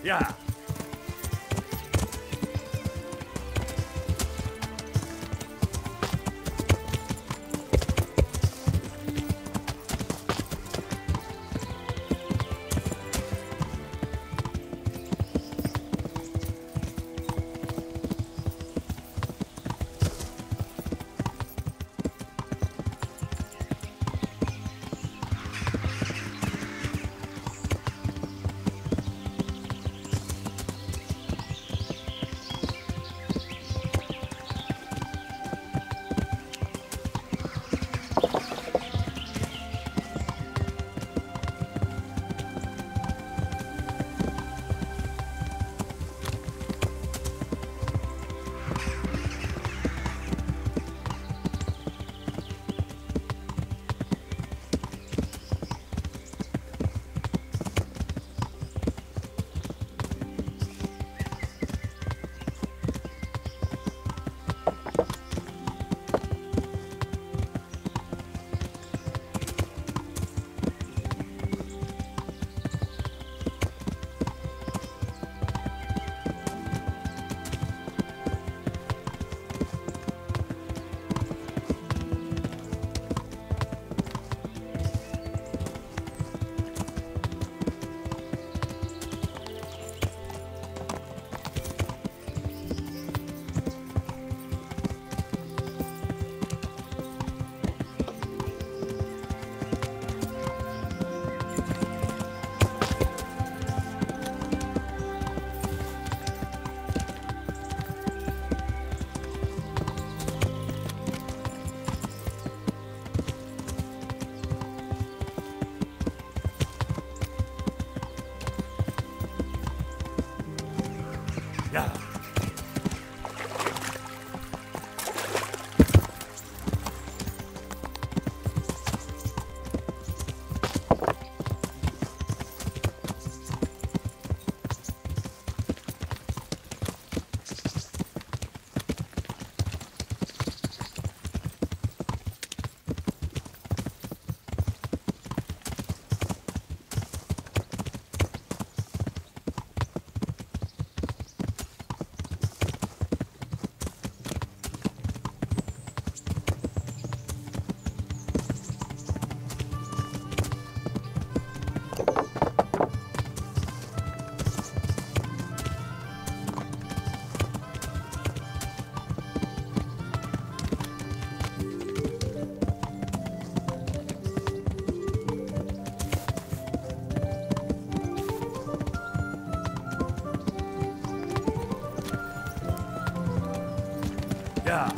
Yeah. Yeah. Yeah.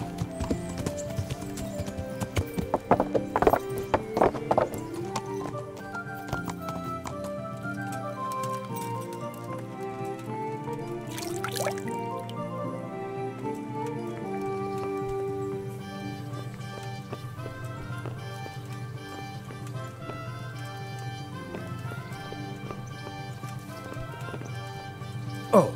Oh.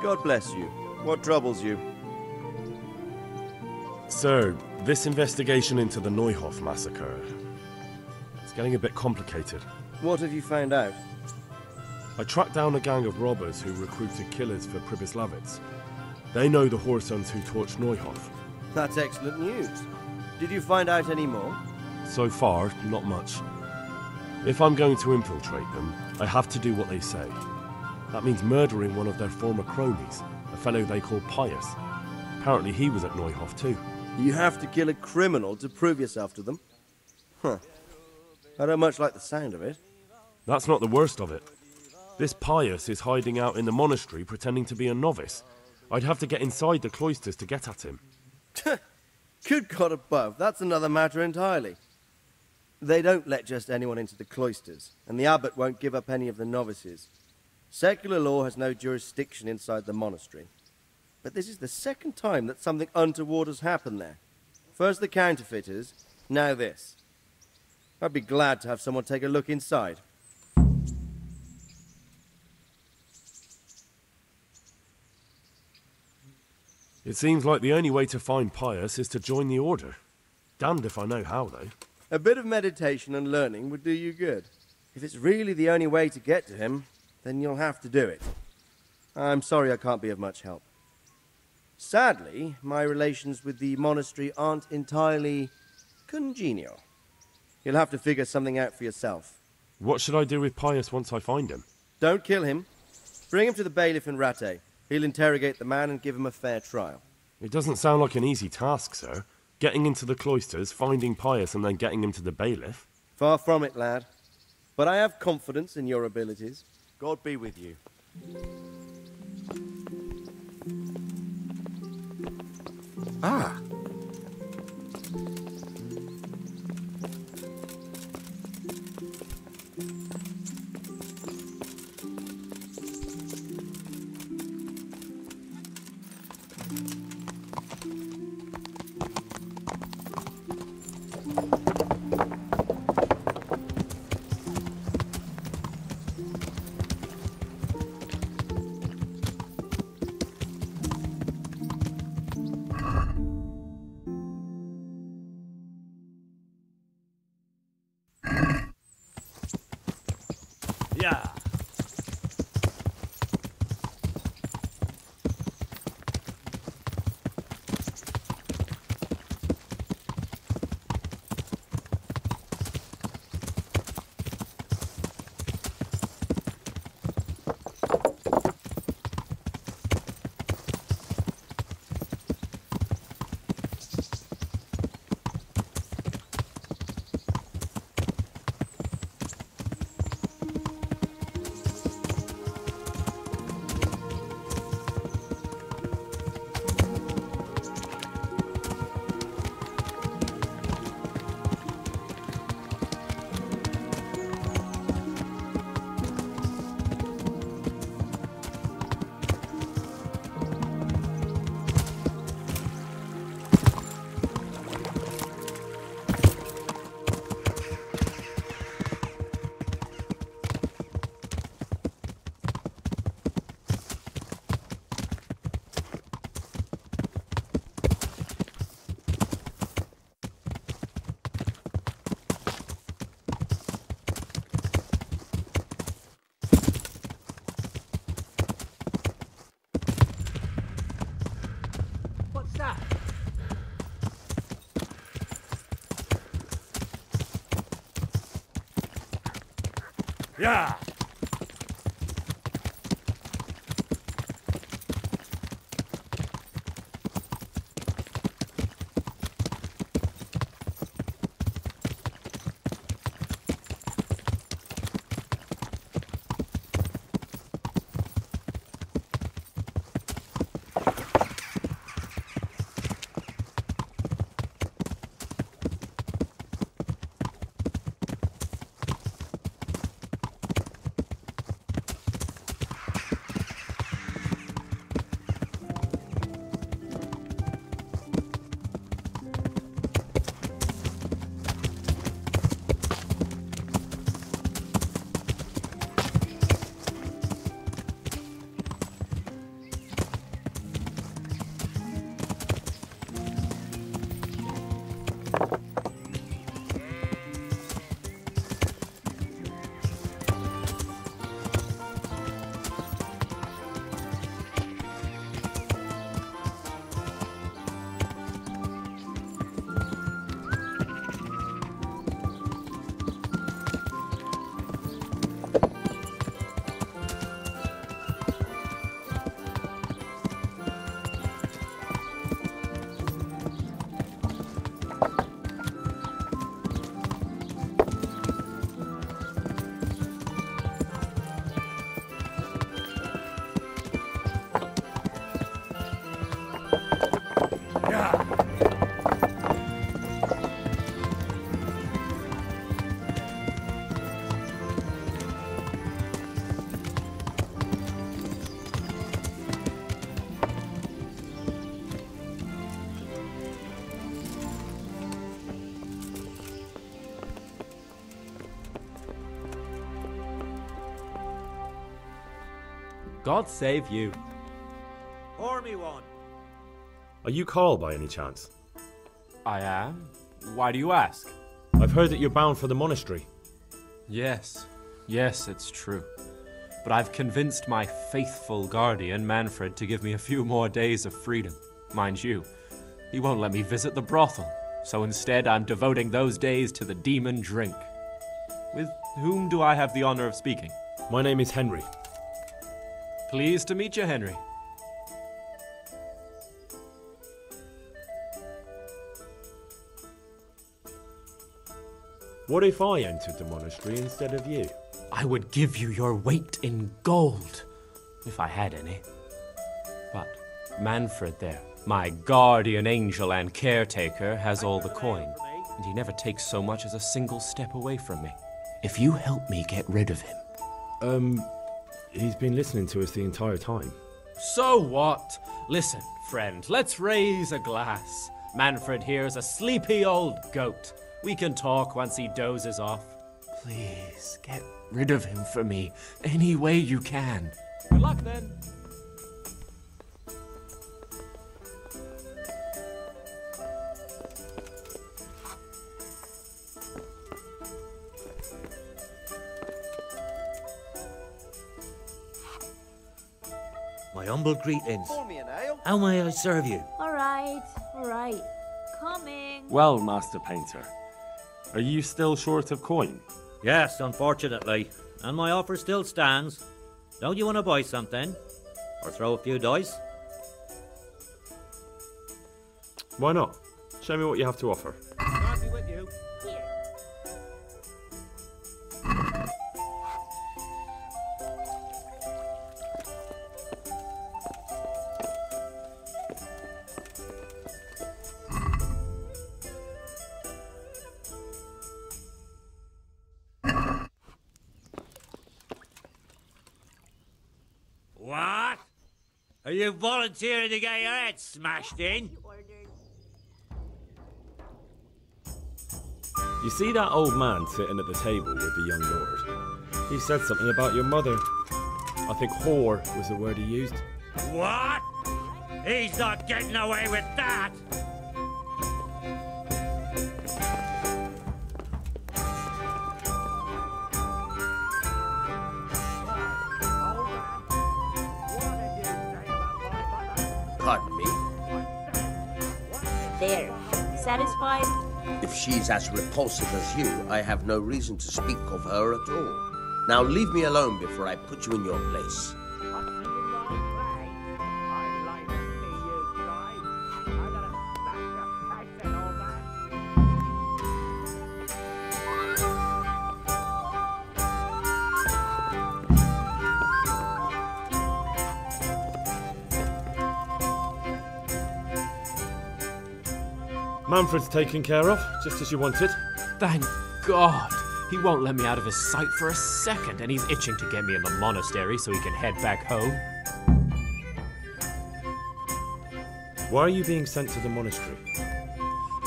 God bless you. What troubles you? Sir, this investigation into the Neuhof massacre, it's getting a bit complicated. What have you found out? I tracked down a gang of robbers who recruited killers for Pribyslavitz. They know the Horsons who torched Neuhof. That's excellent news. Did you find out any more? So far, not much. If I'm going to infiltrate them, I have to do what they say. That means murdering one of their former cronies, a fellow they call Pius. Apparently he was at Neuhof too. You have to kill a criminal to prove yourself to them? Huh. I don't much like the sound of it. That's not the worst of it. This Pius is hiding out in the monastery pretending to be a novice. I'd have to get inside the cloisters to get at him. Good God above, that's another matter entirely. They don't let just anyone into the cloisters, and the abbot won't give up any of the novices. Secular law has no jurisdiction inside the monastery. But this is the second time that something untoward has happened there. First the counterfeiters, now this. I'd be glad to have someone take a look inside. It seems like the only way to find Pius is to join the Order. Damned if I know how, though. A bit of meditation and learning would do you good. If it's really the only way to get to him, then you'll have to do it. I'm sorry I can't be of much help. Sadly, my relations with the monastery aren't entirely congenial. You'll have to figure something out for yourself. What should I do with Pius once I find him? Don't kill him. Bring him to the bailiff in Rattay. He'll interrogate the man and give him a fair trial. It doesn't sound like an easy task, sir. Getting into the cloisters, finding Pius, and then getting him to the bailiff. Far from it, lad. But I have confidence in your abilities. God be with you. Ah. Yeah. Yeah. God save you. Pour me one. Are you Carl by any chance? I am? Why do you ask? I've heard that you're bound for the monastery. Yes, it's true. But I've convinced my faithful guardian, Manfred, to give me a few more days of freedom. Mind you, he won't let me visit the brothel, so instead I'm devoting those days to the demon drink. With whom do I have the honor of speaking? My name is Henry. Pleased to meet you, Henry. What if I entered the monastery instead of you? I would give you your weight in gold, if I had any. But Manfred there, my guardian angel and caretaker, has all the coin, and he never takes so much as a single step away from me. If you help me get rid of him... He's been listening to us the entire time. So what? Listen, friend, let's raise a glass. Manfred here's a sleepy old goat. We can talk once he dozes off. Please, get rid of him for me, any way you can. Good luck, then. My humble greetings. Pour me an ale. How may I serve you? All right. Coming. Well, Master Painter, are you still short of coin? Yes, unfortunately. And my offer still stands. Don't you want to buy something? Or throw a few dice? Why not? Show me what you have to offer. I'll be with you. Here. What? Are you volunteering to get your head smashed in? You see that old man sitting at the table with the young lord? He said something about your mother. I think whore was the word he used. What? He's not getting away with that! Pardon me? There. Satisfied? If she's as repulsive as you, I have no reason to speak of her at all. Now leave me alone before I put you in your place. Manfred's taken care of, just as you wanted. Thank God. He won't let me out of his sight for a second, and he's itching to get me in the monastery so he can head back home. Why are you being sent to the monastery?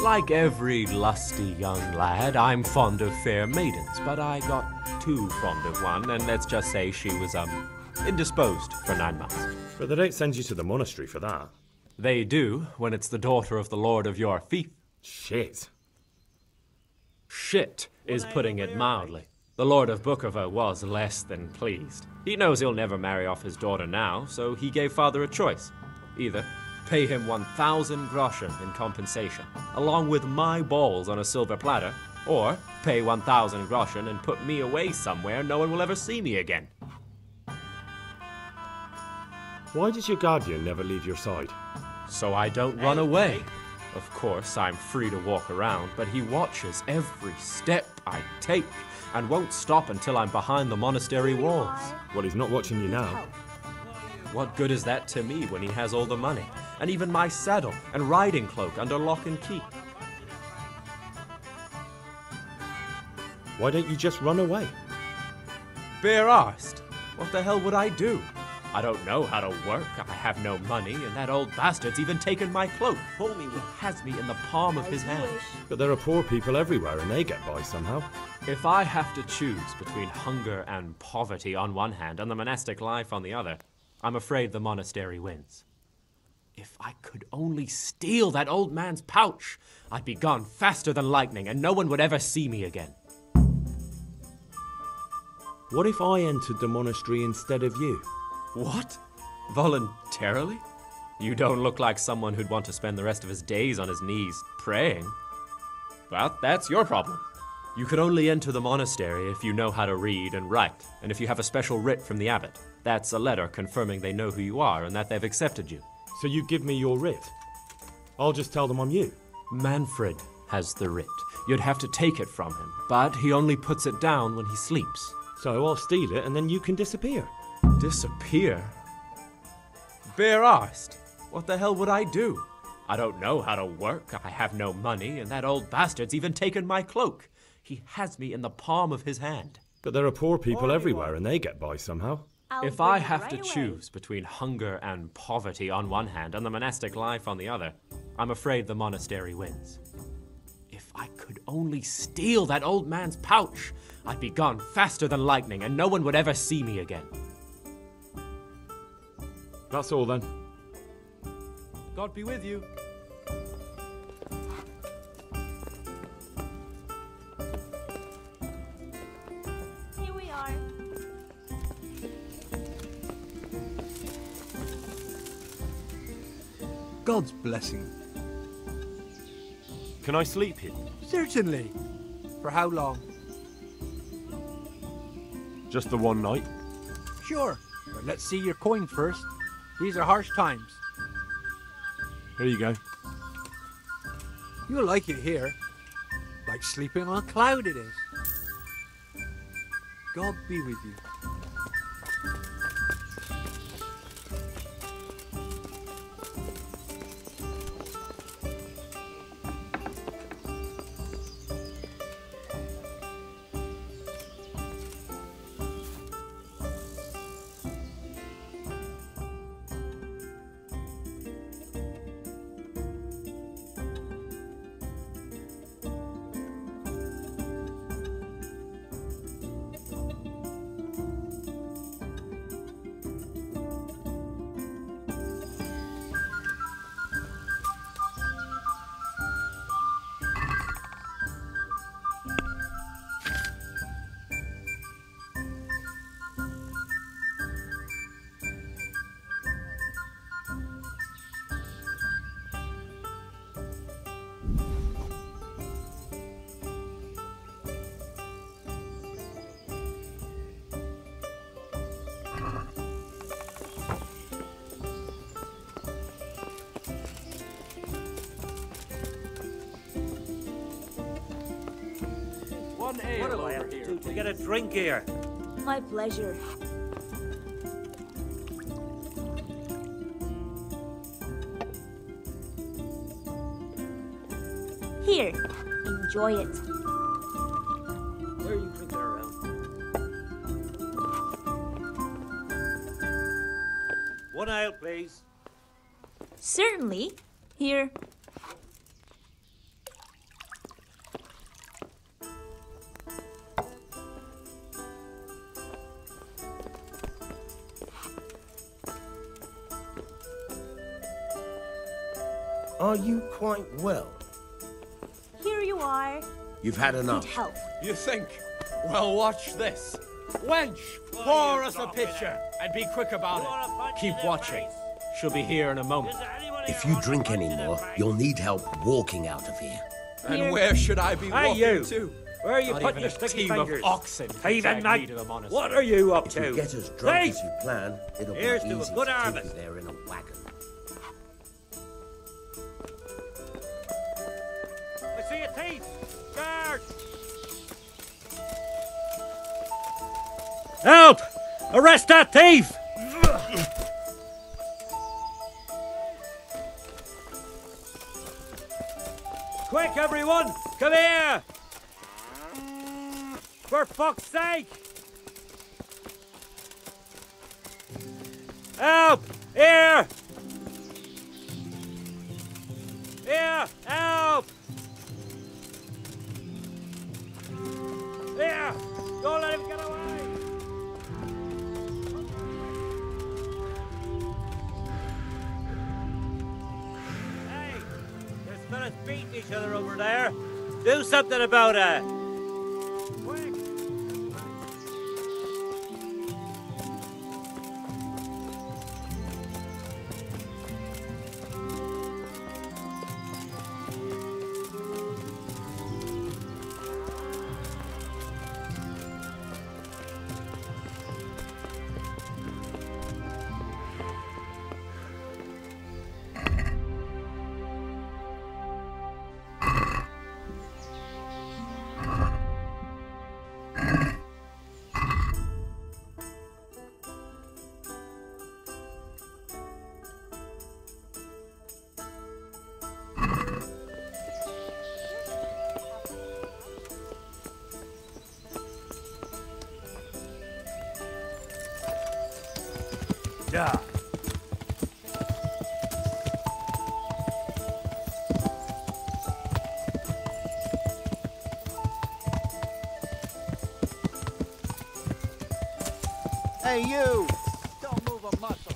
Like every lusty young lad, I'm fond of fair maidens, but I got too fond of one, and let's just say she was, indisposed for 9 months. But they don't send you to the monastery for that. They do, when it's the daughter of the Lord of your fief. Shit. Shit is putting it mildly. The Lord of Bukover was less than pleased. He knows he'll never marry off his daughter now, so he gave father a choice. Either pay him 1,000 groschen in compensation, along with my balls on a silver platter, or pay 1,000 groschen and put me away somewhere no one will ever see me again. Why does your guardian never leave your side? So I don't run away. Of course, I'm free to walk around, but he watches every step I take and won't stop until I'm behind the monastery walls. Well, he's not watching you now. What good is that to me when he has all the money, and even my saddle and riding cloak under lock and key? Why don't you just run away? Bare arsed. What the hell would I do? I don't know how to work, I have no money, and that old bastard's even taken my cloak. He has me in the palm of his hand. But there are poor people everywhere and they get by somehow. If I have to choose between hunger and poverty on one hand and the monastic life on the other, I'm afraid the monastery wins. If I could only steal that old man's pouch, I'd be gone faster than lightning, and no one would ever see me again. What if I entered the monastery instead of you? What? Voluntarily? You don't look like someone who'd want to spend the rest of his days on his knees praying. Well, that's your problem. You could only enter the monastery if you know how to read and write, and if you have a special writ from the abbot. That's a letter confirming they know who you are and that they've accepted you. So you give me your writ. I'll just tell them I'm you. Manfred has the writ. You'd have to take it from him, but he only puts it down when he sleeps. So I'll steal it and then you can disappear. Disappear? Bare arsed. What the hell would I do? I don't know how to work, I have no money, and that old bastard's even taken my cloak. He has me in the palm of his hand. But there are poor people everywhere and they get by somehow. If I have to choose between hunger and poverty on one hand and the monastic life on the other, I'm afraid the monastery wins. If I could only steal that old man's pouch, I'd be gone faster than lightning and no one would ever see me again. That's all then. God be with you. Here we are. God's blessing. Can I sleep here? Certainly. For how long? Just the one night? Sure. But let's see your coin first. These are harsh times. Here you go. You'll like it here. Like sleeping on a cloud it is. God be with you. What do I have to do to get a drink here? My pleasure. Here, enjoy it. Where are you drinking around? One ale, please. Certainly. Here. Are you quite well? Here you are. You've had Good enough. health. You think? Well, watch this. Wench, pour us a pitcher and be quick about it. Keep watching. She'll be here in a moment. If you drink any more, you'll need help walking out of here. Here. And where should I be Hey, walking you. to? Where are you Not putting even your a sticky team fingers? of oxen can Heathen drag knight. me to the monastery. What are you up If to? you get as drunk Hey! as you plan, it'll Here's be to a easy good to take harvest. you there in a wagon. I see a thief! Guard! Help! Arrest that thief! Quick, everyone! Come here! For fuck's sake! Help! Here! Here! Help! Here! Don't let him get away! beating each other over there. Do something about it. Yeah. Hey, you! Don't move a muscle.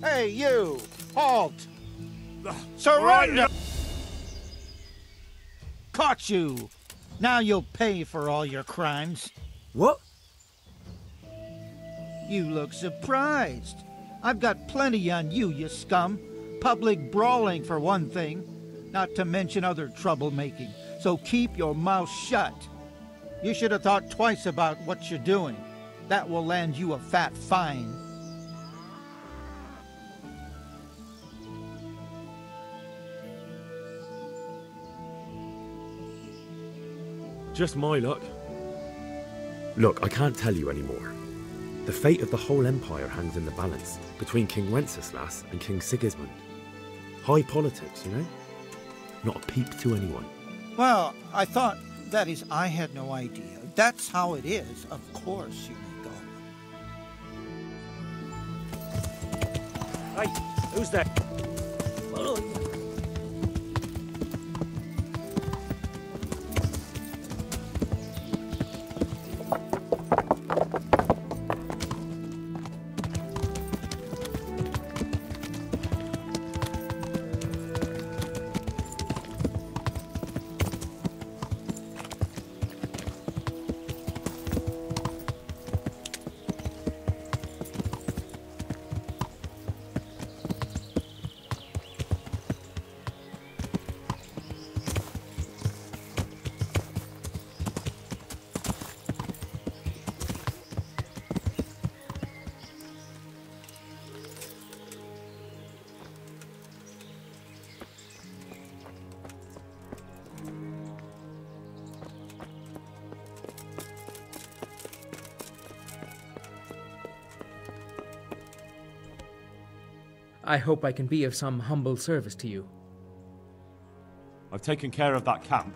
Hey, you! Halt! Surrender! Caught you! Now you'll pay for all your crimes. What? You look surprised. I've got plenty on you, you scum. Public brawling, for one thing. Not to mention other troublemaking. So keep your mouth shut. You should have thought twice about what you're doing. That will land you a fat fine. Just my luck. Look, I can't tell you anymore. The fate of the whole empire hangs in the balance between King Wenceslas and King Sigismund. High politics, you know? Not a peep to anyone. Well, I thought, that is, I had no idea. That's how it is. Of course you may go. Hey, who's that? I hope I can be of some humble service to you. I've taken care of that camp.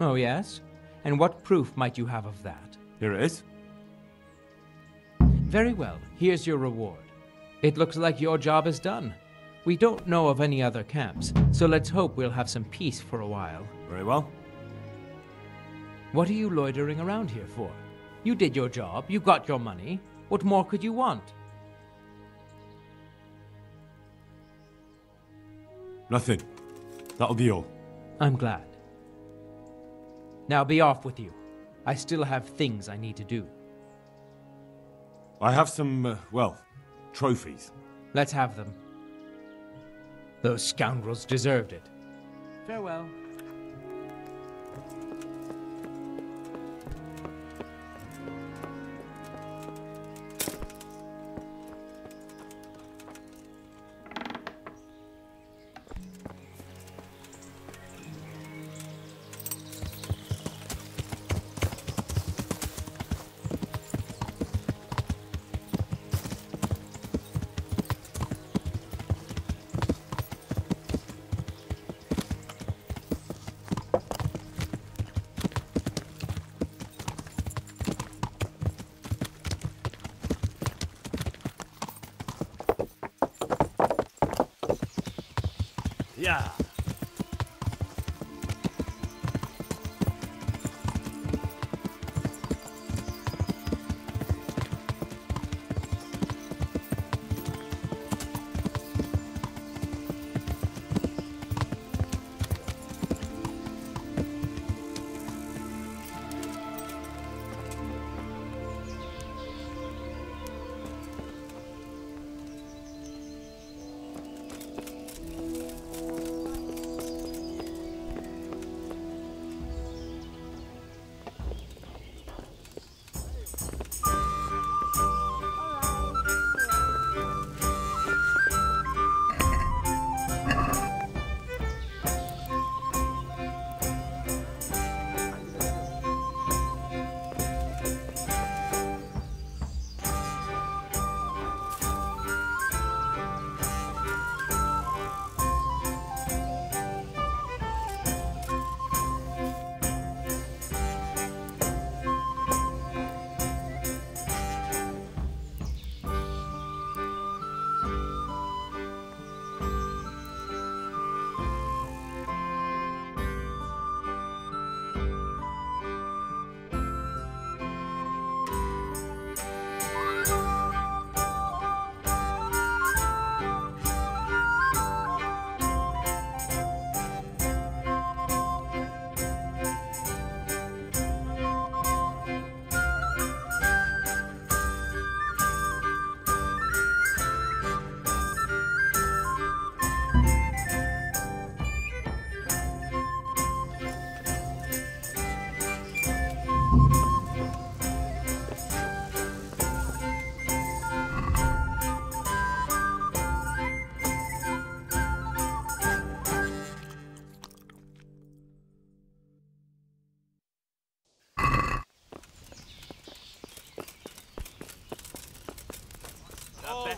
Oh, yes? And what proof might you have of that? Here it is. Very well. Here's your reward. It looks like your job is done. We don't know of any other camps, so let's hope we'll have some peace for a while. Very well. What are you loitering around here for? You did your job, you got your money. What more could you want? Nothing. That'll be all. I'm glad. Now be off with you. I still have things I need to do. I have some, well, trophies. Let's have them. Those scoundrels deserved it. Farewell.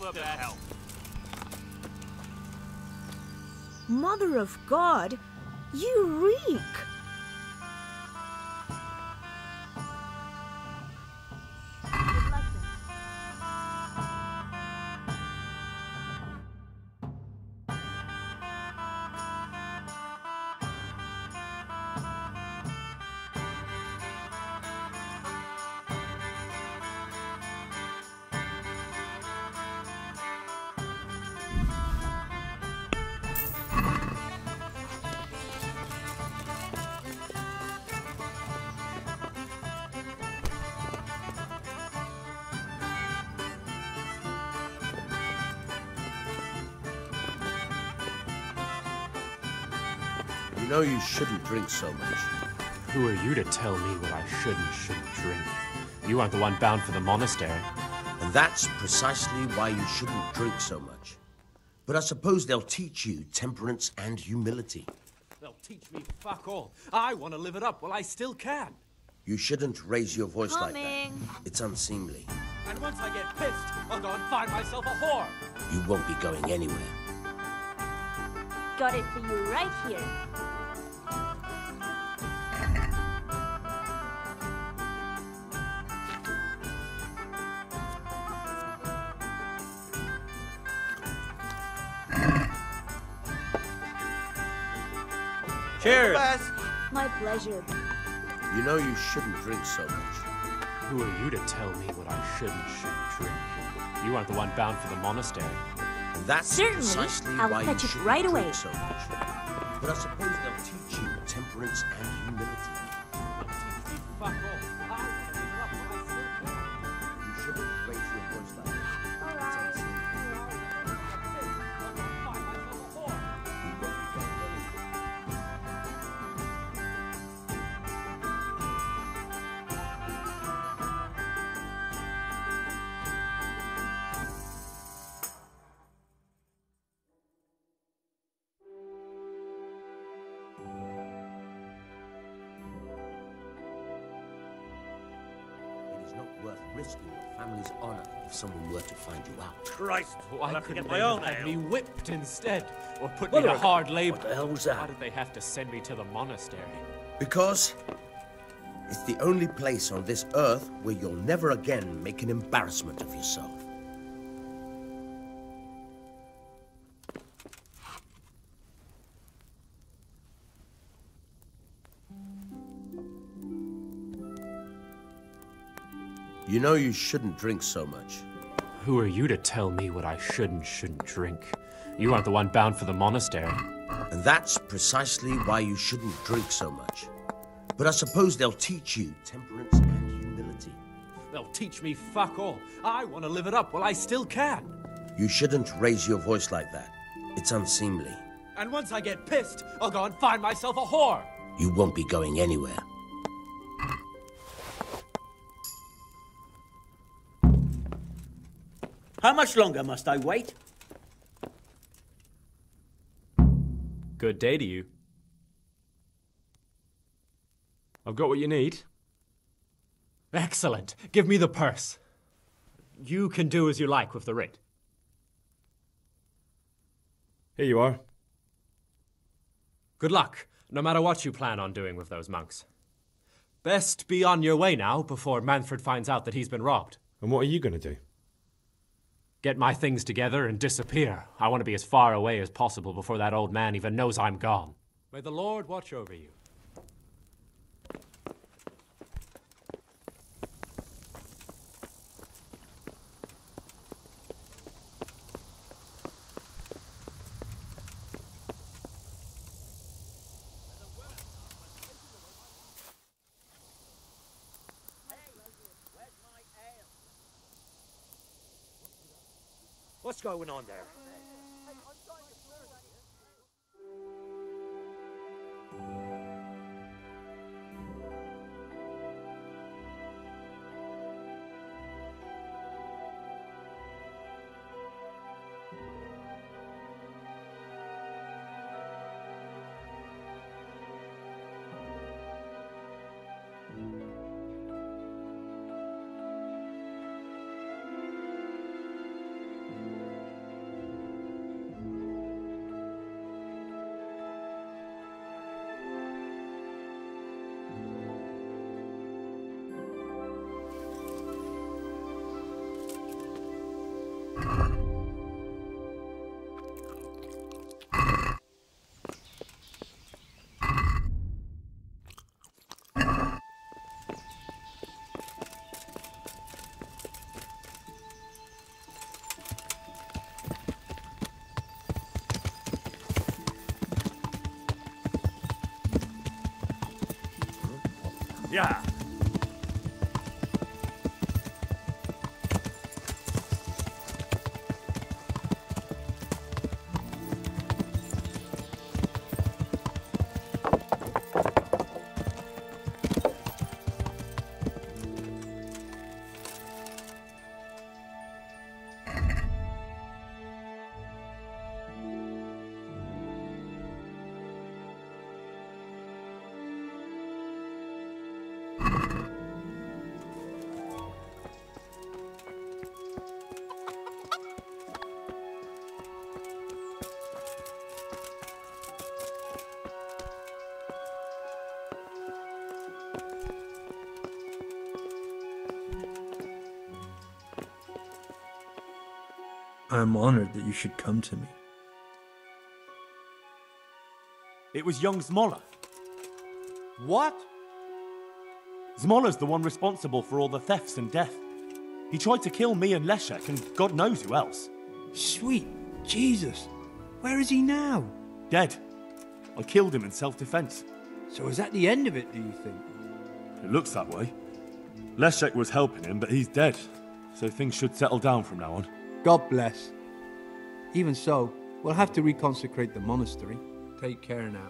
the best. Mother of God, you reek! You know you shouldn't drink so much. Who are you to tell me what I shouldn't drink? You aren't the one bound for the monastery. And that's precisely why you shouldn't drink so much. But I suppose they'll teach you temperance and humility. They'll teach me fuck all. I want to live it up while I still can. You shouldn't raise your voice like Coming. that. It's unseemly. And once I get pissed, I'll go and find myself a whore. You won't be going anywhere. Got it for you right here. Cheers! My pleasure. You know you shouldn't drink so much. Who are you to tell me what I shouldn't drink? You aren't the one bound for the monastery. And that's Certainly. precisely I'll why fetch you it shouldn't right drink away. so much. But I suppose they'll teach you temperance and humility. Fuck all. I want to live it up while I still can. You shouldn't raise your voice like that. It's unseemly. It is not worth risking your family's honor if someone were to find you out. Christ! Why I'll have to couldn't get they my own have ale. me whipped instead? Or put Well, me to look, hard labor? what the hell was that? Why did they have to send me to the monastery? Because it's the only place on this earth where you'll never again make an embarrassment of yourself. You know you shouldn't drink so much. Who are you to tell me what I shouldn't drink? You aren't the one bound for the monastery. And that's precisely why you shouldn't drink so much. But I suppose they'll teach you temperance and humility. They'll teach me fuck all. I want to live it up while I still can. You shouldn't raise your voice like that. It's unseemly. And once I get pissed, I'll go and find myself a whore. You won't be going anywhere. How much longer must I wait? Good day to you. I've got what you need. Excellent. Give me the purse. You can do as you like with the writ. Here you are. Good luck, no matter what you plan on doing with those monks. Best be on your way now before Manfred finds out that he's been robbed. And what are you going to do? Get my things together and disappear. I want to be as far away as possible before that old man even knows I'm gone. May the Lord watch over you. What's going on there? Yeah. I am honored that you should come to me. It was young Zmola. What? Zmola's the one responsible for all the thefts and death. He tried to kill me and Leszek, and God knows who else. Sweet Jesus. Where is he now? Dead. I killed him in self-defense. So is that the end of it, do you think? It looks that way. Leszek was helping him, but he's dead. So things should settle down from now on. God bless. Even so, we'll have to reconsecrate the monastery. Take care now.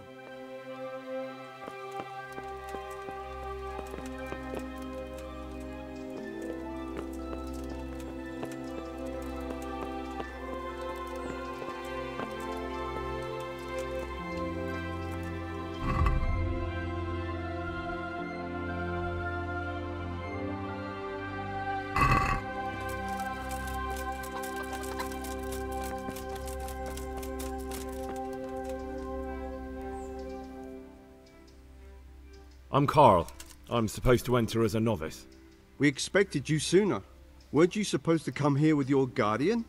I'm Carl. I'm supposed to enter as a novice. We expected you sooner. Weren't you supposed to come here with your guardian?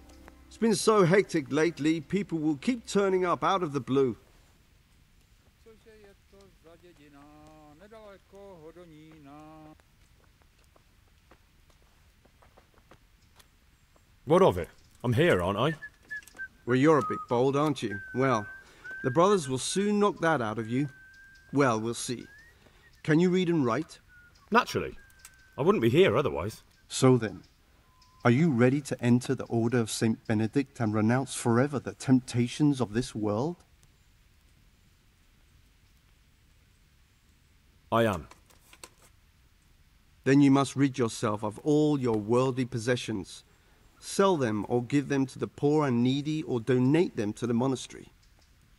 It's been so hectic lately, people will keep turning up out of the blue. What of it? I'm here, aren't I? Well, you're a bit bold, aren't you? Well, the brothers will soon knock that out of you. Well, we'll see. Can you read and write? Naturally. I wouldn't be here otherwise. So then, are you ready to enter the Order of St. Benedict and renounce forever the temptations of this world? I am. Then you must rid yourself of all your worldly possessions. Sell them or give them to the poor and needy or donate them to the monastery.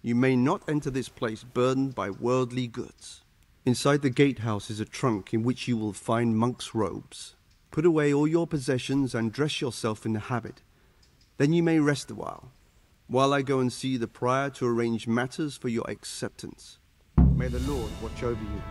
You may not enter this place burdened by worldly goods. Inside the gatehouse is a trunk in which you will find monk's robes. Put away all your possessions and dress yourself in the habit. Then you may rest a while I go and see the prior to arrange matters for your acceptance. May the Lord watch over you.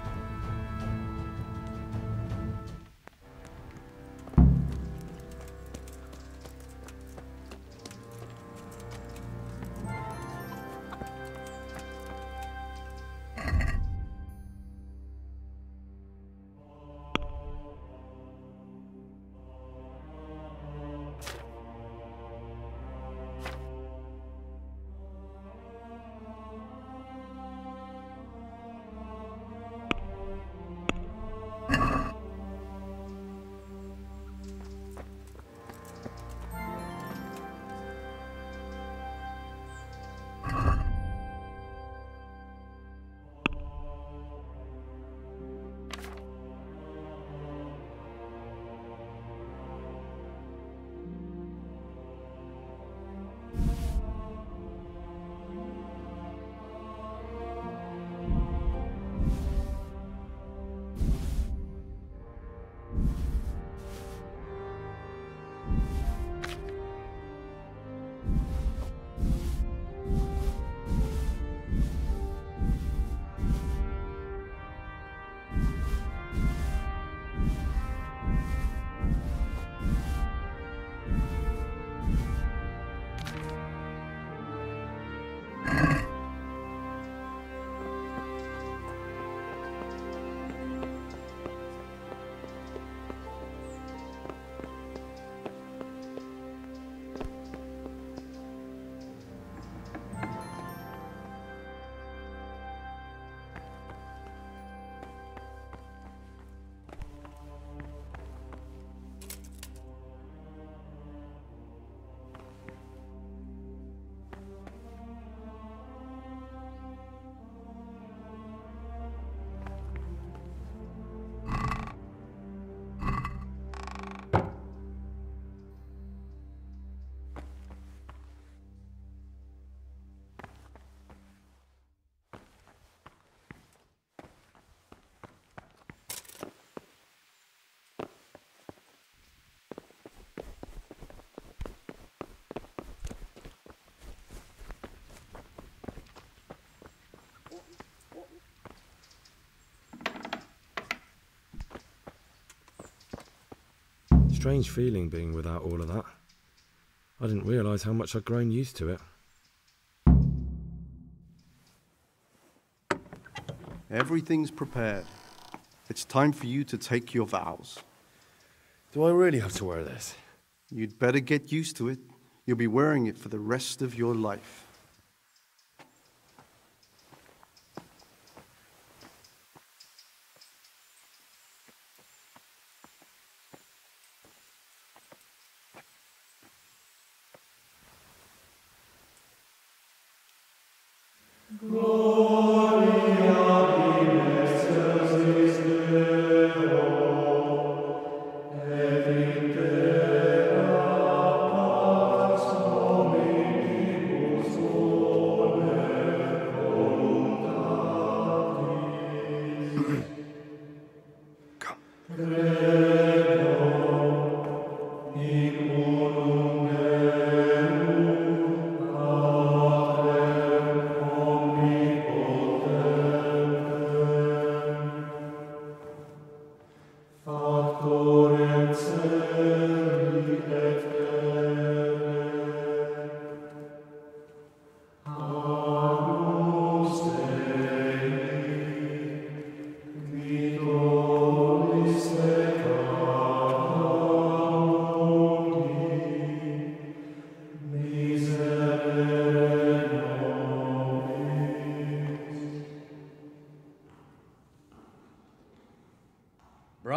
strange feeling being without all of that. I didn't realise how much I'd grown used to it. Everything's prepared. It's time for you to take your vows. Do I really have to wear this? You'd better get used to it. You'll be wearing it for the rest of your life.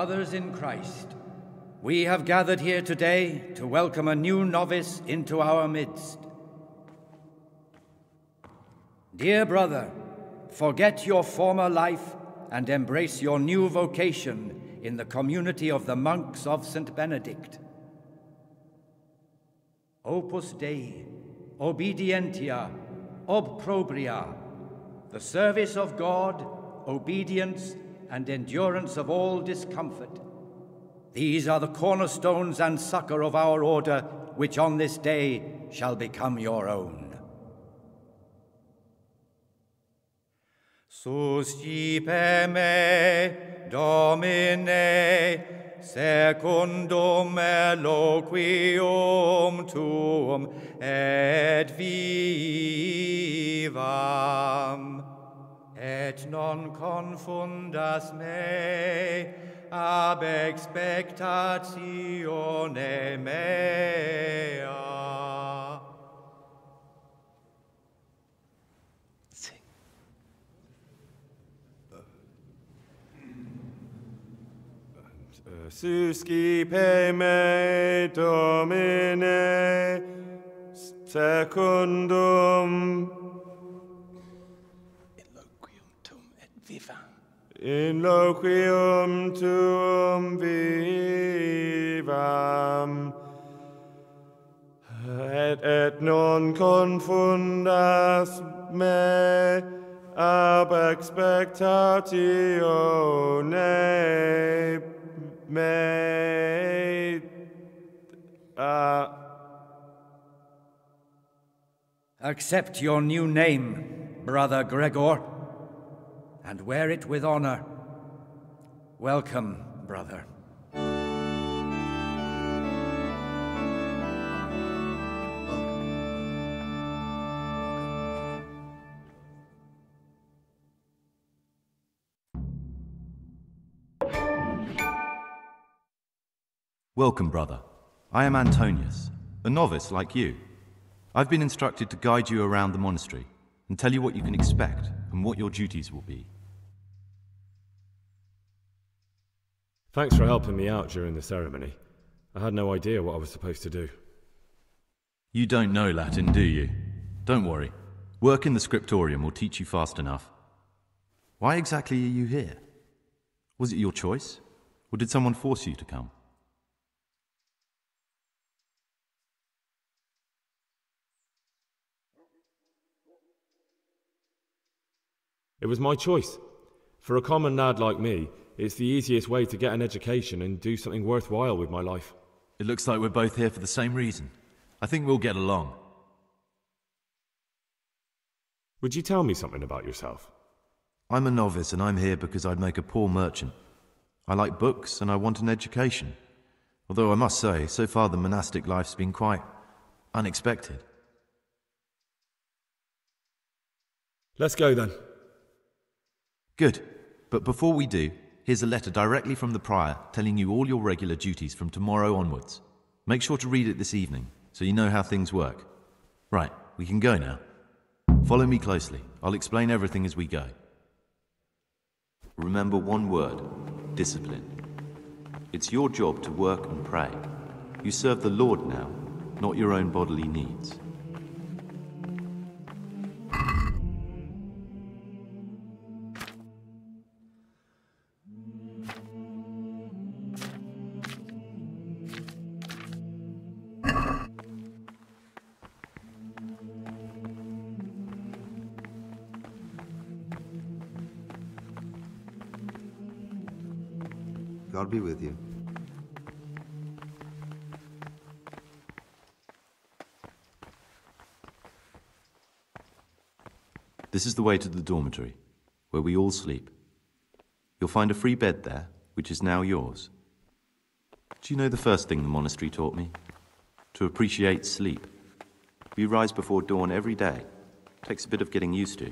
Brothers in Christ, we have gathered here today to welcome a new novice into our midst. Dear brother, forget your former life and embrace your new vocation in the community of the monks of St. Benedict. Opus Dei, obedientia, obprobria, the service of God, obedience, and endurance of all discomfort. These are the cornerstones and succor of our order, which on this day shall become your own. Suscipe me, Domine, secundum eloquium tuum, et vivam. Et non confundas me ab expectatione mea. Suscipe me, Domine, secundum in loquium tuum vivam, et non confundas me ab expectatione mea. Accept your new name, Brother Gregor, and wear it with honor. Welcome, brother. Welcome, brother. I am Antonius, a novice like you. I've been instructed to guide you around the monastery and tell you what you can expect and what your duties will be. Thanks for helping me out during the ceremony. I had no idea what I was supposed to do. You don't know Latin, do you? Don't worry. Work in the scriptorium will teach you fast enough. Why exactly are you here? Was it your choice? Or did someone force you to come? It was my choice. For a common lad like me, it's the easiest way to get an education and do something worthwhile with my life. It looks like we're both here for the same reason. I think we'll get along. Would you tell me something about yourself? I'm a novice and I'm here because I'd make a poor merchant. I like books and I want an education. Although I must say, so far the monastic life's been quite unexpected. Let's go then. Good. But before we do, here's a letter directly from the prior telling you all your regular duties from tomorrow onwards. Make sure to read it this evening, so you know how things work. Right, we can go now. Follow me closely. I'll explain everything as we go. Remember one word: discipline. It's your job to work and pray. You serve the Lord now, not your own bodily needs. God be with you. This is the way to the dormitory, where we all sleep. You'll find a free bed there, which is now yours. Do you know the first thing the monastery taught me? To appreciate sleep. We rise before dawn every day. Takes a bit of getting used to.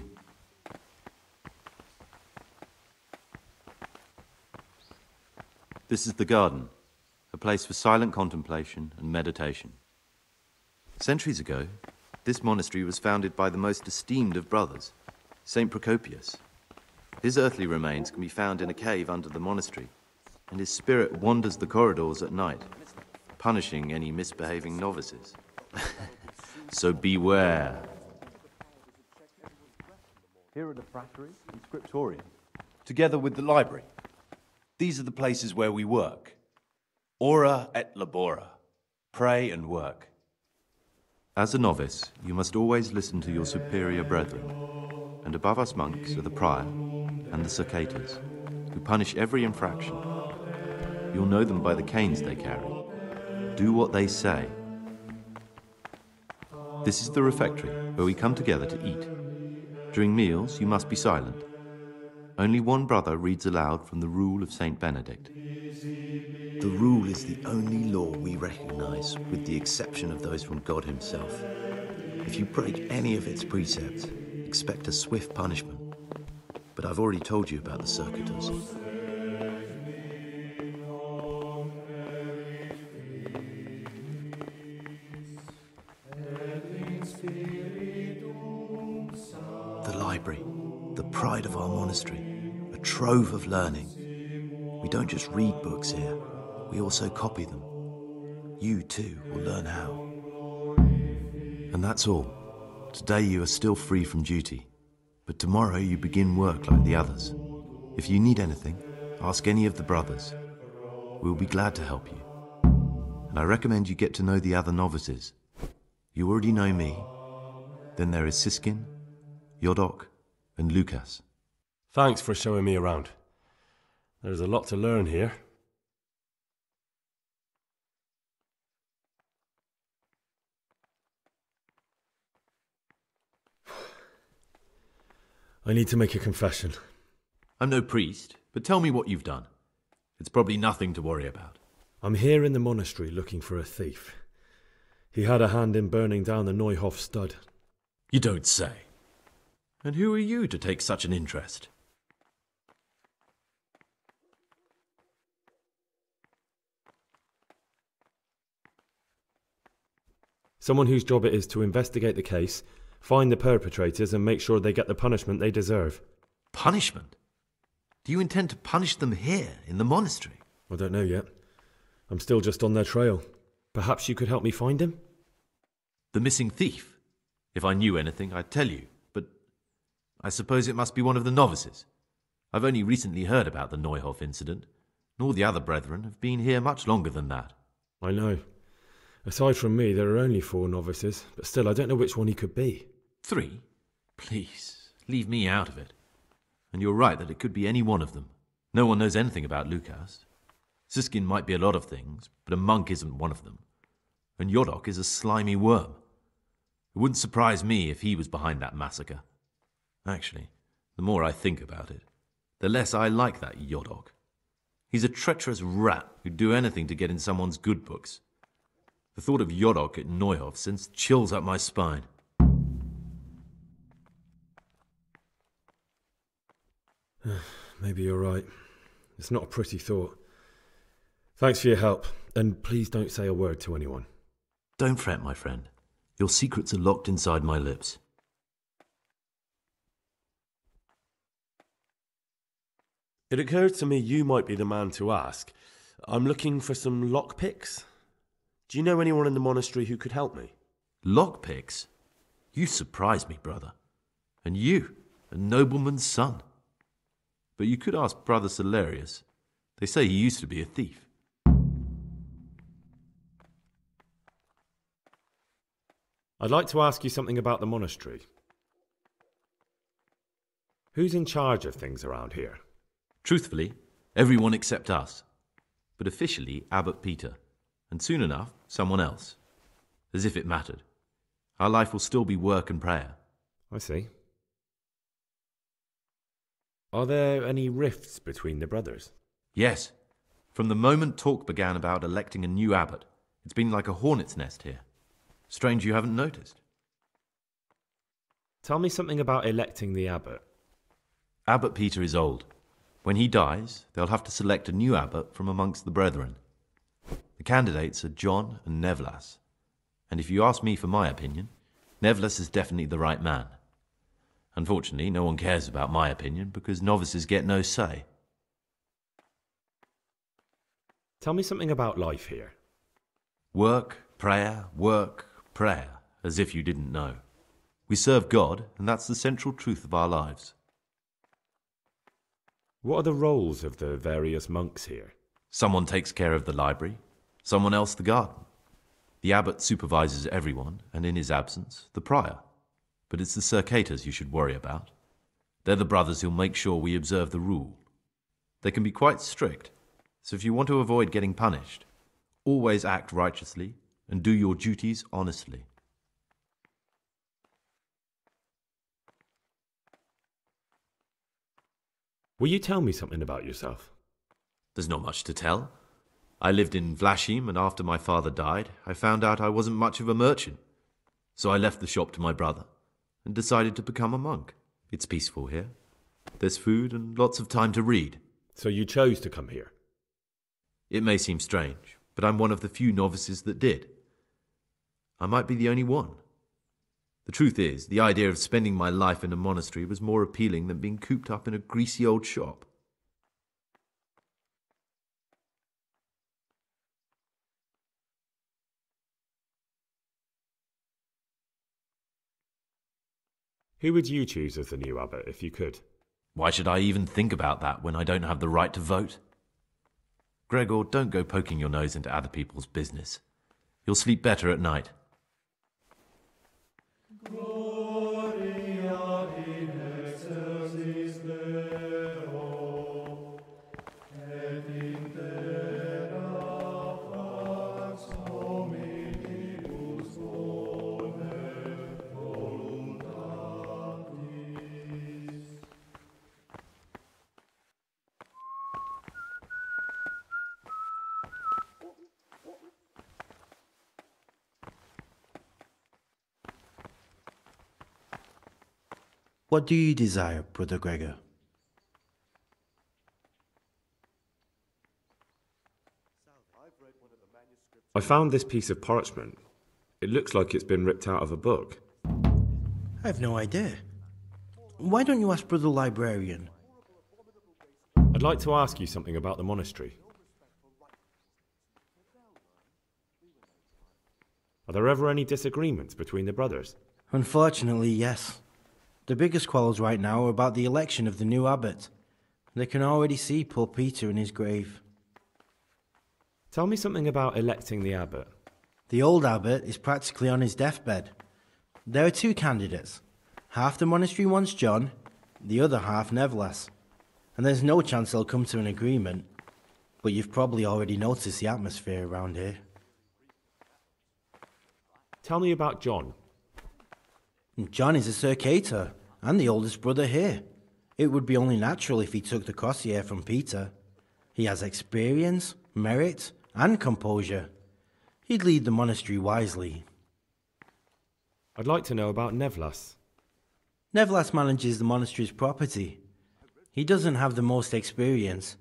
This is the garden, a place for silent contemplation and meditation. Centuries ago, this monastery was founded by the most esteemed of brothers, Saint Procopius. His earthly remains can be found in a cave under the monastery, and his spirit wanders the corridors at night, punishing any misbehaving novices. So beware. Here are the frattery and scriptorium, together with the library. These are the places where we work. Ora et labora. Pray and work. As a novice, you must always listen to your superior brethren. And above us monks are the prior and the circators, who punish every infraction. You'll know them by the canes they carry. Do what they say. This is the refectory, where we come together to eat. During meals, you must be silent. Only one brother reads aloud from the Rule of Saint Benedict. The Rule is the only law we recognize, with the exception of those from God himself. If you break any of its precepts, expect a swift punishment. But I've already told you about the circuitous. The library, the pride of our monastery, a trove of learning. We don't just read books here, we also copy them. You too will learn how. And that's all. Today you are still free from duty, but tomorrow you begin work like the others. If you need anything, ask any of the brothers. We'll be glad to help you. And I recommend you get to know the other novices. You already know me. Then there is Siskin, Yodok, and Lucas. Thanks for showing me around. There's a lot to learn here. I need to make a confession. I'm no priest, but tell me what you've done. It's probably nothing to worry about. I'm here in the monastery looking for a thief. He had a hand in burning down the Neuhof stud. You don't say. And who are you to take such an interest? Someone whose job it is to investigate the case, find the perpetrators and make sure they get the punishment they deserve. Punishment? Do you intend to punish them here, in the monastery? I don't know yet. I'm still just on their trail. Perhaps you could help me find him? The missing thief? If I knew anything, I'd tell you, but I suppose it must be one of the novices. I've only recently heard about the Neuhof incident, and all the other brethren have been here much longer than that. I know. Aside from me, there are only 4 novices, but still I don't know which one he could be. 3? Please, leave me out of it. And you're right that it could be any one of them. No one knows anything about Lucas. Siskin might be a lot of things, but a monk isn't one of them. And Yodok is a slimy worm. It wouldn't surprise me if he was behind that massacre. Actually, the more I think about it, the less I like that Yodok. He's a treacherous rat who'd do anything to get in someone's good books. The thought of Yodok at Neuhof sends chills up my spine. Maybe you're right. It's not a pretty thought. Thanks for your help, and please don't say a word to anyone. Don't fret, my friend. Your secrets are locked inside my lips. It occurred to me you might be the man to ask. I'm looking for some lockpicks. Do you know anyone in the monastery who could help me? Lockpicks? You surprise me, brother. And you, a nobleman's son. But you could ask Brother Salarius. They say he used to be a thief. I'd like to ask you something about the monastery. Who's in charge of things around here? Truthfully, everyone except us. But officially, Abbot Peter. And soon enough, someone else. As if it mattered. Our life will still be work and prayer. I see. Are there any rifts between the brothers? Yes. From the moment talk began about electing a new abbot, it's been like a hornet's nest here. Strange you haven't noticed. Tell me something about electing the abbot. Abbot Peter is old. When he dies, they'll have to select a new abbot from amongst the brethren. The candidates are John and Nevlas. And if you ask me for my opinion, Nevlas is definitely the right man. Unfortunately, no one cares about my opinion because novices get no say. Tell me something about life here. Work, prayer, as if you didn't know. We serve God, and that's the central truth of our lives. What are the roles of the various monks here? Someone takes care of the library, someone else the garden. The abbot supervises everyone, and in his absence, the prior. But it's the circators you should worry about. They're the brothers who'll make sure we observe the rule. They can be quite strict, so if you want to avoid getting punished, always act righteously and do your duties honestly. Will you tell me something about yourself? There's not much to tell. I lived in Vlachim, and after my father died, I found out I wasn't much of a merchant. So I left the shop to my brother and decided to become a monk. It's peaceful here. There's food and lots of time to read. So you chose to come here? It may seem strange, but I'm one of the few novices that did. I might be the only one. The truth is, the idea of spending my life in a monastery was more appealing than being cooped up in a greasy old shop. Who would you choose as the new abbot if you could? Why should I even think about that when I don't have the right to vote? Gregor, don't go poking your nose into other people's business. You'll sleep better at night. What do you desire, Brother Gregor? I found this piece of parchment. It looks like it's been ripped out of a book. I have no idea. Why don't you ask Brother Librarian? I'd like to ask you something about the monastery. Are there ever any disagreements between the brothers? Unfortunately, yes. The biggest quarrels right now are about the election of the new abbot. They can already see poor Peter in his grave. Tell me something about electing the abbot. The old abbot is practically on his deathbed. There are two candidates. Half the monastery wants John, the other half Nevlas. And there's no chance they'll come to an agreement. But you've probably already noticed the atmosphere around here. Tell me about John. John is a circator, and the oldest brother here. It would be only natural if he took the crossier from Peter. He has experience, merit, and composure. He'd lead the monastery wisely. I'd like to know about Nevlas. Nevlas manages the monastery's property. He doesn't have the most experience,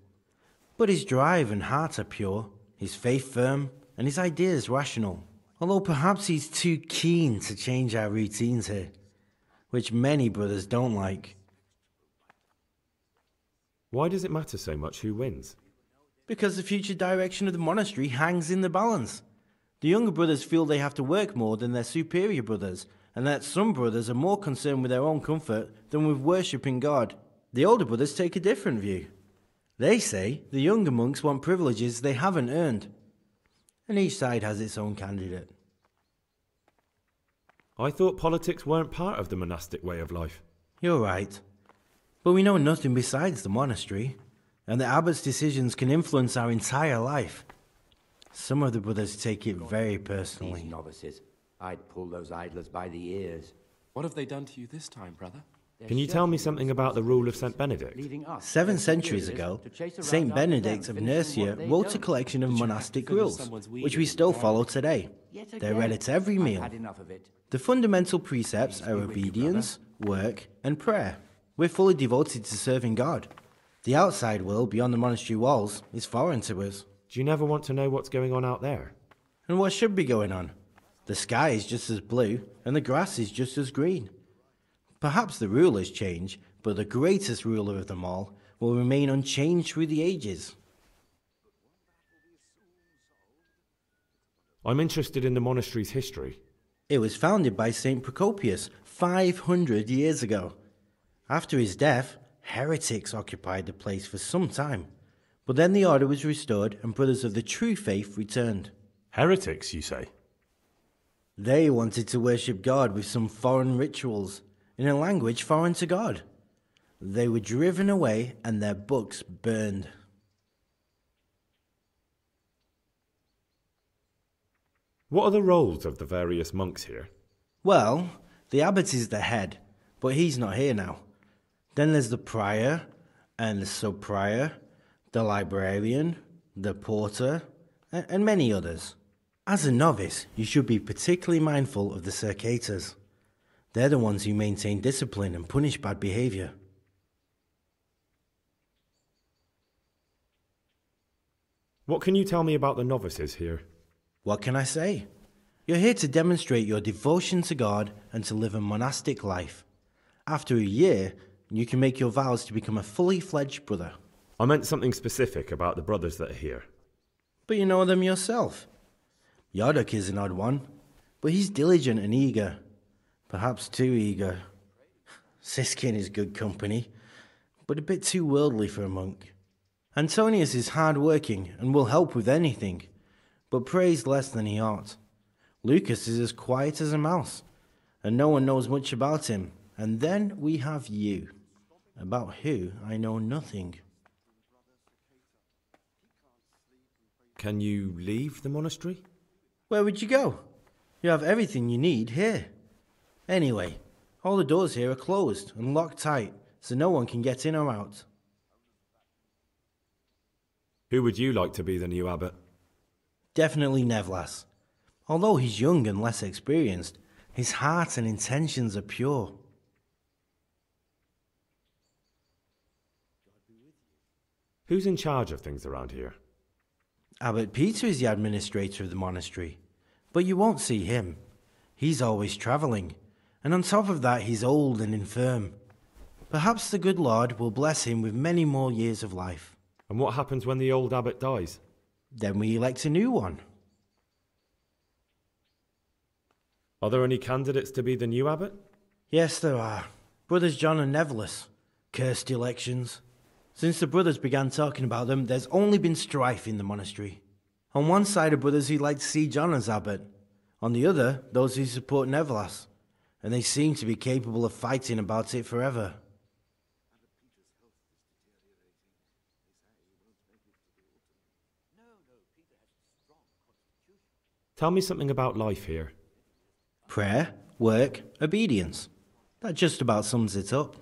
but his drive and heart are pure, his faith firm, and his ideas rational. Although perhaps he's too keen to change our routines here, which many brothers don't like. Why does it matter so much who wins? Because the future direction of the monastery hangs in the balance. The younger brothers feel they have to work more than their superior brothers, and that some brothers are more concerned with their own comfort than with worshipping God. The older brothers take a different view. They say the younger monks want privileges they haven't earned, and each side has its own candidate. I thought politics weren't part of the monastic way of life. You're right. But we know nothing besides the monastery, and the abbot's decisions can influence our entire life. Some of the brothers take it very personally. These novices, I'd pull those idlers by the ears. What have they done to you this time, brother? Can you tell me something about the rule of St. Benedict? 7 centuries ago, St. Benedict of Nursia wrote a collection of monastic rules, which we still follow today. They're read at every meal. The fundamental precepts are obedience, work, and prayer. We're fully devoted to serving God. The outside world beyond the monastery walls is foreign to us. Do you never want to know what's going on out there? And what should be going on? The sky is just as blue, and the grass is just as green. Perhaps the rulers change, but the greatest ruler of them all will remain unchanged through the ages. I'm interested in the monastery's history. It was founded by St. Procopius 500 years ago. After his death, heretics occupied the place for some time, but then the order was restored and brothers of the true faith returned. Heretics, you say? They wanted to worship God with some foreign rituals, in a language foreign to God. They were driven away and their books burned. What are the roles of the various monks here? Well, the abbot is the head, but he's not here now. Then there's the prior, and the sub-prior, the librarian, the porter, and many others. As a novice, you should be particularly mindful of the circators. They're the ones who maintain discipline and punish bad behavior. What can you tell me about the novices here? What can I say? You're here to demonstrate your devotion to God and to live a monastic life. After a year, you can make your vows to become a fully fledged brother. I meant something specific about the brothers that are here. But you know them yourself. Yarduk is an odd one, but he's diligent and eager. Perhaps too eager. Siskin is good company, but a bit too worldly for a monk. Antonius is hard-working and will help with anything, but prays less than he ought. Lucas is as quiet as a mouse, and no one knows much about him. And then we have you, about who I know nothing. Can you leave the monastery? Where would you go? You have everything you need here. Anyway, all the doors here are closed and locked tight, so no one can get in or out. Who would you like to be the new abbot? Definitely Nevlas. Although he's young and less experienced, his heart and intentions are pure. Who's in charge of things around here? Abbot Peter is the administrator of the monastery, but you won't see him. He's always travelling, and on top of that he's old and infirm. Perhaps the good Lord will bless him with many more years of life. And what happens when the old abbot dies? Then we elect a new one. Are there any candidates to be the new abbot? Yes, there are. Brothers John and Nevillus. Cursed elections. Since the brothers began talking about them, there's only been strife in the monastery. On one side are brothers who'd like to see John as abbot. On the other, those who support Nevillus. And they seem to be capable of fighting about it forever. Tell me something about life here. Prayer, work, obedience. That just about sums it up.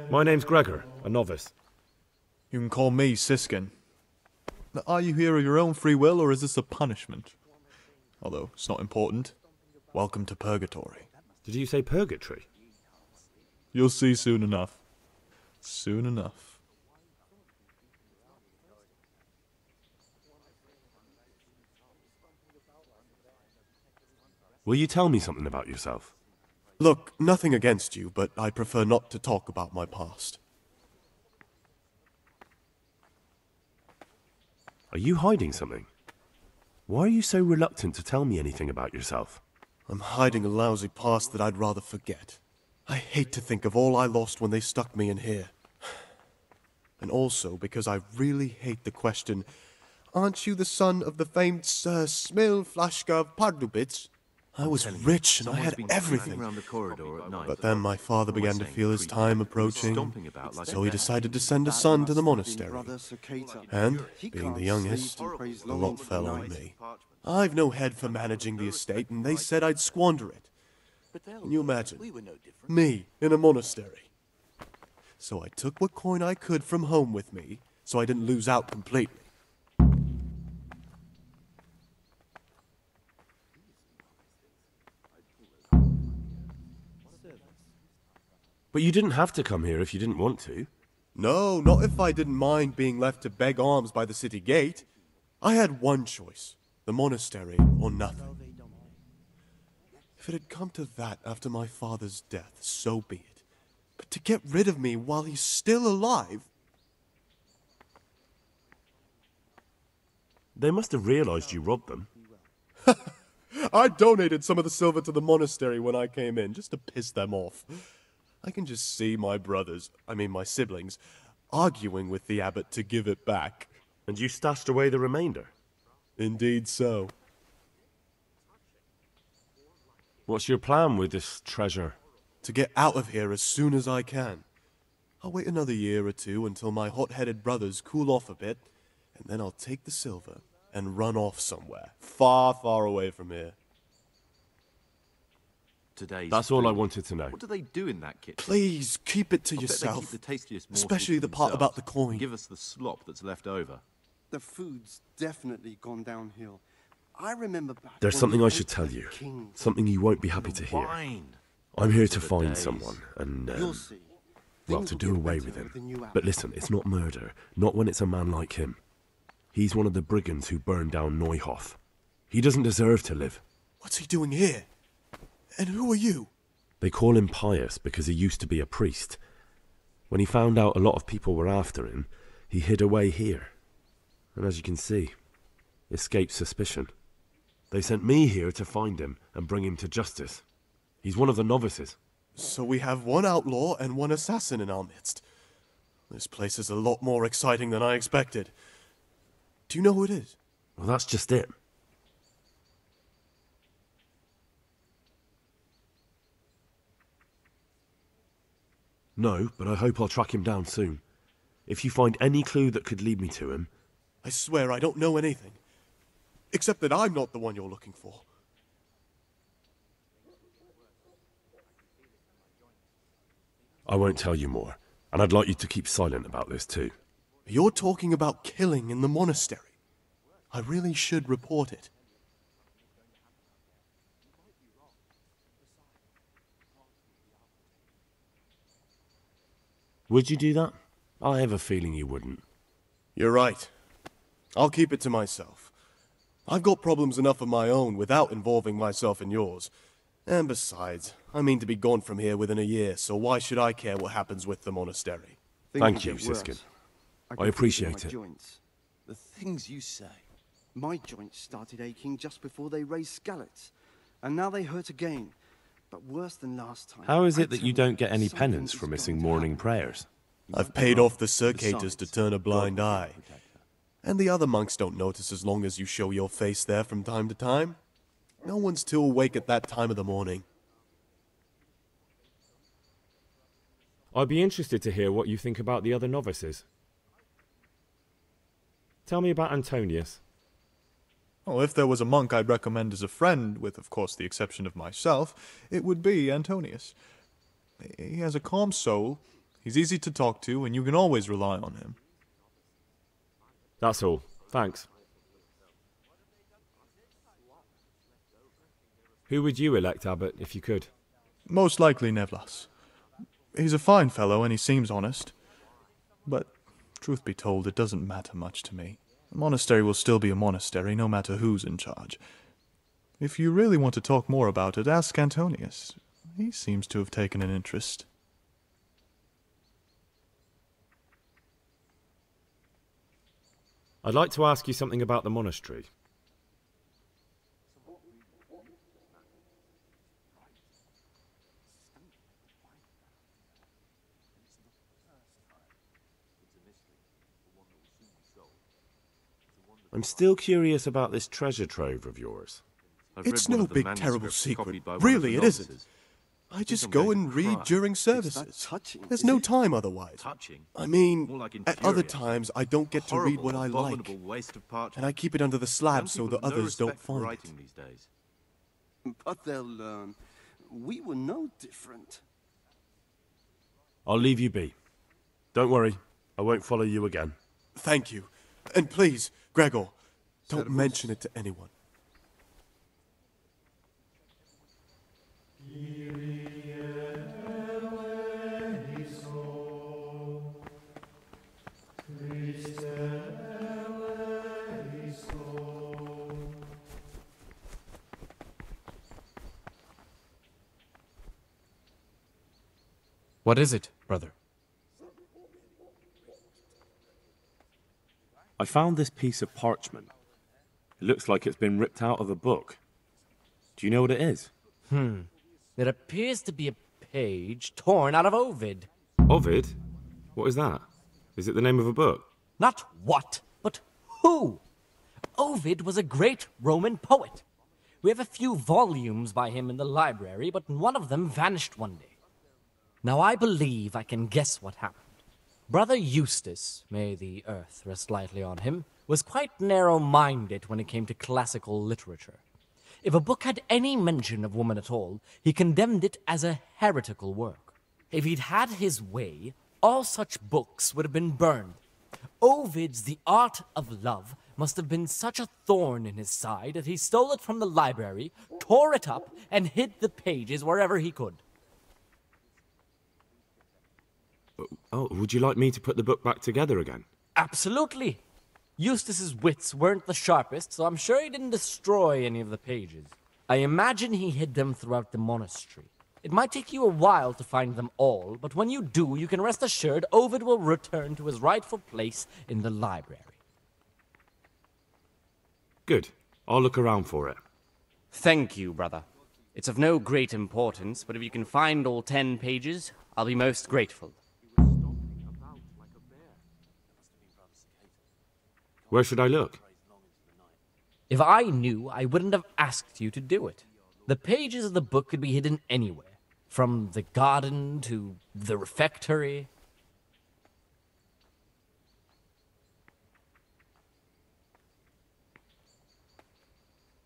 My name's Gregor, a novice. You can call me Siskin. Now, are you here of your own free will, or is this a punishment? Although, it's not important. Welcome to Purgatory. Did you say purgatory? You'll see soon enough. Soon enough. Will you tell me something about yourself? Look, nothing against you, but I prefer not to talk about my past. Are you hiding something? Why are you so reluctant to tell me anything about yourself? I'm hiding a lousy past that I'd rather forget. I hate to think of all I lost when they stuck me in here. And also because I really hate the question, aren't you the son of the famed Sir Smil Flashka of Pardubitz? I was rich and I had everything. But then my father began to feel his time approaching, so he decided to send a son to the monastery. And, being the youngest, a lot fell on me. I've no head for managing the estate, and they said I'd squander it. Can you imagine? Me, in a monastery. So I took what coin I could from home with me, so I didn't lose out completely. But you didn't have to come here if you didn't want to. No, not if I didn't mind being left to beg alms by the city gate. I had one choice, the monastery or nothing. If it had come to that after my father's death, so be it. But to get rid of me while he's still alive... They must have realized you robbed them. I donated some of the silver to the monastery when I came in, just to piss them off. I can just see my brothers, my siblings, arguing with the abbot to give it back. And you stashed away the remainder? Indeed so. What's your plan with this treasure? To get out of here as soon as I can. I'll wait another year or two until my hot-headed brothers cool off a bit, and then I'll take the silver and run off somewhere, far, far away from here. That's all I wanted to know. What do they do in that kitchen? Please, keep it to yourself. They keep the tastiest especially the part about the coin. Give us the slop that's left over. The food's definitely gone downhill. I remember back. There's something I should tell you. Something you won't be happy to hear. I'm here to find someone and, well, to do away with him. But listen, it's not murder. Not when it's a man like him. He's one of the brigands who burned down Neuhof. He doesn't deserve to live. What's he doing here? And who are you? They call him Pius because he used to be a priest. When he found out a lot of people were after him, he hid away here. And as you can see, escaped suspicion. They sent me here to find him and bring him to justice. He's one of the novices. So we have one outlaw and one assassin in our midst. This place is a lot more exciting than I expected. Do you know who it is? Well, that's just it. No, but I hope I'll track him down soon. If you find any clue that could lead me to him... I swear I don't know anything. Except that I'm not the one you're looking for. I won't tell you more, and I'd like you to keep silent about this too. You're talking about killing in the monastery. I really should report it. Would you do that? I have a feeling you wouldn't. You're right. I'll keep it to myself. I've got problems enough of my own without involving myself in yours. And besides, I mean to be gone from here within a year, so why should I care what happens with the monastery? Thank you, Siskin. I appreciate it. Joints. The things you say. My joints started aching just before they raised scallots, and now they hurt again. But worse than last time. How is it that you don't get any penance for missing morning prayers? I've paid off the circators to turn a blind eye. And the other monks don't notice as long as you show your face there from time to time. No one's too awake at that time of the morning. I'd be interested to hear what you think about the other novices. Tell me about Antonius. Well, if there was a monk I'd recommend as a friend, with of course the exception of myself, it would be Antonius. He has a calm soul, He's easy to talk to, and you can always rely on him. That's all. Thanks. Who would you elect, Abbot, if you could? Most likely Nevlas. He's a fine fellow, and he seems honest. But, truth be told, it doesn't matter much to me. A monastery will still be a monastery, no matter who's in charge. If you really want to talk more about it, ask Antonius. He seems to have taken an interest. I'd like to ask you something about the monastery. I'm still curious about this treasure trove of yours. It's no big terrible secret. Really, it isn't. I just go and read during services. There's no time otherwise. I mean, at other times I don't get to read what I like, and I keep it under the slab so the others don't find it. But they'll learn. We were no different. I'll leave you be. Don't worry, I won't follow you again. Thank you. And please, Gregor, don't mention it to anyone. What is it, brother? I found this piece of parchment. It looks like it's been ripped out of a book. Do you know what it is? It appears to be a page torn out of Ovid. Ovid? What is that? Is it the name of a book? Not what, but who. Ovid was a great Roman poet. We have a few volumes by him in the library, but one of them vanished one day. Now I believe I can guess what happened. Brother Eustace, may the earth rest lightly on him, was quite narrow-minded when it came to classical literature. If a book had any mention of woman at all, he condemned it as a heretical work. If he'd had his way, all such books would have been burned. Ovid's The Art of Love must have been such a thorn in his side that he stole it from the library, tore it up, and hid the pages wherever he could. Oh, would you like me to put the book back together again? Absolutely. Eustace's wits weren't the sharpest, so I'm sure he didn't destroy any of the pages. I imagine he hid them throughout the monastery. It might take you a while to find them all, but when you do, you can rest assured Ovid will return to his rightful place in the library. Good. I'll look around for it. Thank you, brother. It's of no great importance, but if you can find all 10 pages, I'll be most grateful. Where should I look? If I knew, I wouldn't have asked you to do it. The pages of the book could be hidden anywhere, from the garden to the refectory.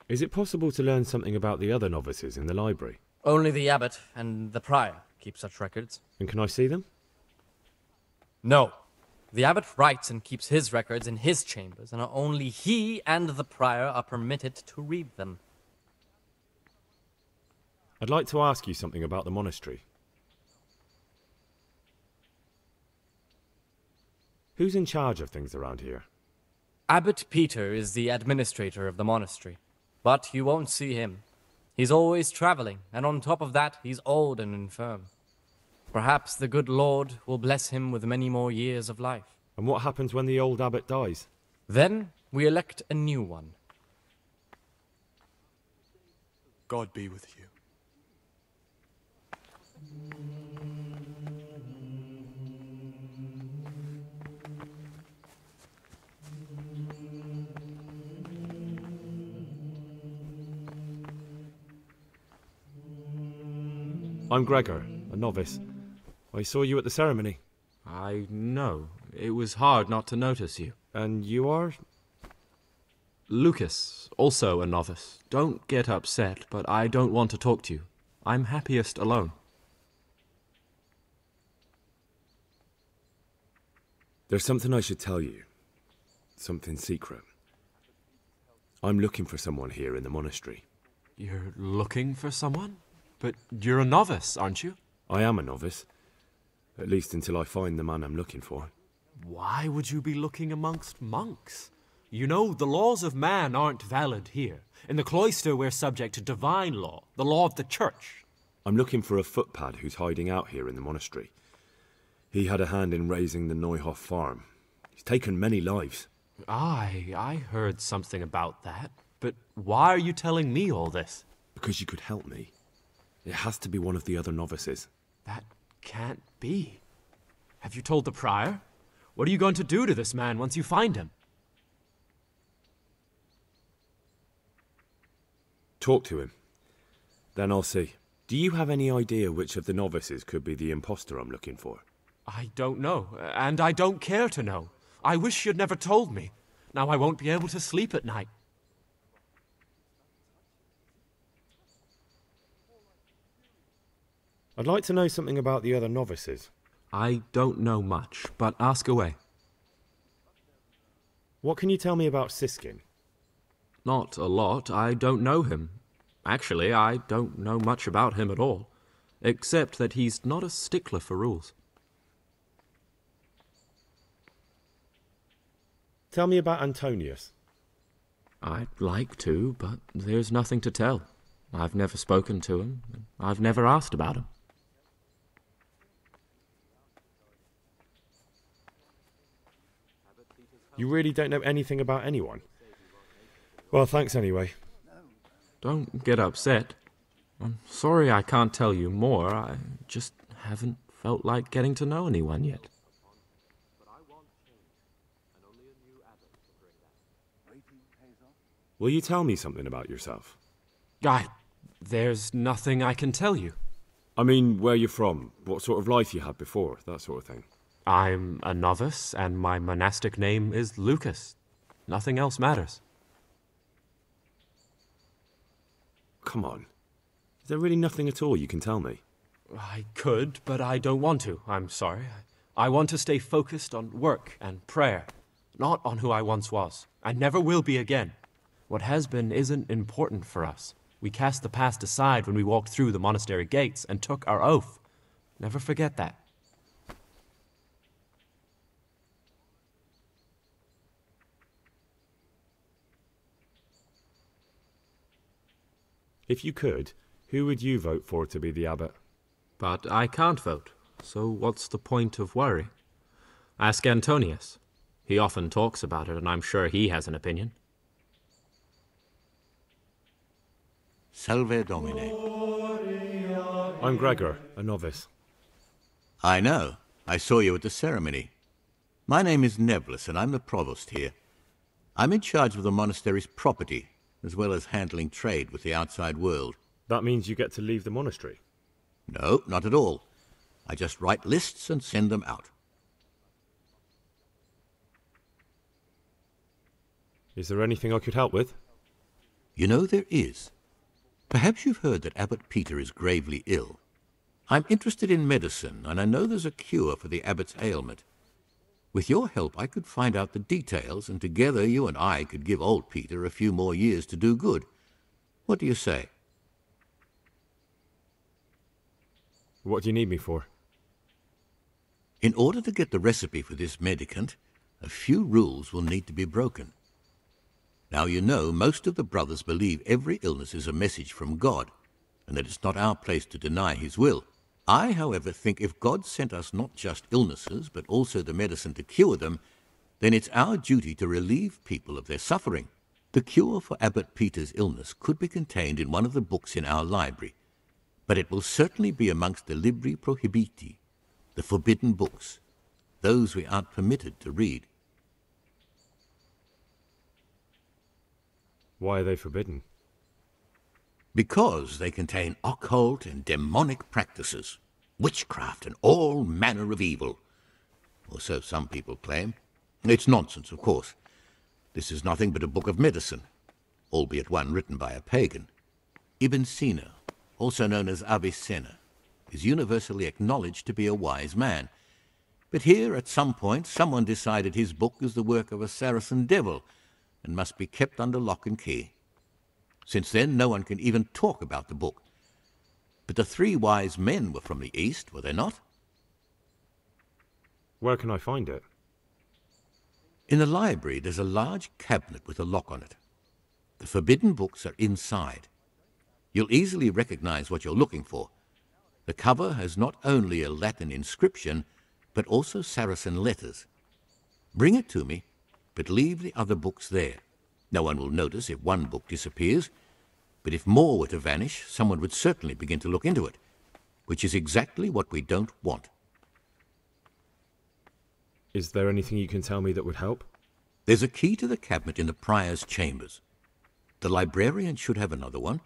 Is it possible to learn something about the other novices in the library? Only the abbot and the prior keep such records. And can I see them? No. The abbot writes and keeps his records in his chambers, and only he and the prior are permitted to read them. I'd like to ask you something about the monastery. Who's in charge of things around here? Abbot Peter is the administrator of the monastery, but you won't see him. He's always traveling, and on top of that, he's old and infirm. Perhaps the good Lord will bless him with many more years of life. And what happens when the old abbot dies? Then we elect a new one. God be with you. I'm Gregor, a novice. I saw you at the ceremony. I know. It was hard not to notice you. And you are? Lucas, also a novice. Don't get upset, but I don't want to talk to you. I'm happiest alone. There's something I should tell you. Something secret. I'm looking for someone here in the monastery. You're looking for someone? But you're a novice, aren't you? I am a novice. At least until I find the man I'm looking for. Why would you be looking amongst monks? You know, the laws of man aren't valid here. In the cloister, we're subject to divine law, the law of the church. I'm looking for a footpad who's hiding out here in the monastery. He had a hand in raising the Neuhoff farm. He's taken many lives. I heard something about that. But why are you telling me all this? Because you could help me. It has to be one of the other novices. That can't be. Have you told the prior? What are you going to do to this man once you find him? Talk to him. Then I'll see. Do you have any idea which of the novices could be the imposter I'm looking for? I don't know, and I don't care to know. I wish you'd never told me. Now I won't be able to sleep at night. I'd like to know something about the other novices. I don't know much, but ask away. What can you tell me about Siskin? Not a lot. I don't know him. Actually, I don't know much about him at all, except that he's not a stickler for rules. Tell me about Antonius. I'd like to, but there's nothing to tell. I've never spoken to him. I've never asked about him. You really don't know anything about anyone? Well, thanks anyway. Don't get upset. I'm sorry I can't tell you more. I just haven't felt like getting to know anyone yet. Will you tell me something about yourself? There's nothing I can tell you. I mean, where you're from, what sort of life you had before, that sort of thing. I'm a novice, and my monastic name is Lucas. Nothing else matters. Come on. Is there really nothing at all you can tell me? I could, but I don't want to. I'm sorry. I want to stay focused on work and prayer, not on who I once was. I never will be again. What has been isn't important for us. We cast the past aside when we walked through the monastery gates and took our oath. Never forget that. If you could, who would you vote for to be the abbot? But I can't vote, so what's the point of worry? Ask Antonius. He often talks about it, and I'm sure he has an opinion. Salve Domine. I'm Gregor, a novice. I know. I saw you at the ceremony. My name is Nevlis, and I'm the provost here. I'm in charge of the monastery's property, as well as handling trade with the outside world. That means you get to leave the monastery? No, not at all. I just write lists and send them out. Is there anything I could help with? You know, there is. Perhaps you've heard that Abbot Peter is gravely ill. I'm interested in medicine, and I know there's a cure for the abbot's ailment. With your help, I could find out the details, and together you and I could give old Peter a few more years to do good. What do you say? What do you need me for? In order to get the recipe for this medicament, a few rules will need to be broken. Now, you know, most of the brothers believe every illness is a message from God, and that it's not our place to deny his will. I, however, think if God sent us not just illnesses, but also the medicine to cure them, then it's our duty to relieve people of their suffering. The cure for Abbot Peter's illness could be contained in one of the books in our library, but it will certainly be amongst the Libri Prohibiti, the forbidden books, those we aren't permitted to read. Why are they forbidden? Because they contain occult and demonic practices, witchcraft and all manner of evil. Or so some people claim. It's nonsense, of course. This is nothing but a book of medicine, albeit one written by a pagan. Ibn Sina, also known as Avicenna, is universally acknowledged to be a wise man. But here, at some point, someone decided his book is the work of a Saracen devil and must be kept under lock and key. Since then, no one can even talk about the book. But the 3 wise men were from the East, were they not? Where can I find it? In the library, there's a large cabinet with a lock on it. The forbidden books are inside. You'll easily recognize what you're looking for. The cover has not only a Latin inscription, but also Saracen letters. Bring it to me, but leave the other books there. No one will notice if one book disappears, but if more were to vanish, someone would certainly begin to look into it, which is exactly what we don't want. Is there anything you can tell me that would help? There's a key to the cabinet in the prior's chambers. The librarian should have another one,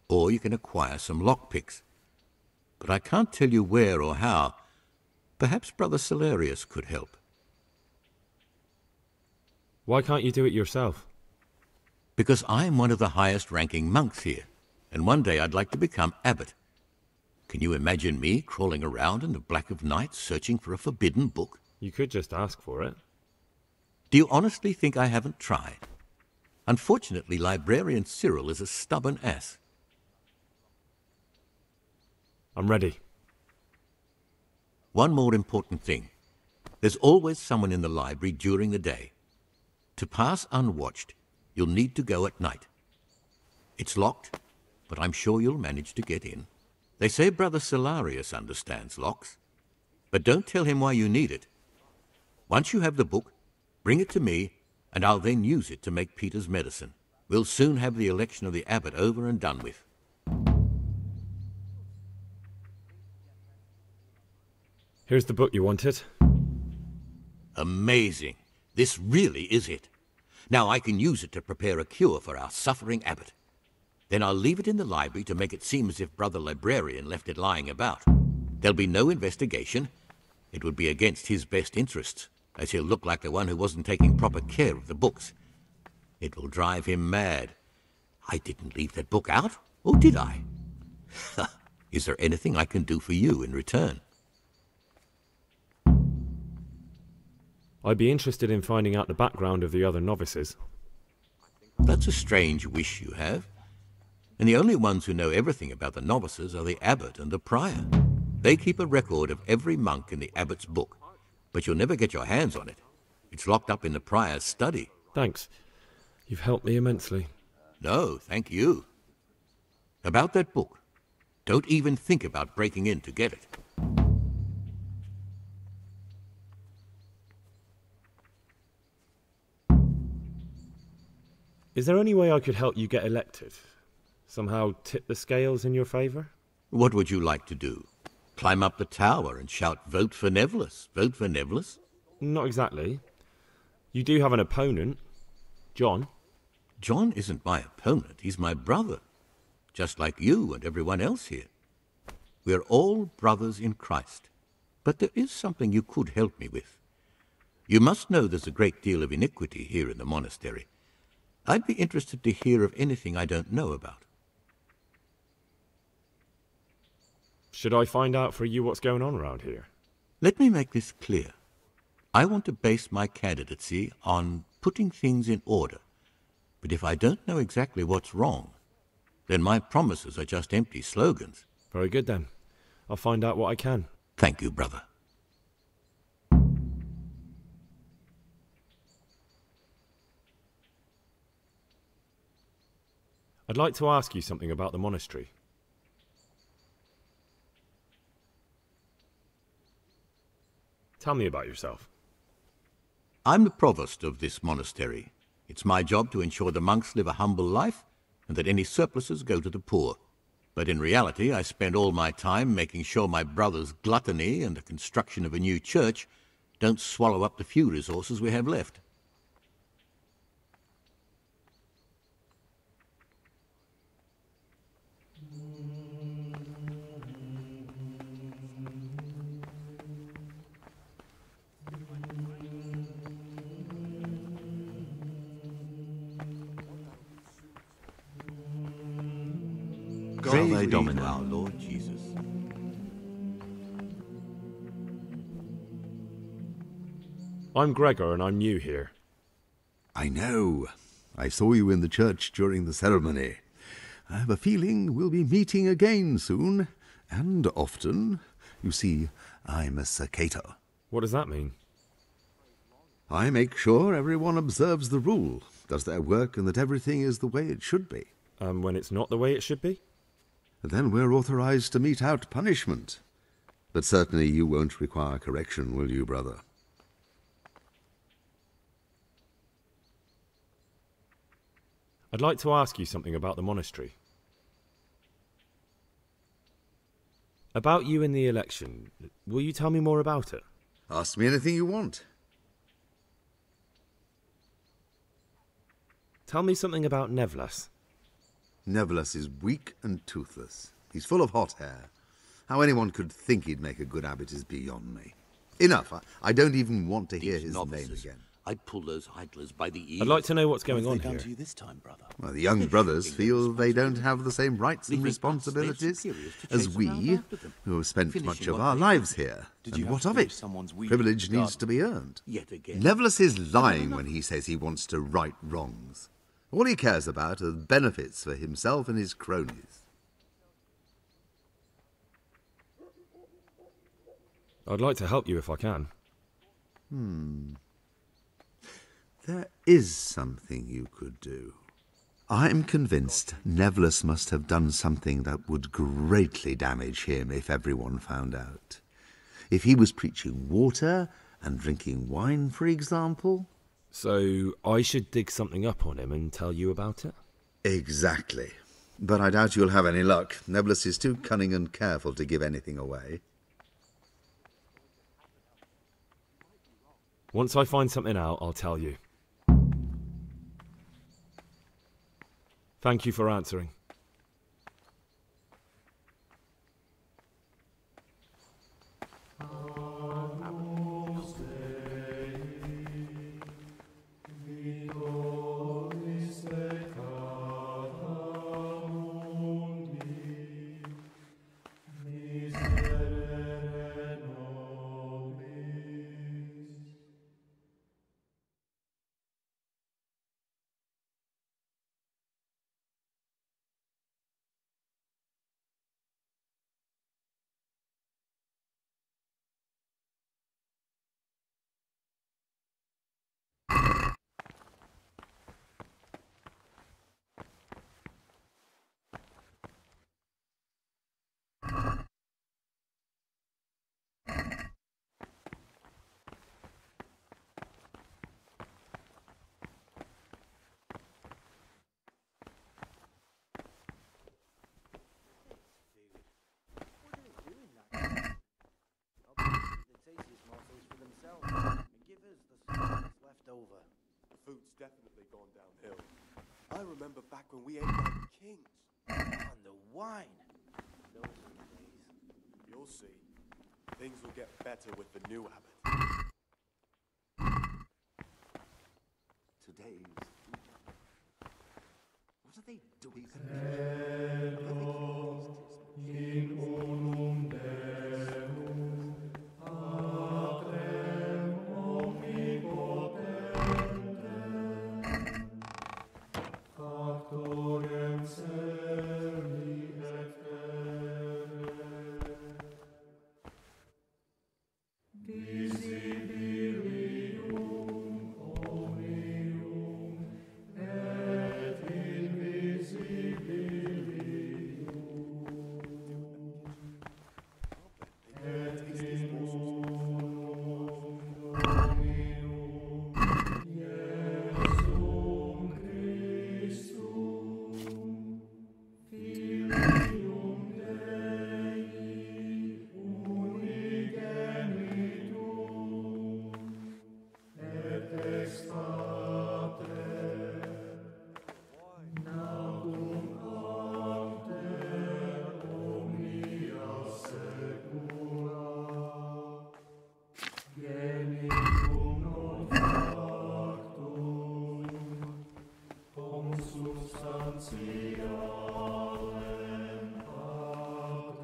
or you can acquire some lockpicks. But I can't tell you where or how. Perhaps Brother Salarius could help. Why can't you do it yourself? Because I'm one of the highest-ranking monks here, and one day I'd like to become abbot. Can you imagine me crawling around in the black of night searching for a forbidden book? You could just ask for it. Do you honestly think I haven't tried? Unfortunately, Librarian Cyril is a stubborn ass. I'm ready. One more important thing. There's always someone in the library during the day. To pass unwatched, you'll need to go at night. It's locked, but I'm sure you'll manage to get in. They say Brother Salarius understands locks, but don't tell him why you need it. Once you have the book, bring it to me, and I'll then use it to make Peter's medicine. We'll soon have the election of the abbot over and done with. Here's the book you wanted. Amazing. This really is it. Now I can use it to prepare a cure for our suffering abbot. Then I'll leave it in the library to make it seem as if Brother Librarian left it lying about. There'll be no investigation. It would be against his best interests, as he'll look like the one who wasn't taking proper care of the books. It will drive him mad. I didn't leave that book out, or did I? Is there anything I can do for you in return? I'd be interested in finding out the background of the other novices. That's a strange wish you have. And the only ones who know everything about the novices are the abbot and the prior. They keep a record of every monk in the abbot's book, but you'll never get your hands on it. It's locked up in the prior's study. Thanks. You've helped me immensely. No, thank you. About that book, don't even think about breaking in to get it. Is there any way I could help you get elected? Somehow tip the scales in your favour? What would you like to do? Climb up the tower and shout, "Vote for Nevolis, vote for Nevolis"? Not exactly. You do have an opponent, John. John isn't my opponent, he's my brother. Just like you and everyone else here. We're all brothers in Christ. But there is something you could help me with. You must know there's a great deal of iniquity here in the monastery. I'd be interested to hear of anything I don't know about. Should I find out for you what's going on around here? Let me make this clear. I want to base my candidacy on putting things in order. But if I don't know exactly what's wrong, then my promises are just empty slogans. Very good then. I'll find out what I can. Thank you, brother. I'd like to ask you something about the monastery. Tell me about yourself. I'm the provost of this monastery. It's my job to ensure the monks live a humble life and that any surpluses go to the poor. But in reality, I spend all my time making sure my brother's gluttony and the construction of a new church don't swallow up the few resources we have left. Praise Domino. our Lord Jesus. I'm Gregor, and I'm new here. I know. I saw you in the church during the ceremony. I have a feeling we'll be meeting again soon, and often. You see, I'm a Sakator. What does that mean? I make sure everyone observes the rule, does their work, and that everything is the way it should be. And when it's not the way it should be? Then we're authorized to mete out punishment. But certainly you won't require correction, will you, brother? I'd like to ask you something about the monastery. About you in the election. Will you tell me more about it? Ask me anything you want. Tell me something about Nevlas. Nevlas is weak and toothless. He's full of hot hair. How anyone could think he'd make a good abbot is beyond me. Enough. I don't even want to hear his name again. I'd pull those idlers by the ears. I'd like to know what's going on What have they here. done to you this time, brother? Well, the young brothers feel they don't have the same rights and responsibilities as we, who have spent much of our lives here. And what of it? Privilege needs to be earned. Nevlas is lying when he says he wants to right wrongs. All he cares about are benefits for himself and his cronies. I'd like to help you if I can. There is something you could do. I'm convinced Nevlas must have done something that would greatly damage him if everyone found out. If he was preaching water and drinking wine, for example. So I should dig something up on him and tell you about it? Exactly. But I doubt you'll have any luck. Nevlas is too cunning and careful to give anything away. Once I find something out, I'll tell you. Thank you for answering. The food's definitely gone downhill. I remember back when we ate like kings. And the wine. Those were the days. You'll see. Things will get better with the new abbot. Today's... What are they doing?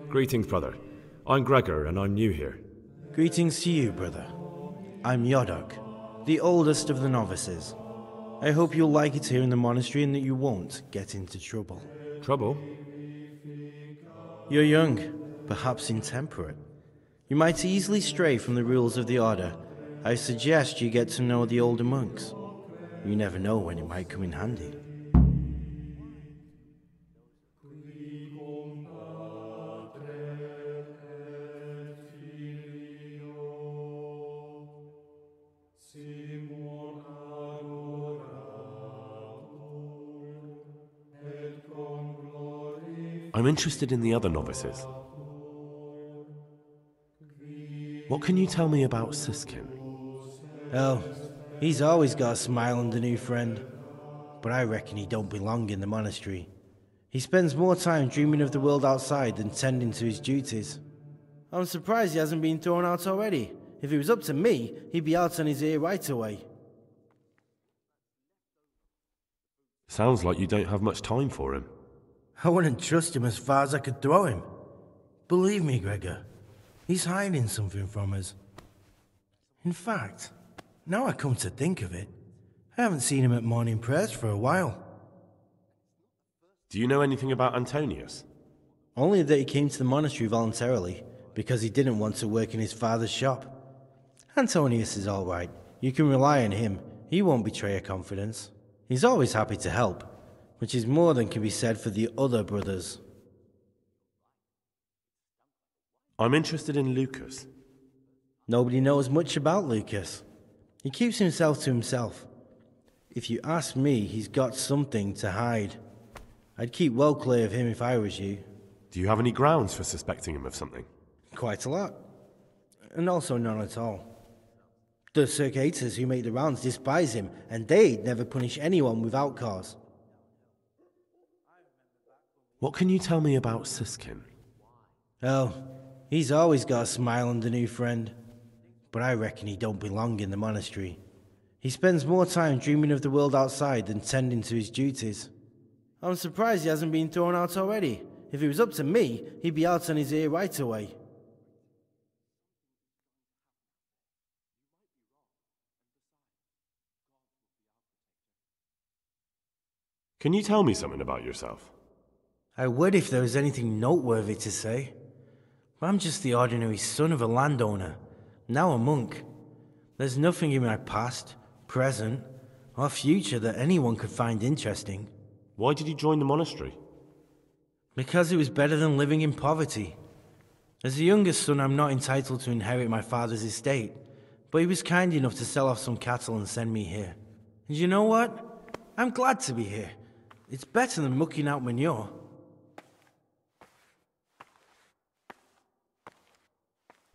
Greetings, brother. I'm Gregor, and I'm new here. Greetings to you, brother. I'm Yodok. the oldest of the novices. I hope you'll like it here in the monastery and that you won't get into trouble. Trouble? You're young, perhaps intemperate. You might easily stray from the rules of the order. I suggest you get to know the older monks. You never know when it might come in handy. I'm interested in the other novices. What can you tell me about Siskin? Oh, he's always got a smile on the new friend. But I reckon he don't belong in the monastery. He spends more time dreaming of the world outside than tending to his duties. I'm surprised he hasn't been thrown out already. If it was up to me, he'd be out on his ear right away. Sounds like you don't have much time for him. I wouldn't trust him as far as I could throw him. Believe me, Gregor, he's hiding something from us. In fact, now I come to think of it, I haven't seen him at morning prayers for a while. Do you know anything about Antonius? Only that he came to the monastery voluntarily, because he didn't want to work in his father's shop. Antonius is all right. You can rely on him. He won't betray a confidence. He's always happy to help, which is more than can be said for the other brothers. I'm interested in Lucas. Nobody knows much about Lucas. He keeps himself to himself. If you ask me, he's got something to hide. I'd keep well clear of him if I was you. Do you have any grounds for suspecting him of something? Quite a lot. And also none at all. The Circators who make the rounds despise him, and they'd never punish anyone without cause. What can you tell me about Siskin? Oh, he's always got a smile on the new friend. But I reckon he don't belong in the monastery. He spends more time dreaming of the world outside than tending to his duties. I'm surprised he hasn't been thrown out already. If it was up to me, he'd be out on his ear right away. Can you tell me something about yourself? I would if there was anything noteworthy to say. But I'm just the ordinary son of a landowner, now a monk. There's nothing in my past, present, or future that anyone could find interesting. Why did you join the monastery? Because it was better than living in poverty. As the youngest son, I'm not entitled to inherit my father's estate, but he was kind enough to sell off some cattle and send me here. And you know what? I'm glad to be here. It's better than mucking out manure.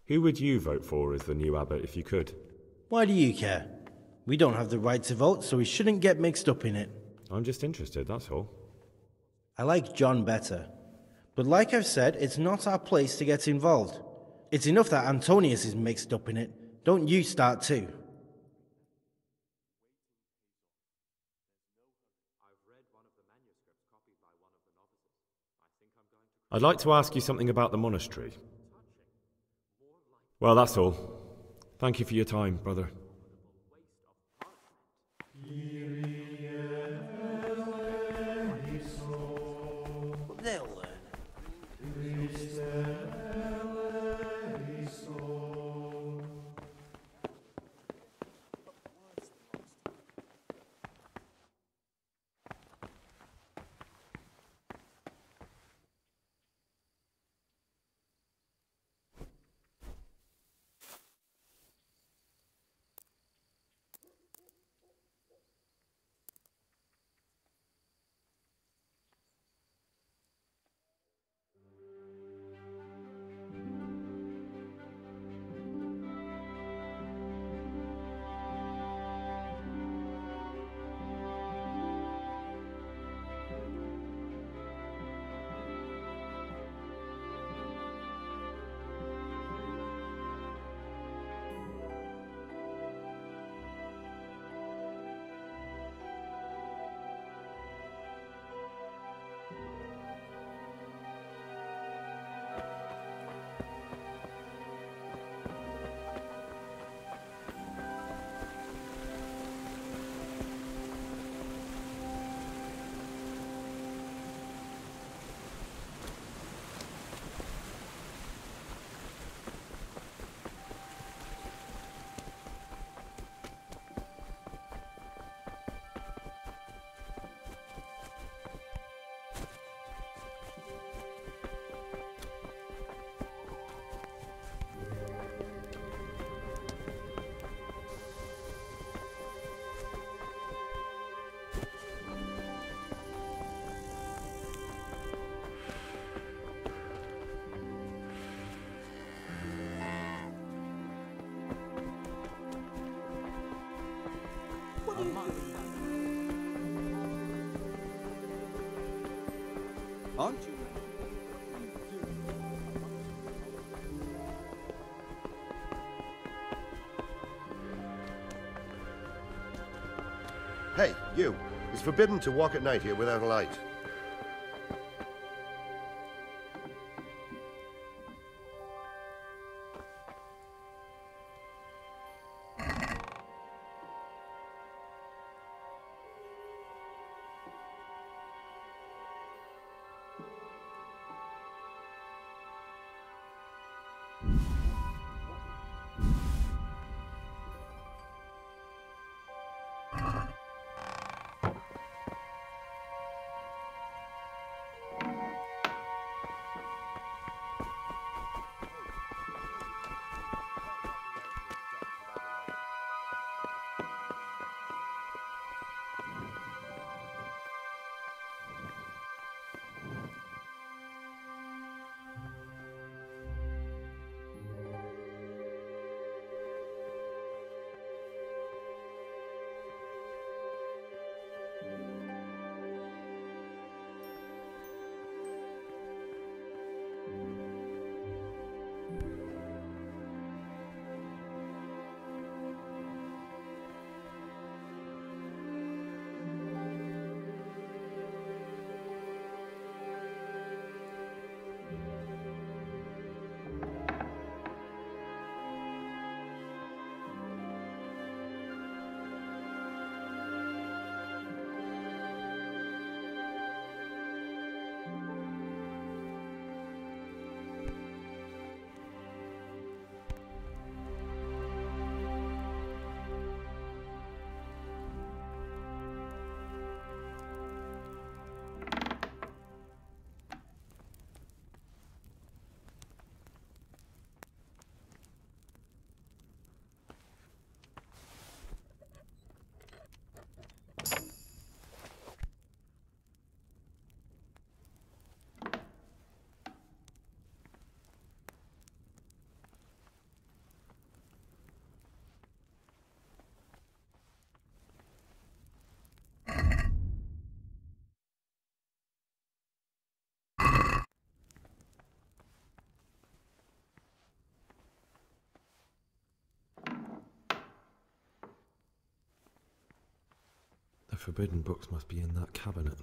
Who would you vote for as the new abbot if you could? Why do you care? We don't have the right to vote, so we shouldn't get mixed up in it. I'm just interested, that's all. I like John better. But like I've said, it's not our place to get involved. It's enough that Antonius is mixed up in it. Don't you start too. I'd like to ask you something about the monastery. Well, that's all. Thank you for your time, brother. They'll learn. Aren't you? Hey, you. It's forbidden to walk at night here without a light. The forbidden books must be in that cabinet.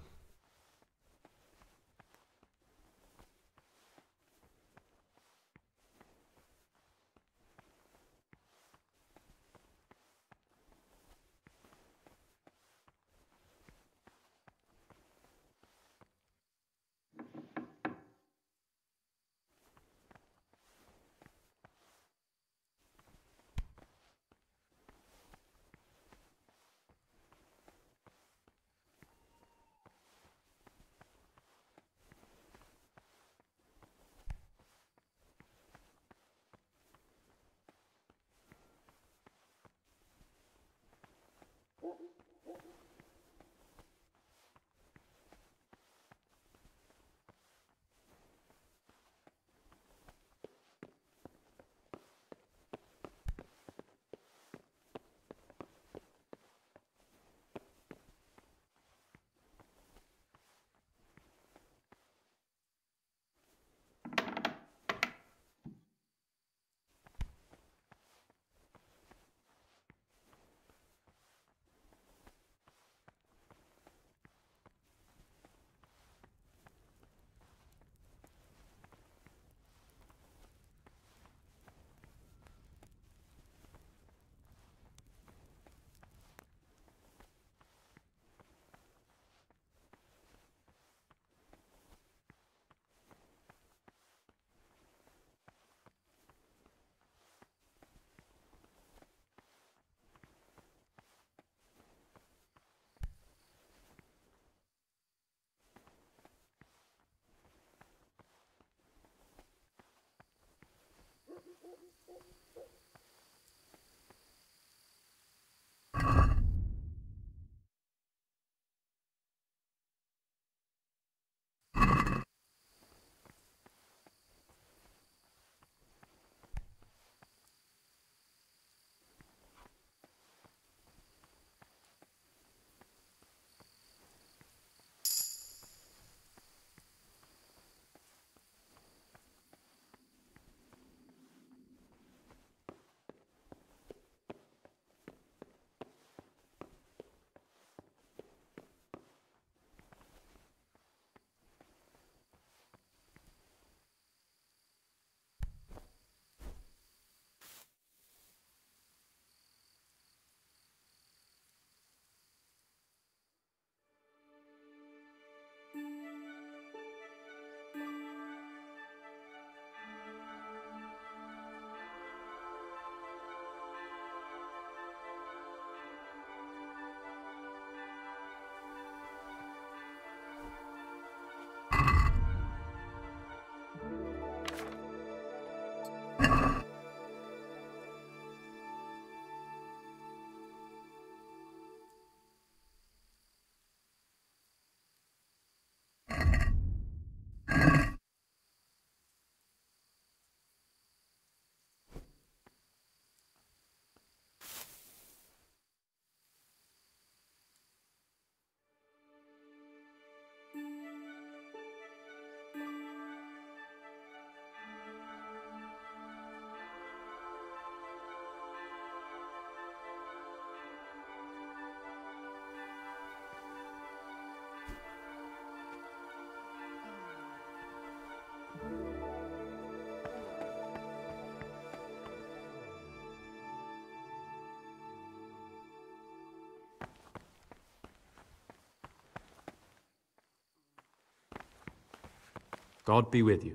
God be with you.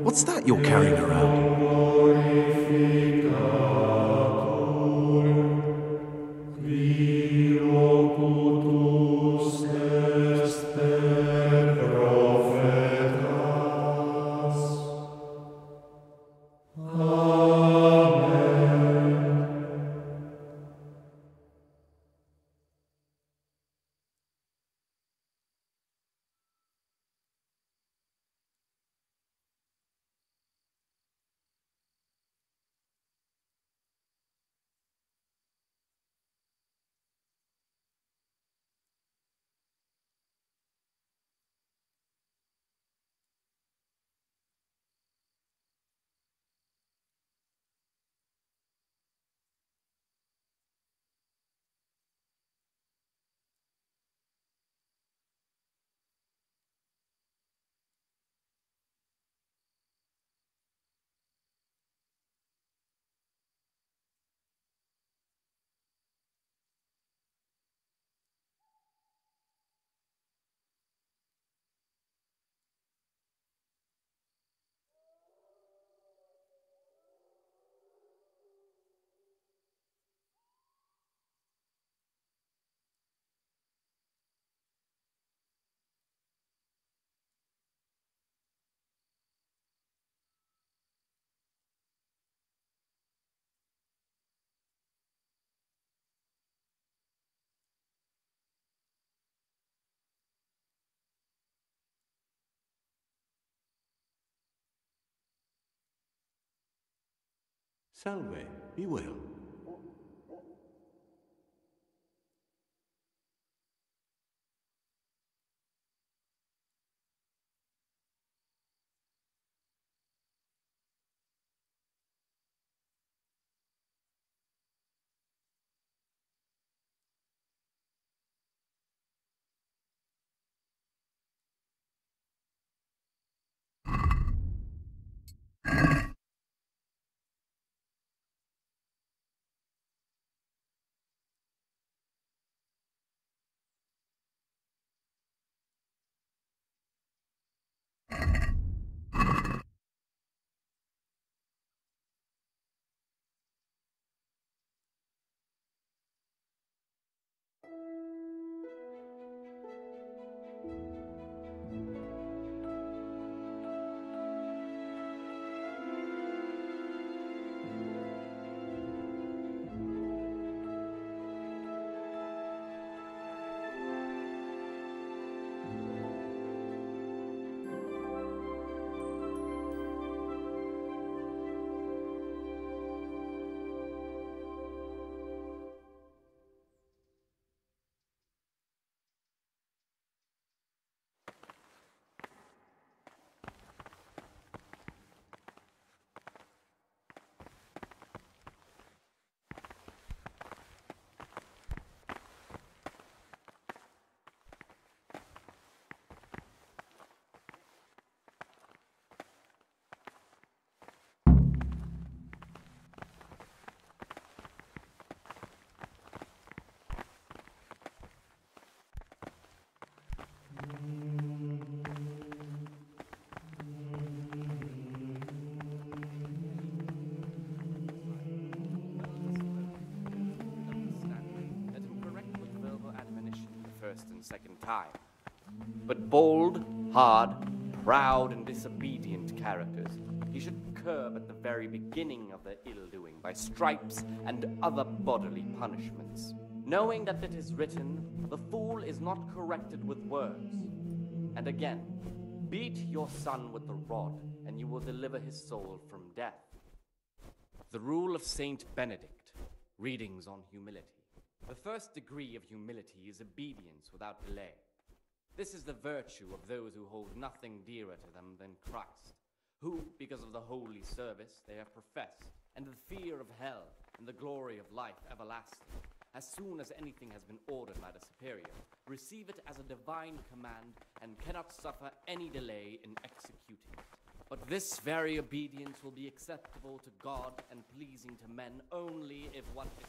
What's that you're carrying around? Salve, be well. first and second time. But bold, hard, proud, and disobedient characters he should curb at the very beginning of their ill-doing by stripes and other bodily punishments, knowing that it is written, "The fool is not corrected with words." And again, beat your son with the rod, and you will deliver his soul from death. The rule of Saint Benedict, readings on humility. The first degree of humility is obedience without delay. This is the virtue of those who hold nothing dearer to them than Christ, who, because of the holy service they have professed, and the fear of hell and the glory of life everlasting, as soon as anything has been ordered by the superior, receive it as a divine command and cannot suffer any delay in executing it. But this very obedience will be acceptable to God and pleasing to men only if what is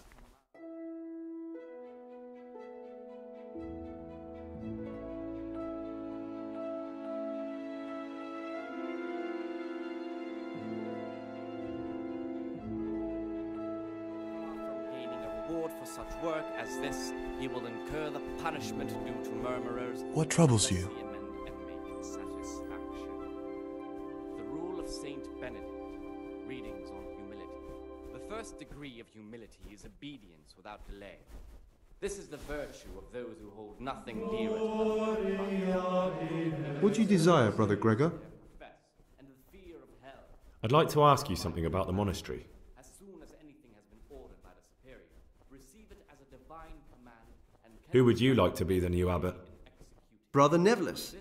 for such work as this, he will incur the punishment due to murmurers. What troubles you? The rule of Saint Benedict, readings on humility. The first degree of humility is obedience without delay. This is the virtue of those who hold nothing dearer to them. What do you desire, Brother Gregor? I'd like to ask you something about the monastery. Who would you like to be the new abbot? Brother Nevelis.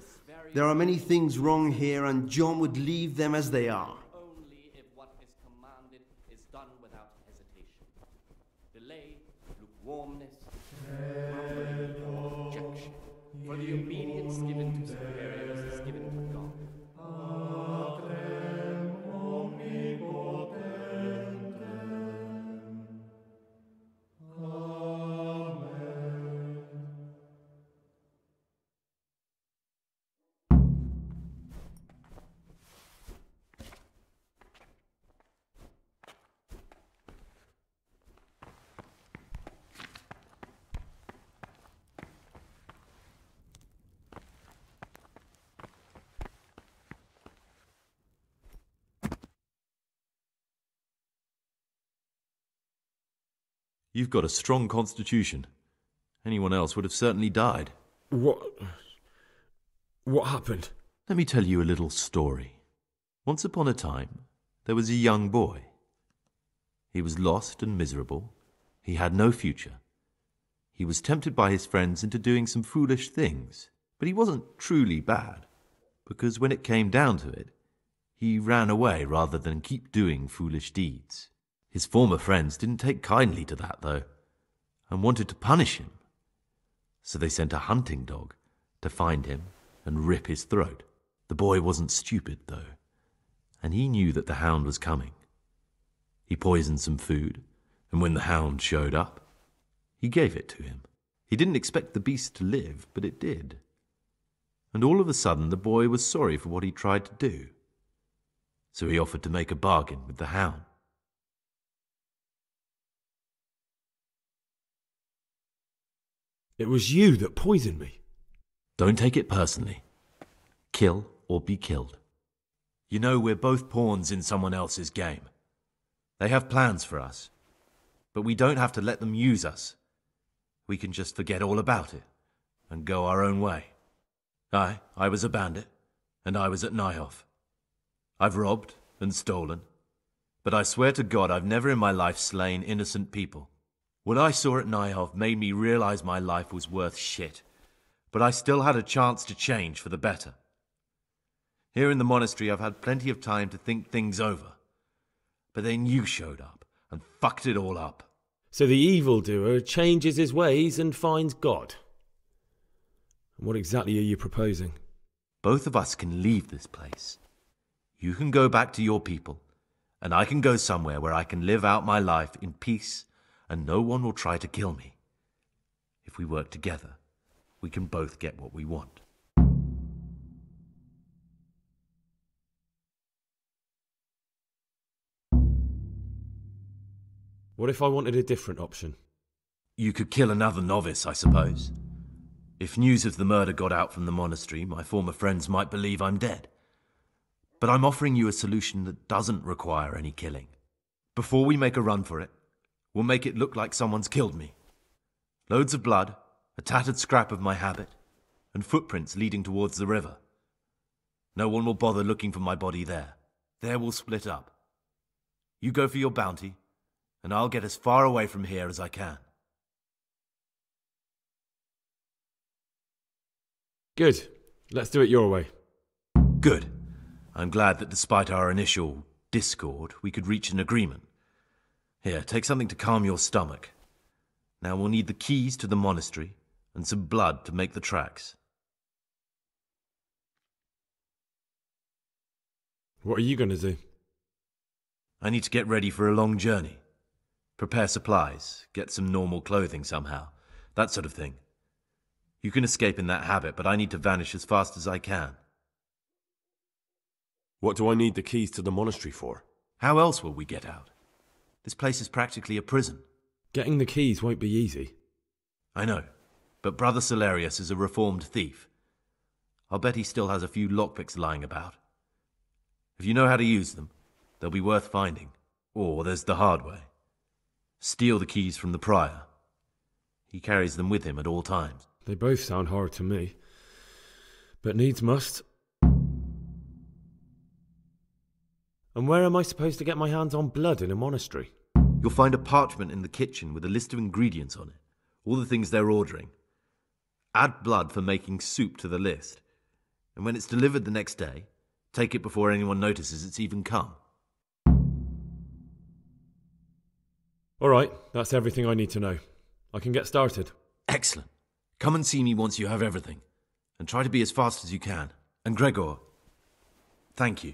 There are many things wrong here, and John would leave them as they are. Only if what is commanded is done without hesitation. Delay, lukewarmness, grumbling, rejection. For the obedience given to superiors is given to God. You've got a strong constitution. Anyone else would have certainly died. What happened? Let me tell you a little story. Once upon a time, there was a young boy. He was lost and miserable. He had no future. He was tempted by his friends into doing some foolish things, but he wasn't truly bad, because when it came down to it, he ran away rather than keep doing foolish deeds. His former friends didn't take kindly to that, though, and wanted to punish him. So they sent a hunting dog to find him and rip his throat. The boy wasn't stupid, though, and he knew that the hound was coming. He poisoned some food, and when the hound showed up, he gave it to him. He didn't expect the beast to live, but it did. And all of a sudden, the boy was sorry for what he tried to do. So he offered to make a bargain with the hound. It was you that poisoned me. Don't take it personally. Kill or be killed. You know, we're both pawns in someone else's game. They have plans for us, but we don't have to let them use us. We can just forget all about it and go our own way. I was a bandit, and I was at Nyhof. I've robbed and stolen, but I swear to God I've never in my life slain innocent people. What I saw at Nyhof made me realize my life was worth shit, but I still had a chance to change for the better. Here in the monastery I've had plenty of time to think things over, but then you showed up and fucked it all up. So the evildoer changes his ways and finds God. And what exactly are you proposing? Both of us can leave this place. You can go back to your people, and I can go somewhere where I can live out my life in peace and no one will try to kill me. If we work together, we can both get what we want. What if I wanted a different option? You could kill another novice, I suppose. If news of the murder got out from the monastery, my former friends might believe I'm dead. But I'm offering you a solution that doesn't require any killing. Before we make a run for it, we'll make it look like someone's killed me. Loads of blood, a tattered scrap of my habit, and footprints leading towards the river. No one will bother looking for my body there. There we'll split up. You go for your bounty, and I'll get as far away from here as I can. Good. Let's do it your way. Good. I'm glad that despite our initial discord, we could reach an agreement. Here, take something to calm your stomach. Now we'll need the keys to the monastery and some blood to make the tracks. What are you going to do? I need to get ready for a long journey. Prepare supplies, get some normal clothing somehow, that sort of thing. You can escape in that habit, but I need to vanish as fast as I can. What do I need the keys to the monastery for? How else will we get out? This place is practically a prison. Getting the keys won't be easy. I know, but Brother Salarius is a reformed thief. I'll bet he still has a few lockpicks lying about. If you know how to use them, they'll be worth finding. Or there's the hard way. Steal the keys from the prior. He carries them with him at all times. They both sound hard to me. But needs must. And where am I supposed to get my hands on blood in a monastery? You'll find a parchment in the kitchen with a list of ingredients on it. All the things they're ordering. Add blood for making soup to the list. And when it's delivered the next day, take it before anyone notices it's even come. All right, that's everything I need to know. I can get started. Excellent. Come and see me once you have everything. And try to be as fast as you can. And Gregor, thank you.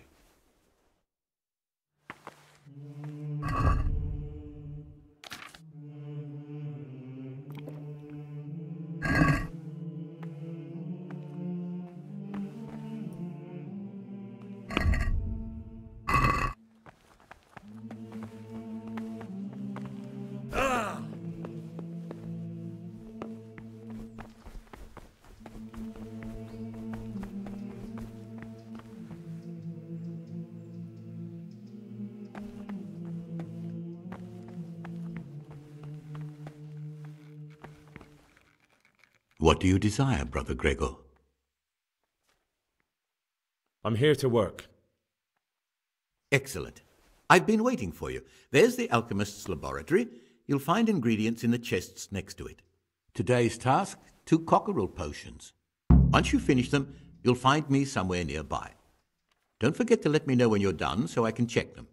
What do you desire, Brother Gregor? I'm here to work. Excellent. I've been waiting for you. There's the alchemist's laboratory. You'll find ingredients in the chests next to it. Today's task, 2 cockerel potions. Once you finish them, you'll find me somewhere nearby. Don't forget to let me know when you're done so I can check them.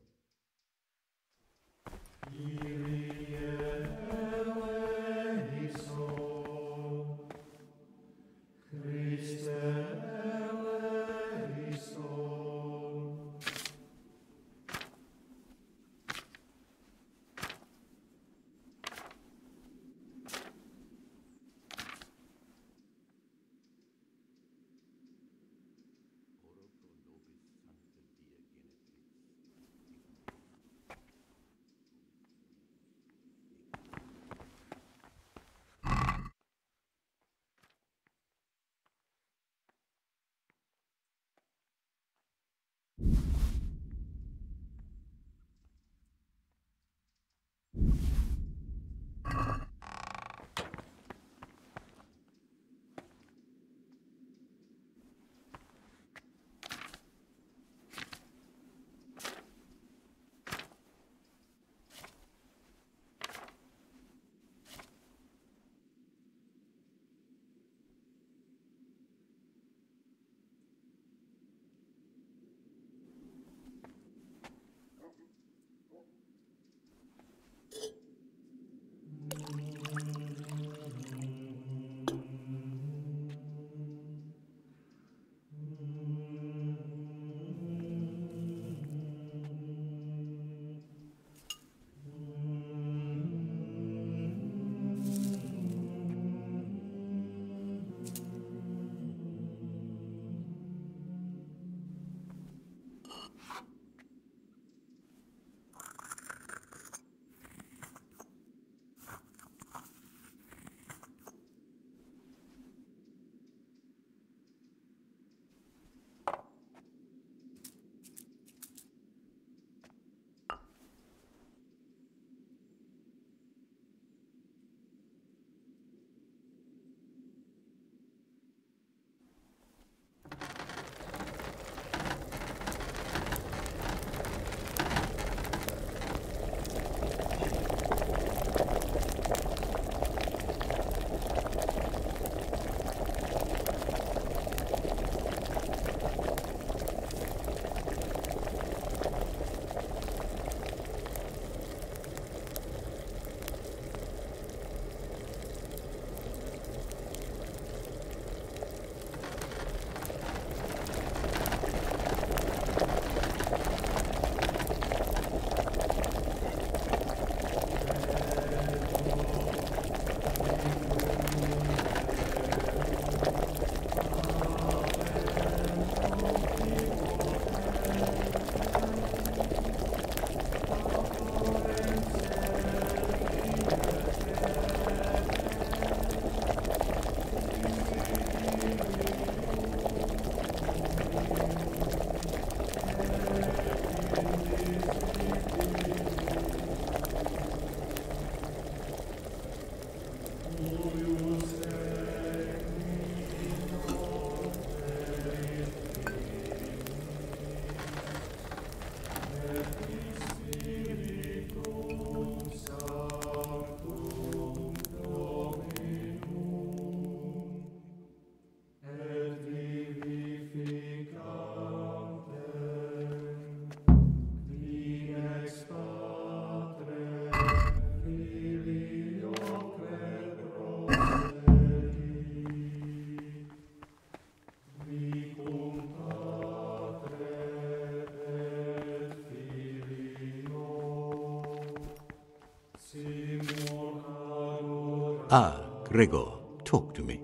Ah, Gregor, talk to me.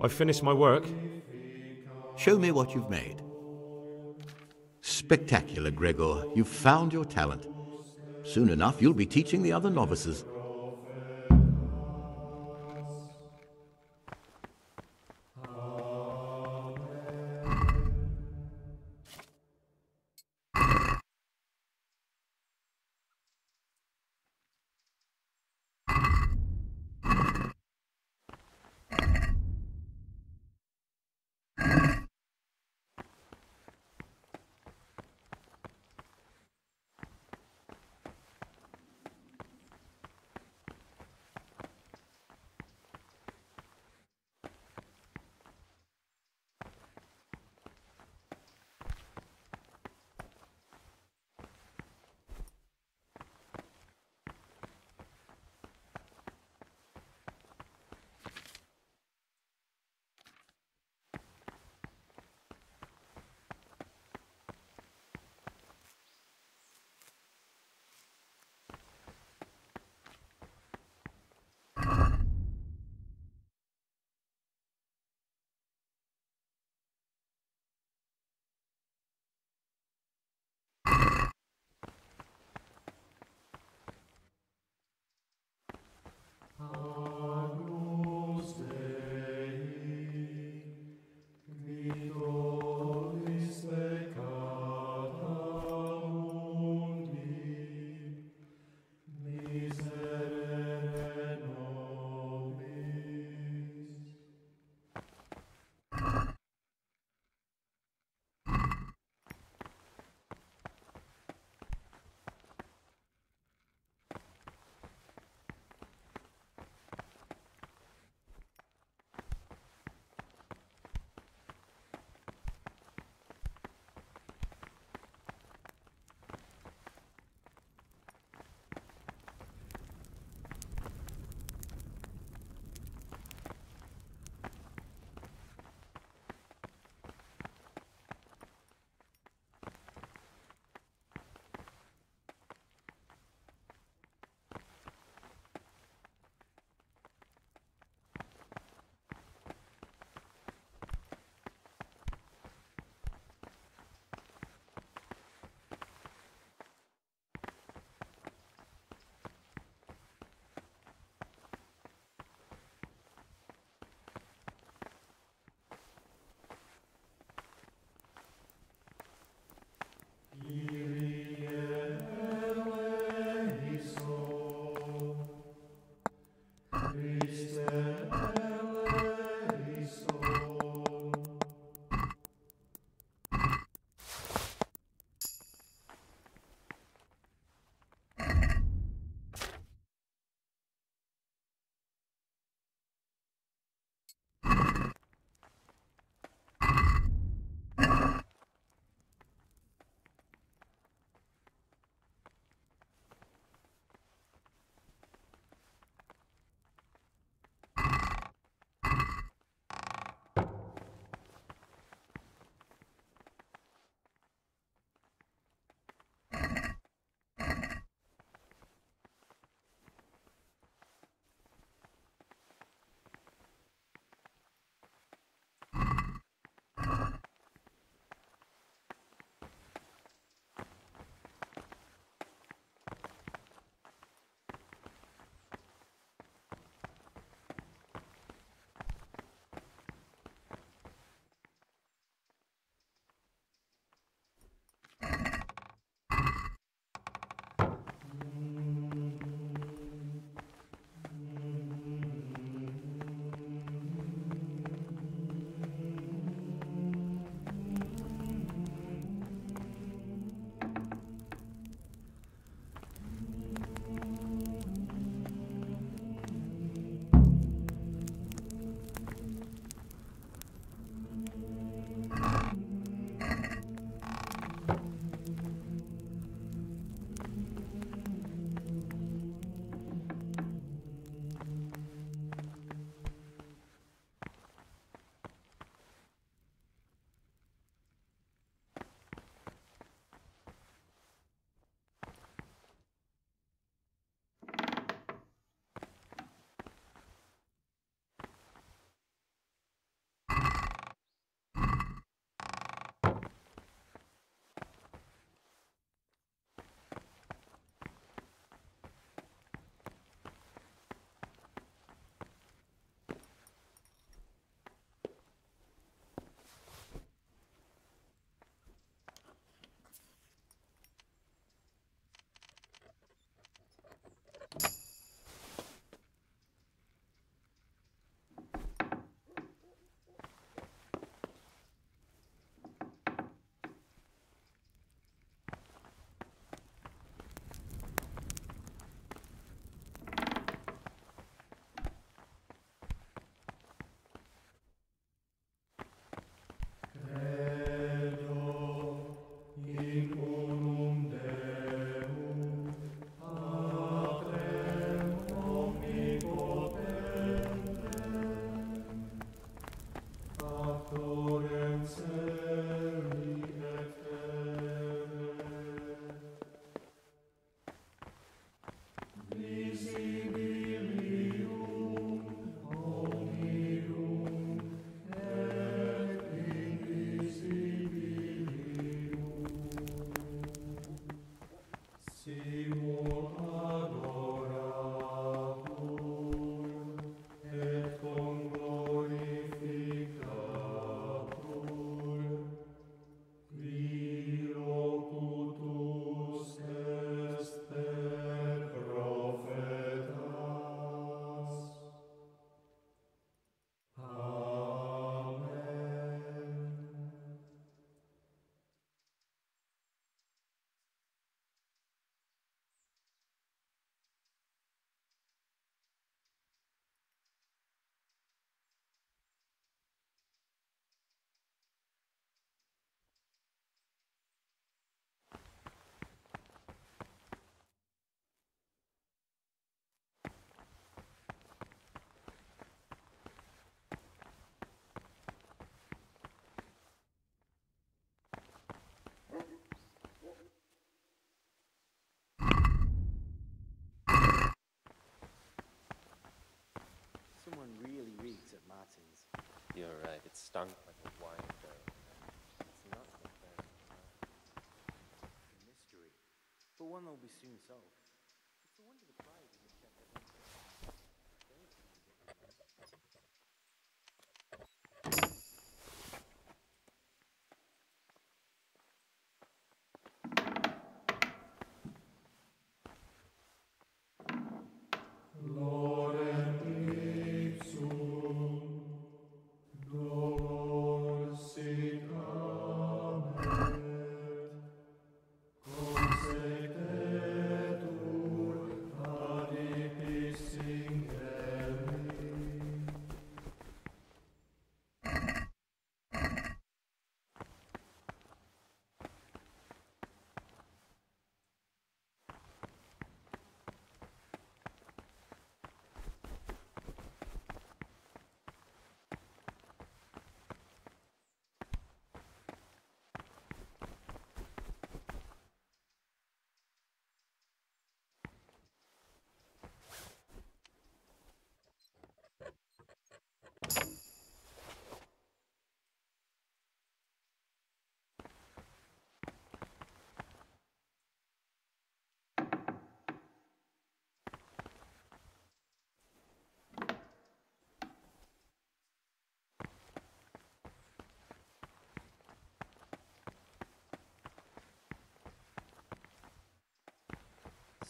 I've finished my work. Show me what you've made. Spectacular, Gregor. You've found your talent. Soon enough, you'll be teaching the other novices. one really reeked at Martin's. You're right, it stunk like a wine barrel. It's not the best. A mystery, but one that will be soon solved. It's a wonder the prize has been kept everyone.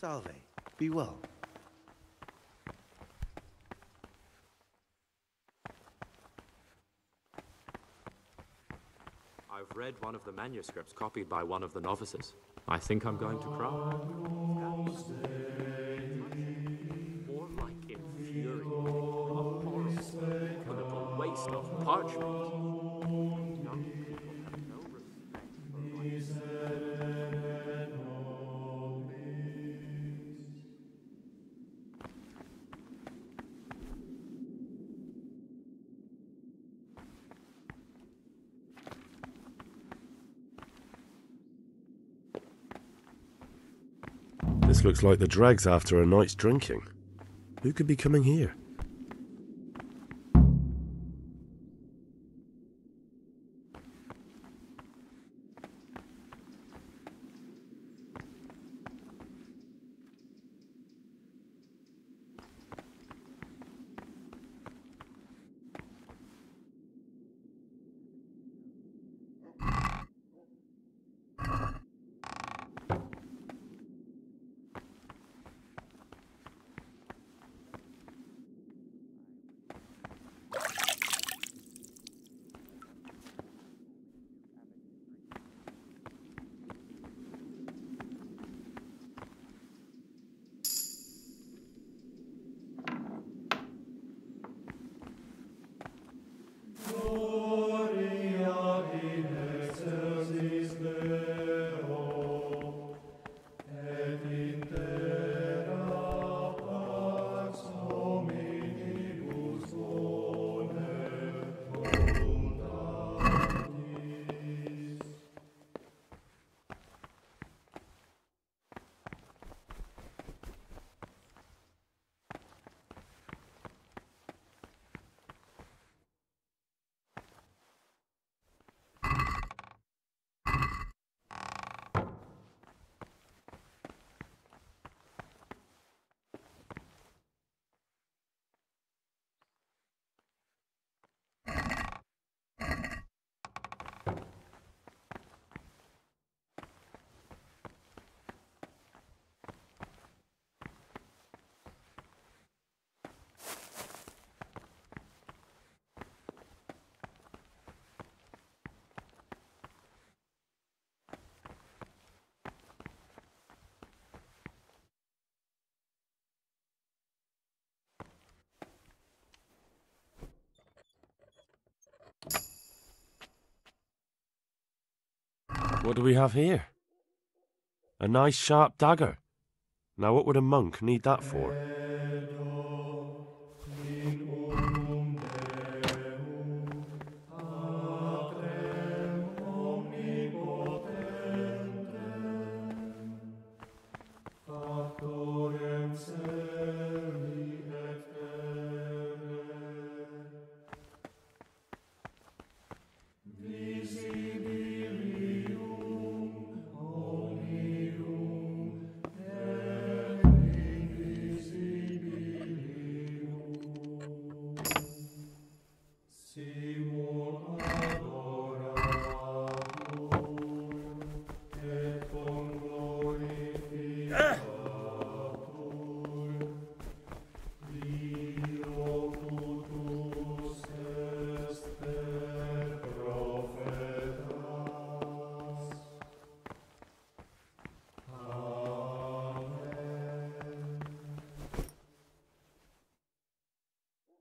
Salve, be well. I've read one of the manuscripts copied by one of the novices. I think I'm going to cry. More like infuriating, a horrible, a waste of parchment. Young people have no respect for life. This looks like the dregs after a night's drinking. Who could be coming here? What do we have here? A nice sharp dagger. Now what would a monk need that for?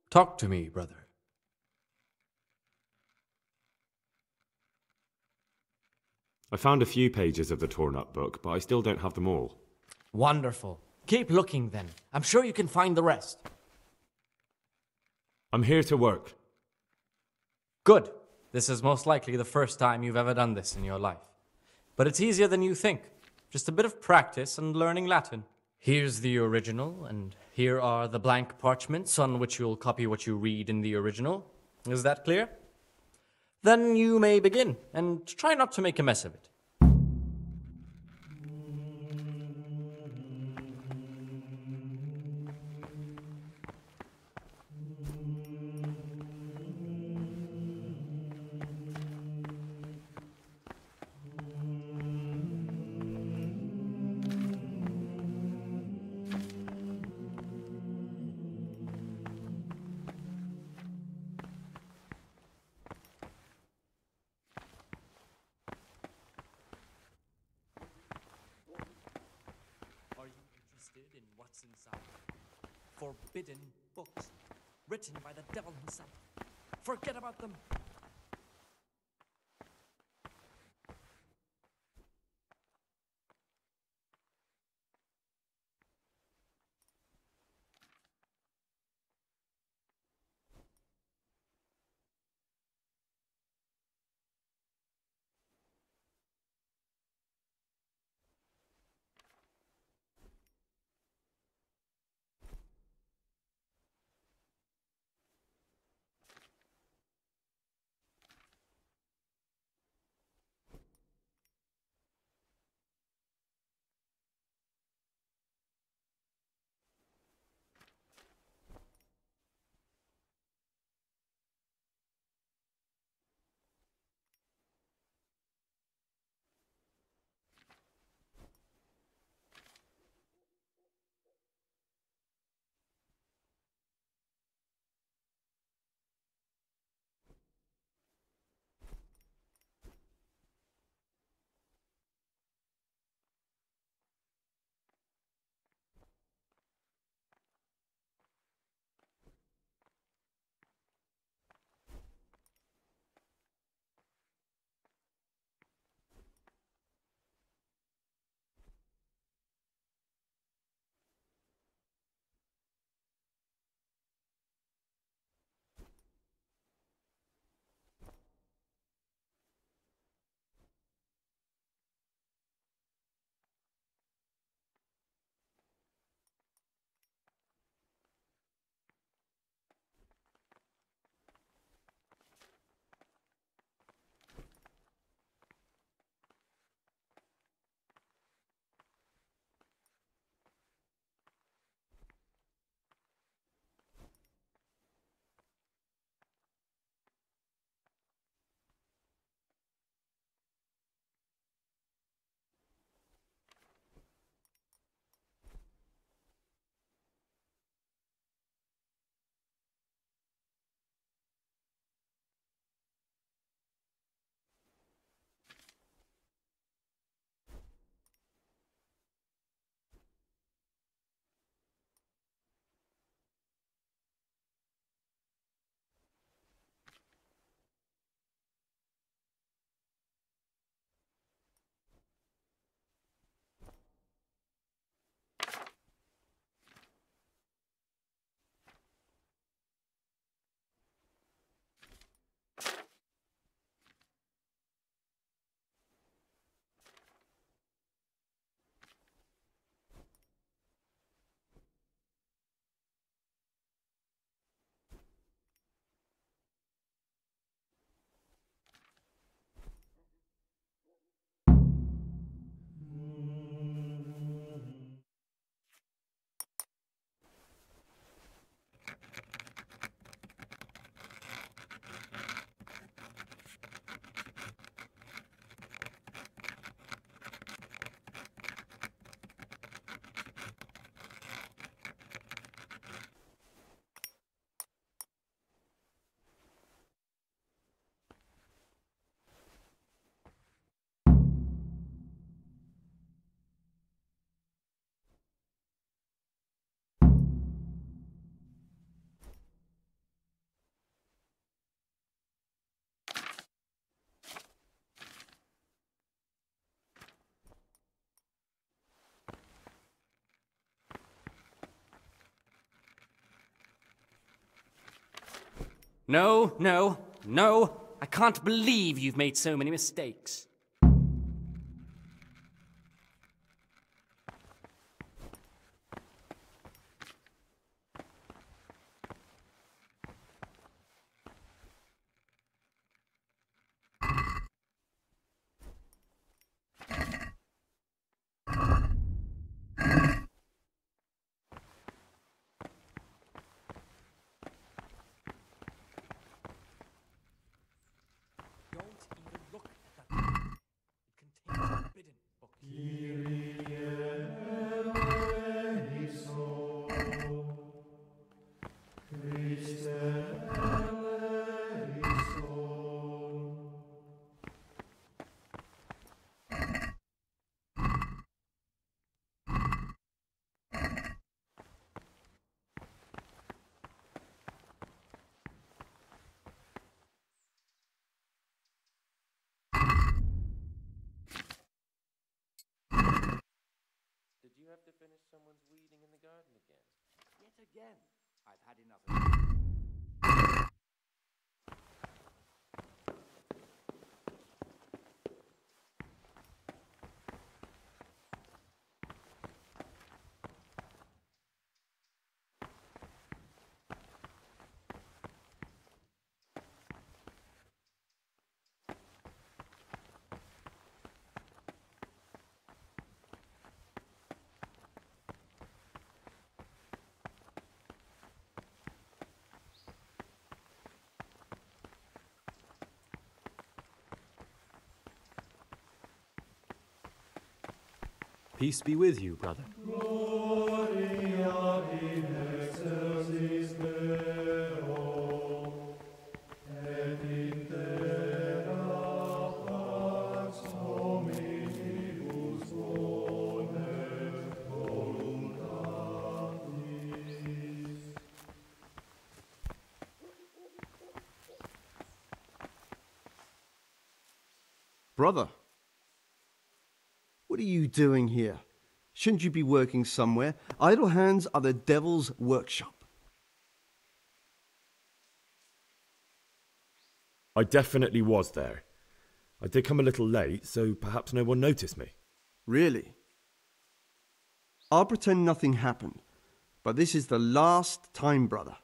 Talk to me, brother. I found a few pages of the torn-up book, but I still don't have them all. Wonderful. Keep looking, then. I'm sure you can find the rest. I'm here to work. Good. This is most likely the first time you've ever done this in your life. But it's easier than you think. Just a bit of practice and learning Latin. Here's the original, and here are the blank parchments on which you'll copy what you read in the original. Is that clear? Then you may begin, and try not to make a mess of it. In what's inside. Forbidden books, written by the devil himself. Forget about them. No, no, no! I can't believe you've made so many mistakes. Did you have to finish someone's weeding in the garden again? Yet again. I've had enough of it. Peace be with you, brother. Brother, what are you doing here? Shouldn't you be working somewhere? Idle hands are the devil's workshop. I definitely was there. I did come a little late, so perhaps no one noticed me. Really? I'll pretend nothing happened, but this is the last time, brother.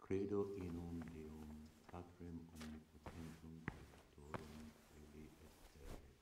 Credo in un Deum, Patrem omnipotentum, creatorum celi et terrae.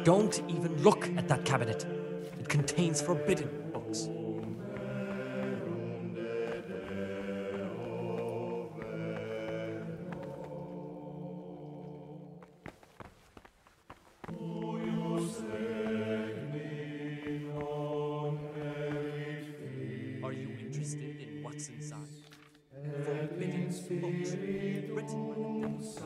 Don't even look at that cabinet. It contains forbidden books. Are you interested in what's inside? Forbidden books written by the devil.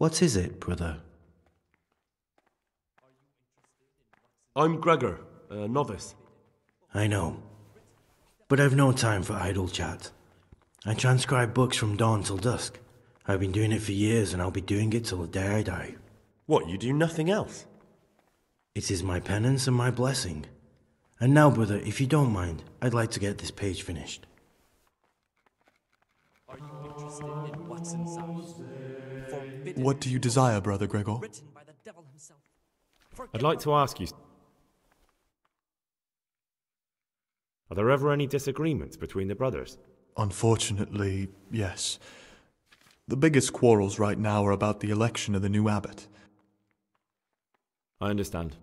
What is it, brother? I'm Gregor, a novice. I know, but I've no time for idle chat. I transcribe books from dawn till dusk. I've been doing it for years, and I'll be doing it till the day I die. What, you do nothing else? It is my penance and my blessing. And now, brother, if you don't mind, I'd like to get this page finished. Are you interested in what's inside? Forbidden What do you desire, Brother Gregor? written by the devil himself. I'd like to ask you, are there ever any disagreements between the brothers? Unfortunately, yes. The biggest quarrels right now are about the election of the new abbot. I understand.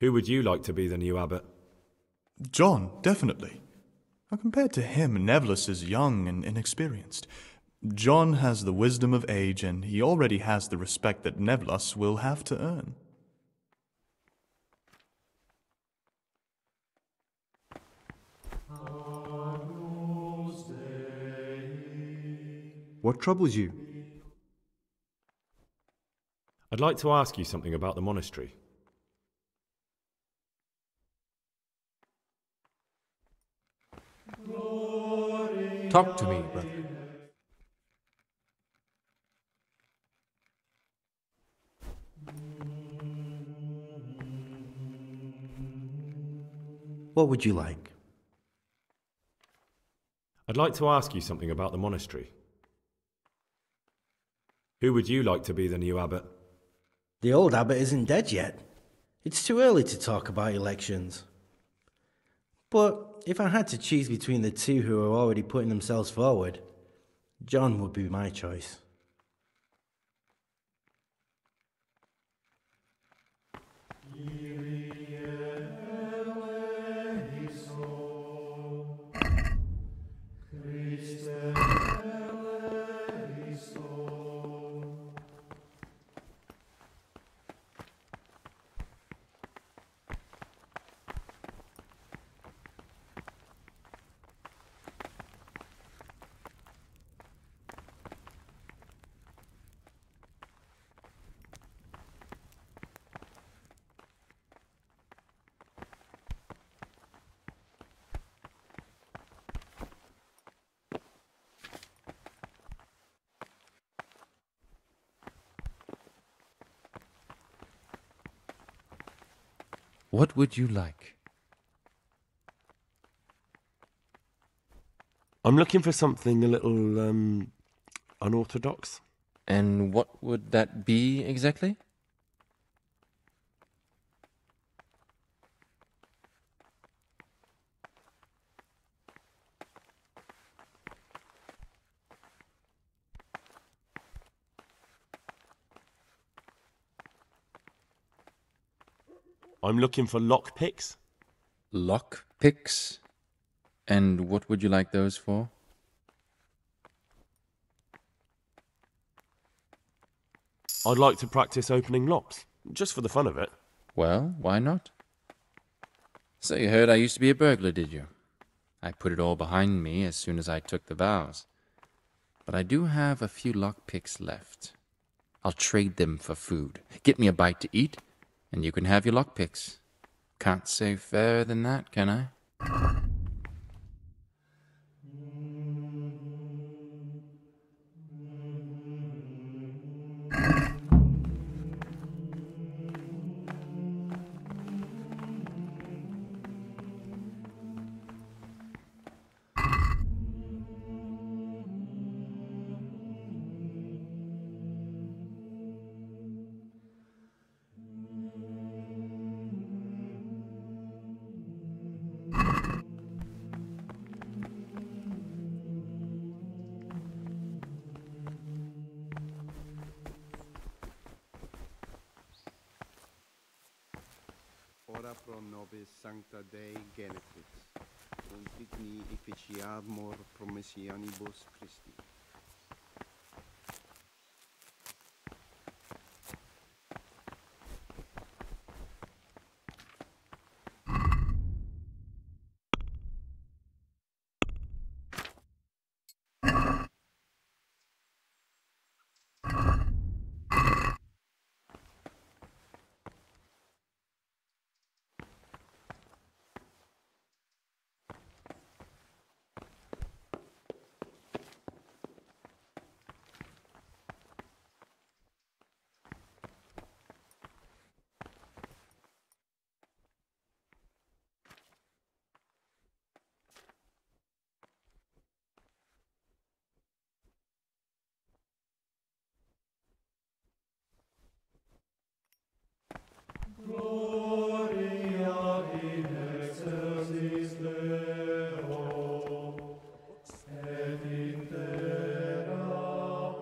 Who would you like to be the new abbot? John, definitely. Now, compared to him, Nevlus is young and inexperienced. John has the wisdom of age, and he already has the respect that Nevlus will have to earn. What troubles you? I'd like to ask you something about the monastery. Talk to me, brother. What would you like? I'd like to ask you something about the monastery. Who would you like to be the new abbot? The old abbot isn't dead yet. It's too early to talk about elections. But if I had to choose between the two who are already putting themselves forward, John would be my choice. What would you like? I'm looking for something a little, unorthodox. And what would that be exactly? I'm looking for lockpicks. Lockpicks? And what would you like those for? I'd like to practice opening locks, just for the fun of it. Well, why not? So you heard I used to be a burglar, did you? I put it all behind me as soon as I took the vows. But I do have a few lockpicks left. I'll trade them for food. Get me a bite to eat, and you can have your lockpicks. Can't say fairer than that, can I? Ora pro nobis sancta Dei genetrix, confitni efficiamur promissianibus Christi. Gloria in excelsis Deo, et in terra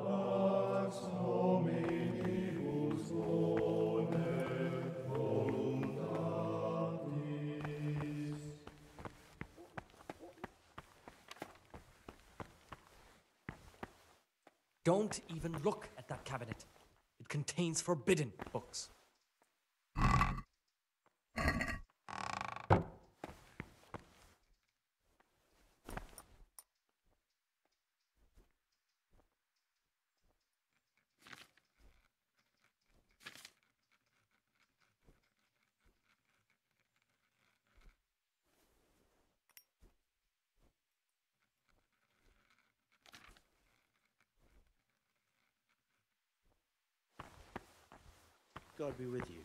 pax hominibus bonae voluntatis. Don't even look at that cabinet. It contains forbidden books. God be with you.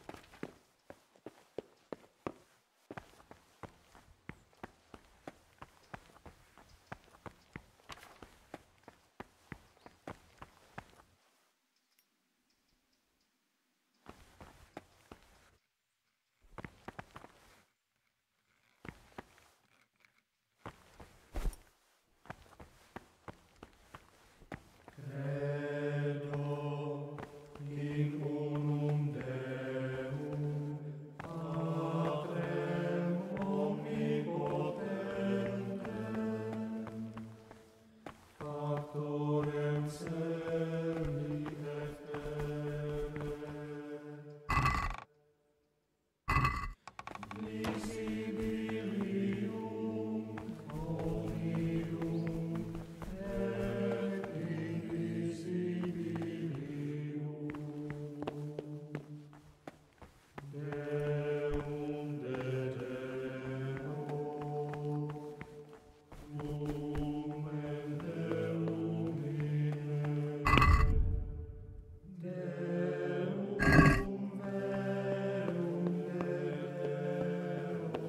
Credo in unum Deum, Patrem omnipotentem, Factorem caeli et terrae, visibilium omnium et invisibilium, Deum de Deo, lumen de lumine, Deum verum de Deo,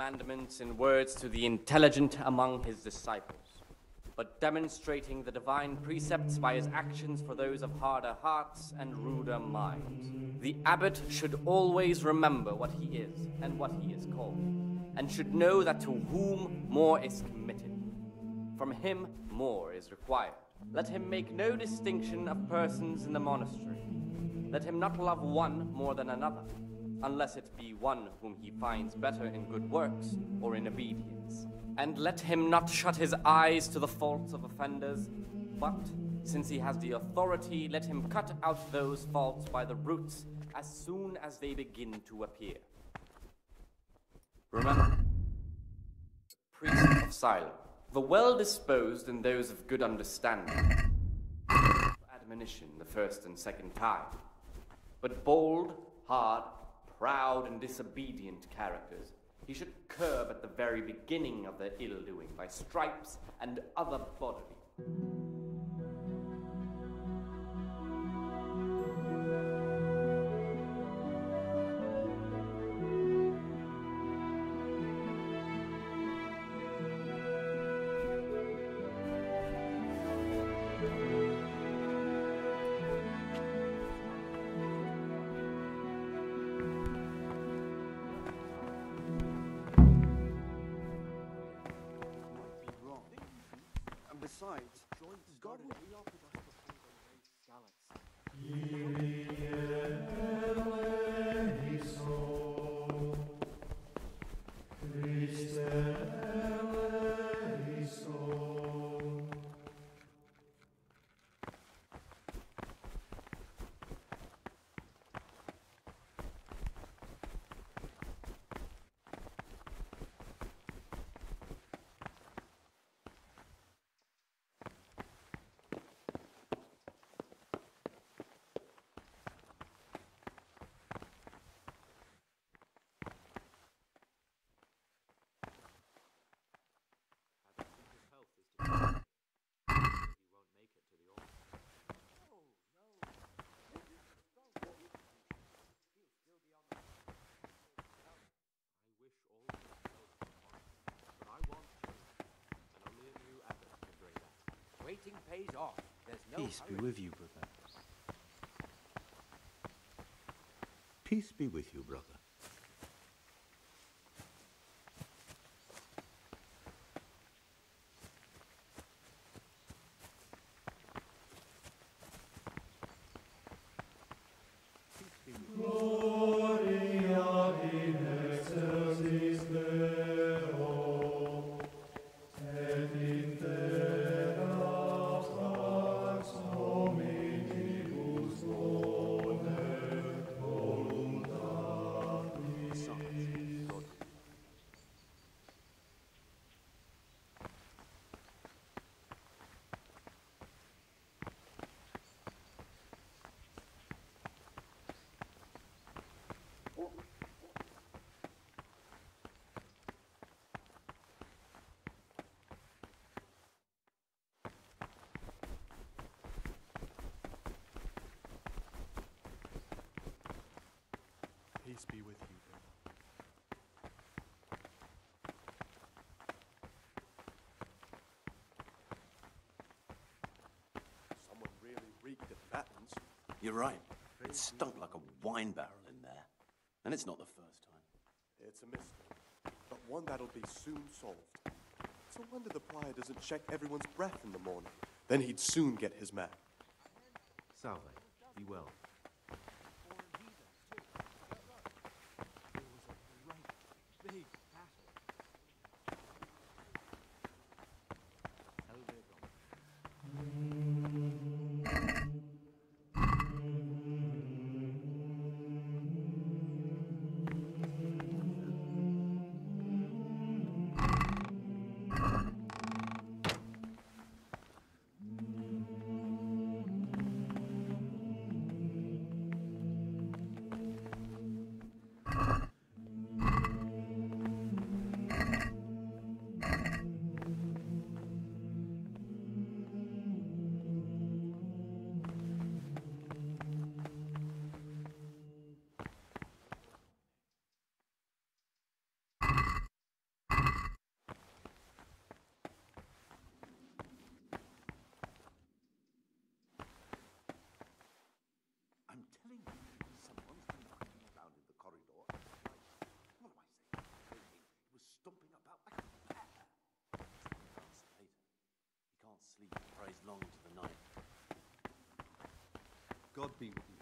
commandments in words to the intelligent among his disciples, but demonstrating the divine precepts by his actions for those of harder hearts and ruder minds. The abbot should always remember what he is and what he is called, and should know that to whom more is committed, from him more is required. Let him make no distinction of persons in the monastery. Let him not love one more than another, unless it be one whom he finds better in good works or in obedience. And let him not shut his eyes to the faults of offenders, but, since he has the authority, let him cut out those faults by the roots as soon as they begin to appear. Remember, the priest of silence, the well-disposed and those of good understanding, admonition the first and second time, but bold, hard, proud, and disobedient characters he should curb at the very beginning of their ill-doing by stripes and other bodily. Besides, God will be offered us Waiting pays off. There's no Peace be with you, brother. Peace be with you, brother. Gloria in excelsis Deo, et in terra pax hominibus bonet voluntatis. Peace be with you, brother. Someone really reeked of fattens. You're right. It stunk like a wine barrel in there. And it's not the first time. It's a mystery, but one that'll be soon solved. It's a wonder the prior doesn't check everyone's breath in the morning. Then he'd soon get his man. Salve. Be well. Big happening? Someone's been walking around in the corridor. What am I saying? He was stomping about like a bear. Last night. He can't sleep. He prays long into the night. God be with you.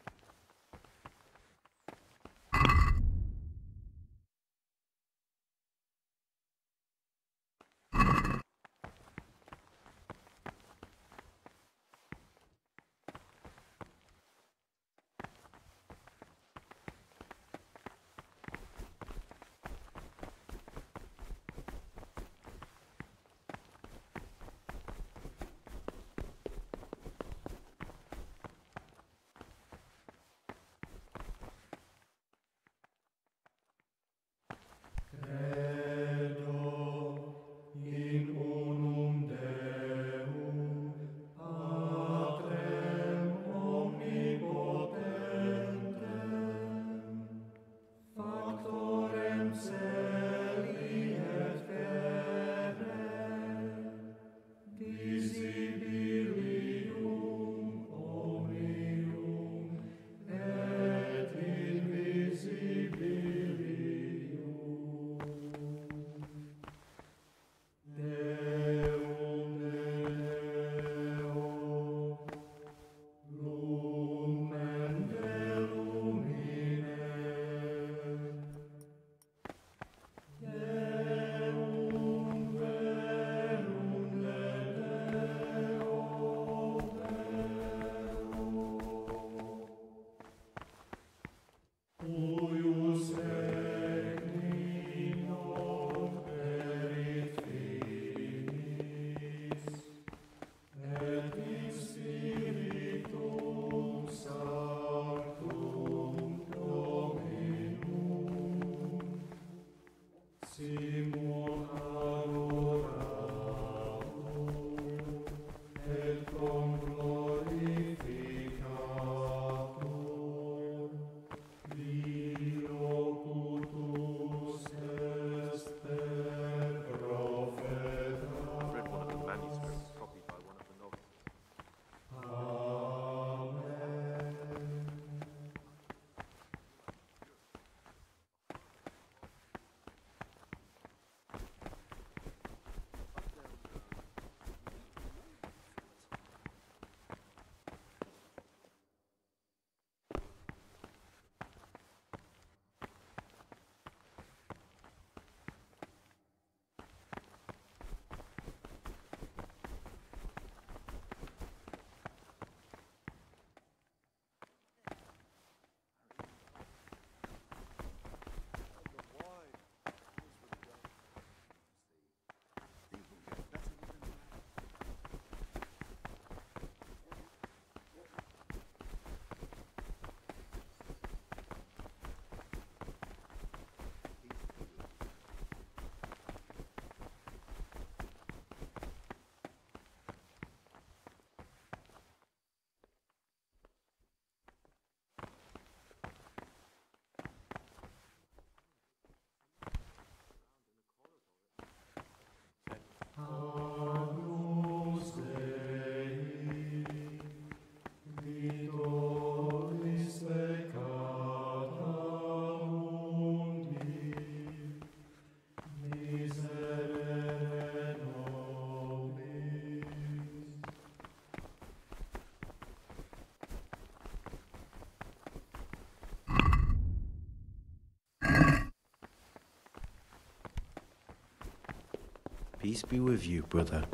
Peace be with you, brother.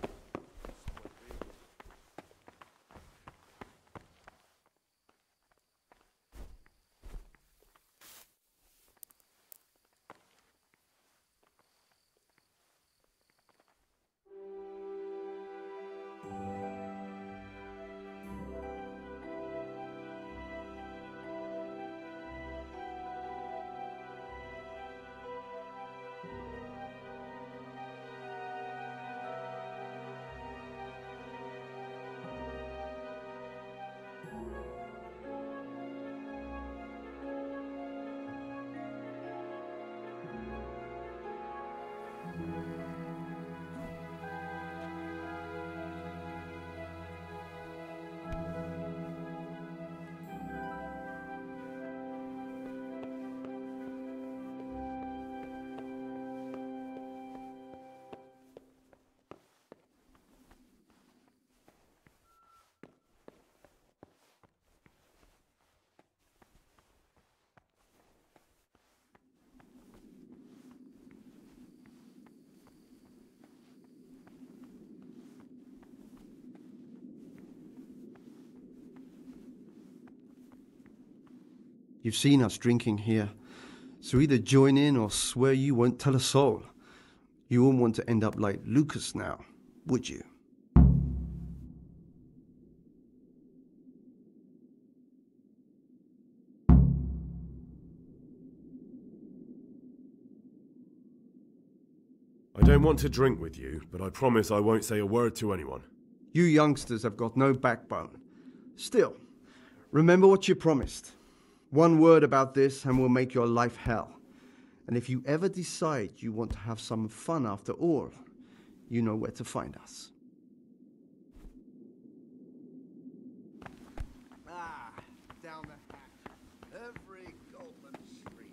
You've seen us drinking here, so either join in or swear you won't tell a soul. You won't want to end up like Lucas now, would you? I don't want to drink with you, but I promise I won't say a word to anyone. You youngsters have got no backbone. Still, remember what you promised. One word about this and we'll make your life hell. And if you ever decide you want to have some fun after all, you know where to find us. Down the hatch. Every golden street.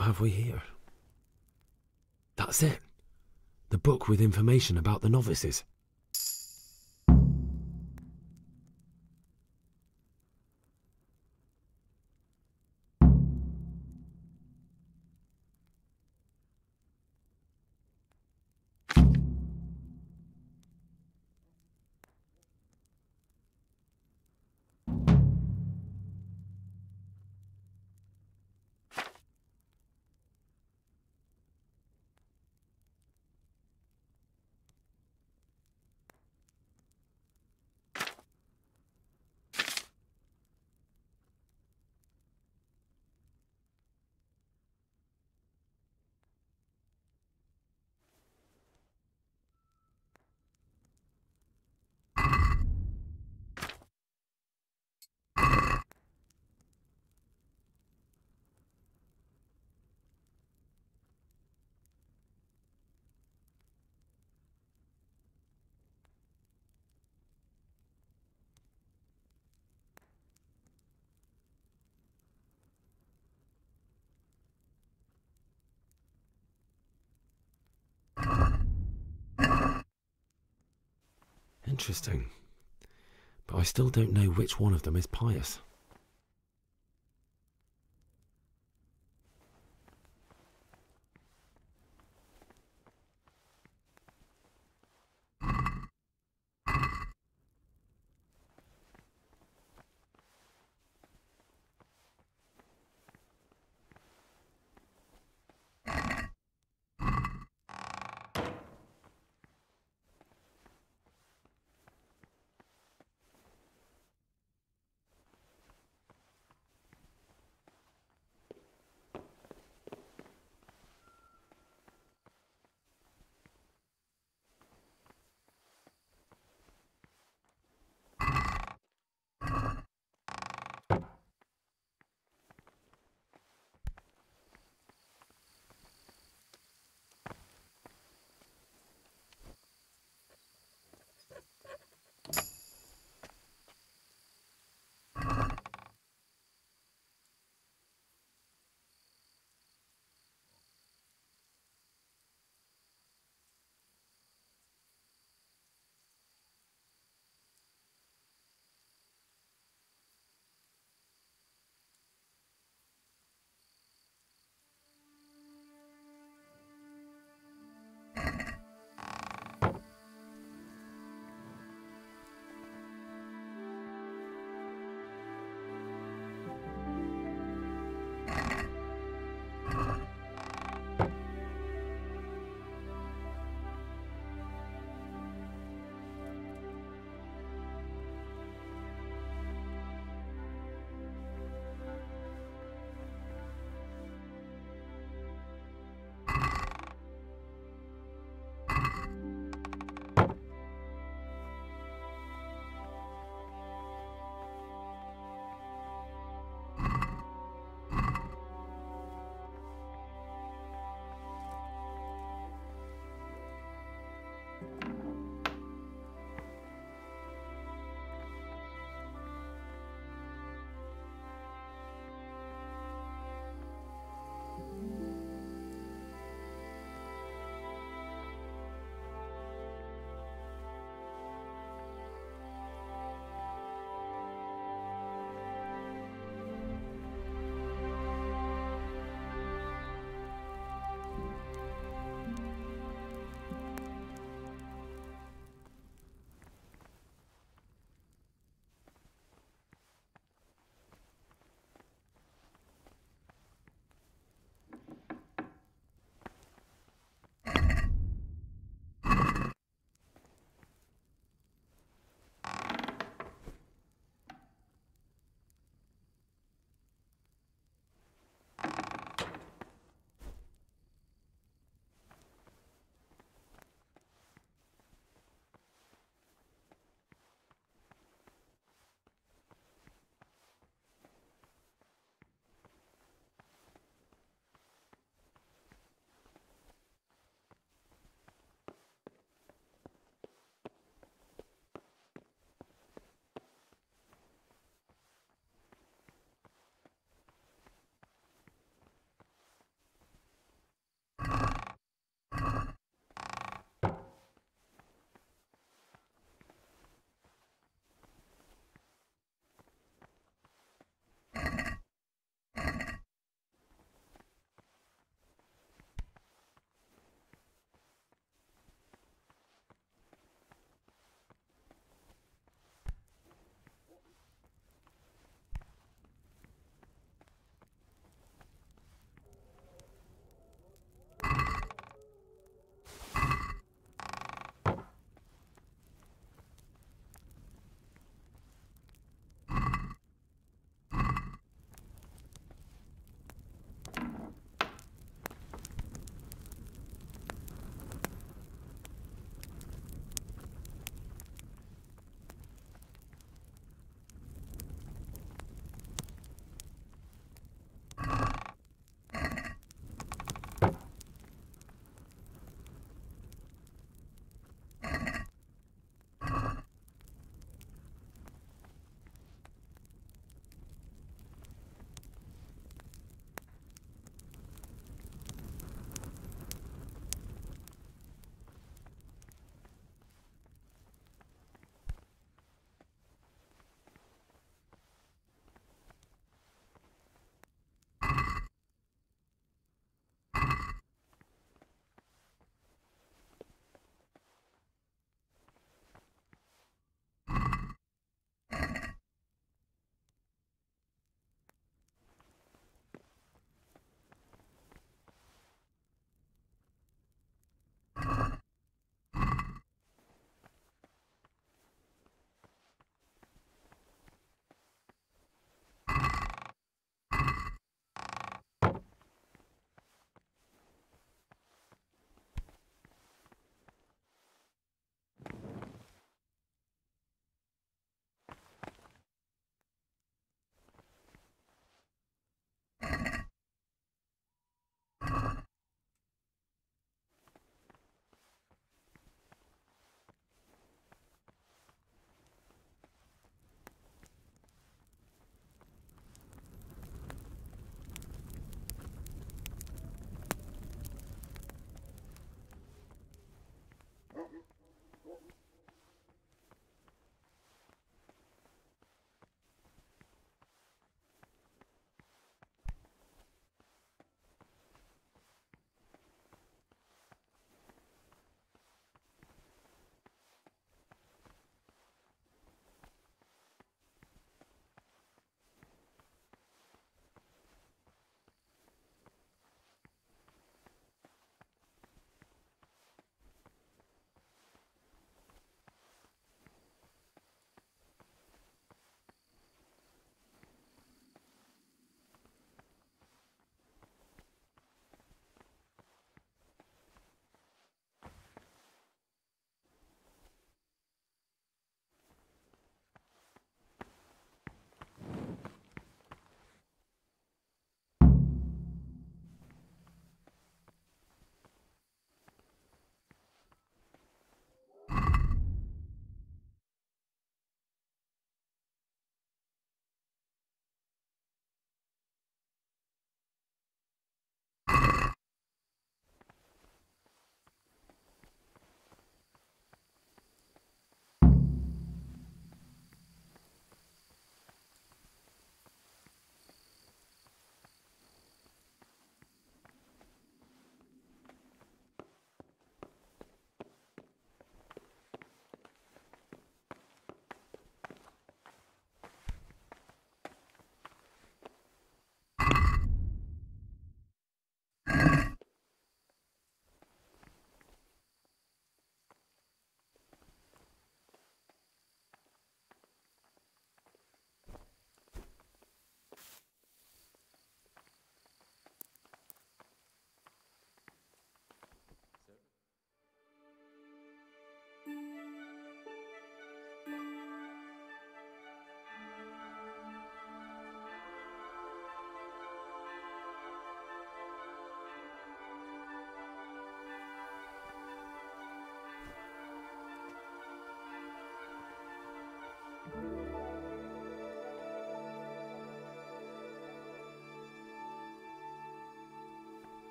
What have we here? That's it. The book with information about the novices. Interesting. But I still don't know which one of them is pious.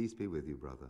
Peace be with you, brother.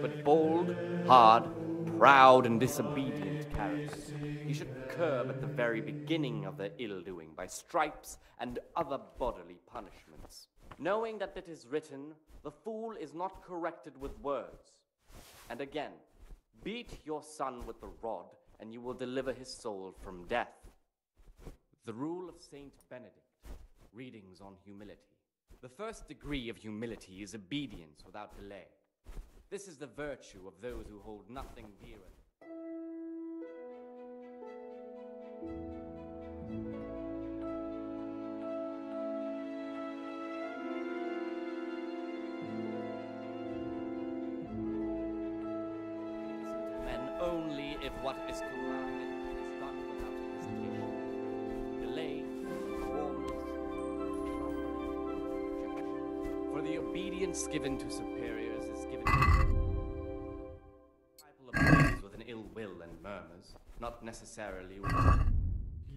But bold, hard, proud, and disobedient characters he should curb at the very beginning of their ill-doing by stripes and other bodily punishments, knowing that it is written, "The fool is not corrected with words." And again, beat your son with the rod, and you will deliver his soul from death. The rule of Saint Benedict, readings on humility. The first degree of humility is obedience without delay. This is the virtue of those who hold nothing dearer. Men only if what is commanded is done without hesitation. Delay, warmness, for the the obedience given to superiors is given to disciple obeys with an ill will and murmurs, not necessarily with.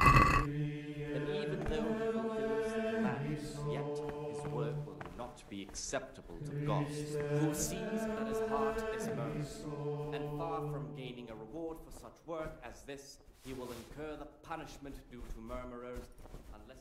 And even though he fulfills the commands, yet his work will not be acceptable to God, who sees that his heart is murmuring. And far from gaining a reward for such work as this, he will incur the punishment due to murmurers, unless...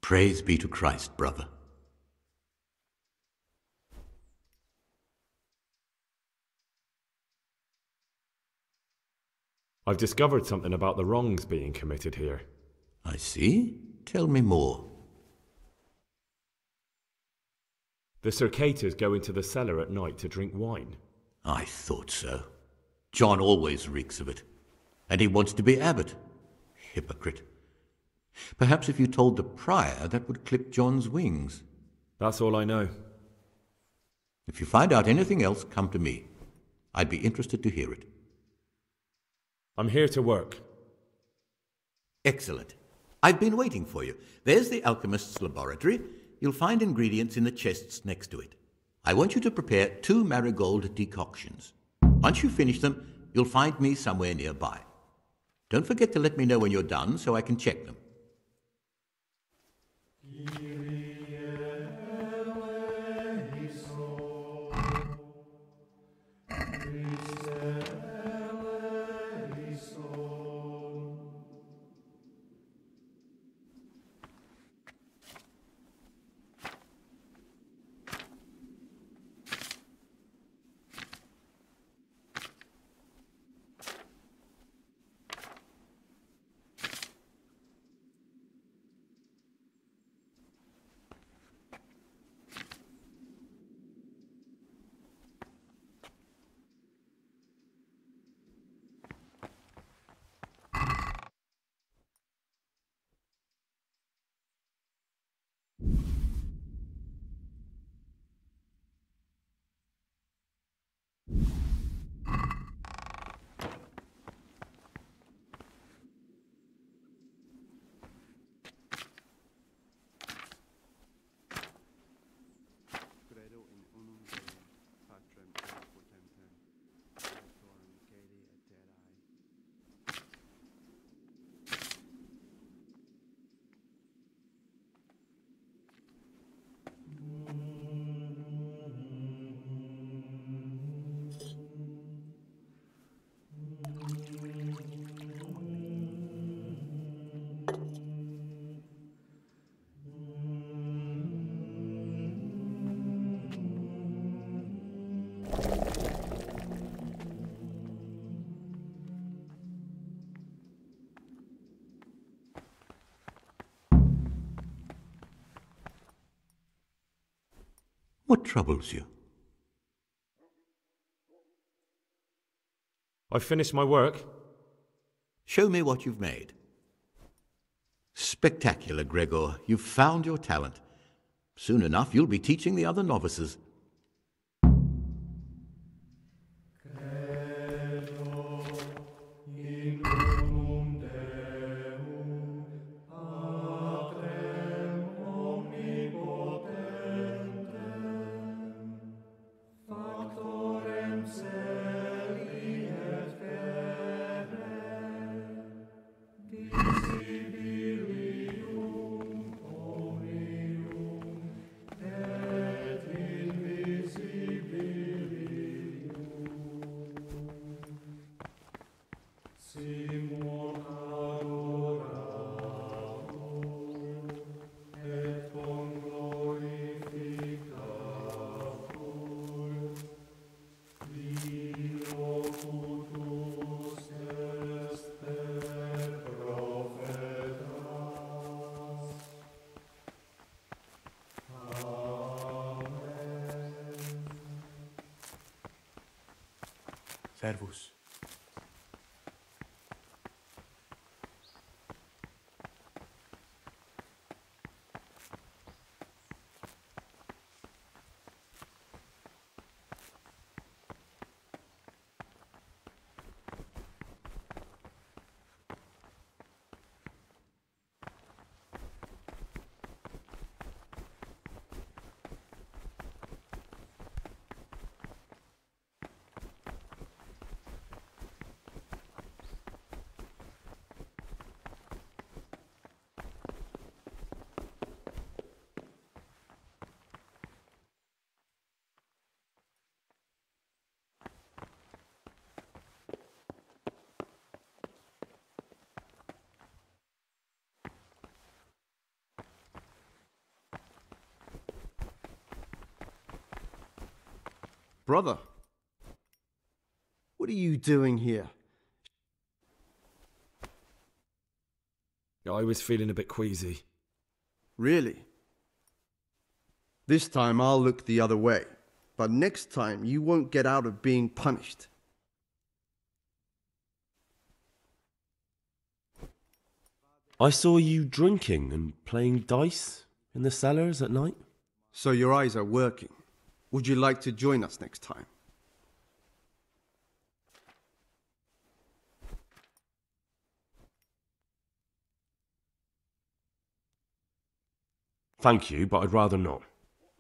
Praise be to Christ, brother. I've discovered something about the wrongs being committed here. I see. Tell me more. The Circators go into the cellar at night to drink wine. I thought so. John always reeks of it. And he wants to be abbot. Hypocrite. Perhaps if you told the prior, that would clip John's wings. That's all I know. If you find out anything else, come to me. I'd be interested to hear it. I'm here to work. Excellent. I've been waiting for you. There's the alchemist's laboratory. You'll find ingredients in the chests next to it. I want you to prepare 2 marigold decoctions. Once you finish them, you'll find me somewhere nearby. Don't forget to let me know when you're done so I can check them. What troubles you? I've finished my work. Show me what you've made. Spectacular, Gregor. You've found your talent. Soon enough, you'll be teaching the other novices. Servus. Brother, what are you doing here? I was feeling a bit queasy. Really? This time I'll look the other way, but next time you won't get out of being punished. I saw you drinking and playing dice in the cellars at night. So your eyes are working. Would you like to join us next time? Thank you, but I'd rather not.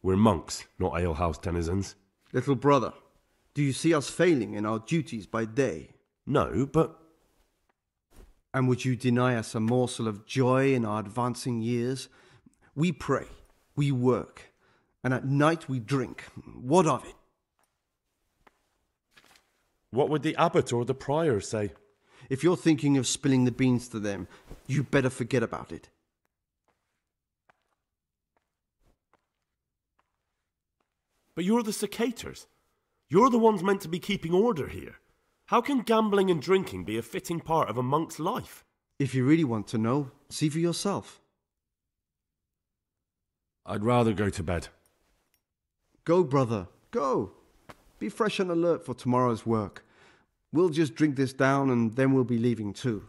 We're monks, not alehouse denizens. Little brother, do you see us failing in our duties by day? No, but... And would you deny us a morsel of joy in our advancing years? We pray, we work, and at night we drink. What of it? What would the abbot or the prior say? If you're thinking of spilling the beans to them, you better forget about it. But you're the cicators. You're the ones meant to be keeping order here. How can gambling and drinking be a fitting part of a monk's life? If you really want to know, see for yourself. I'd rather go to bed. Go, brother, go. Be fresh and alert for tomorrow's work. We'll just drink this down and then we'll be leaving too.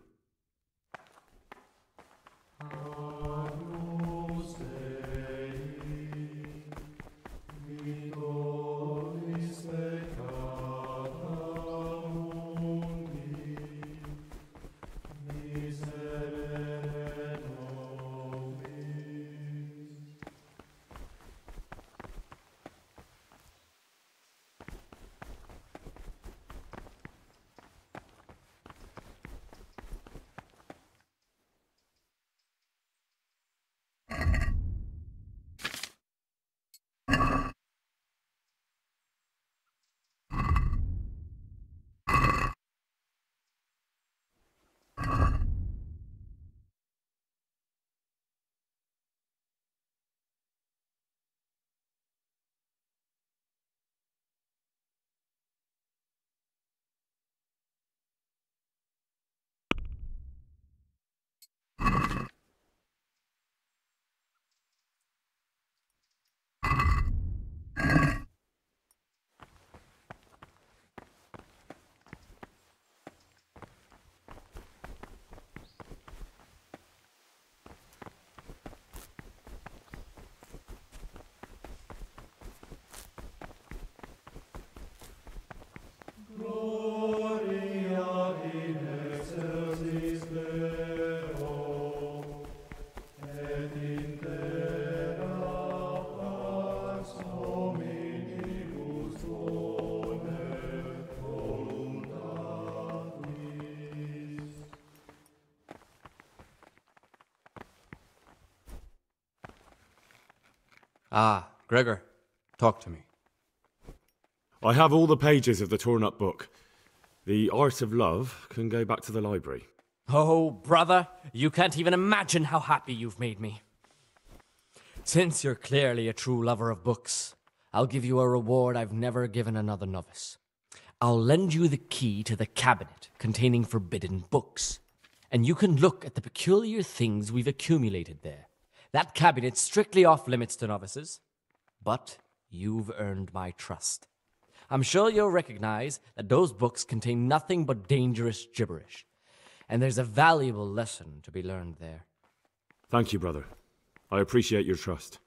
Ah, Gregor, talk to me. I have all the pages of the torn-up book. The Art of Love can go back to the library. Oh, brother, you can't even imagine how happy you've made me. Since you're clearly a true lover of books, I'll give you a reward I've never given another novice. I'll lend you the key to the cabinet containing forbidden books, and you can look at the peculiar things we've accumulated there. That cabinet's strictly off limits to novices, but you've earned my trust. I'm sure you'll recognize that those books contain nothing but dangerous gibberish, and there's a valuable lesson to be learned there. Thank you, brother. I appreciate your trust.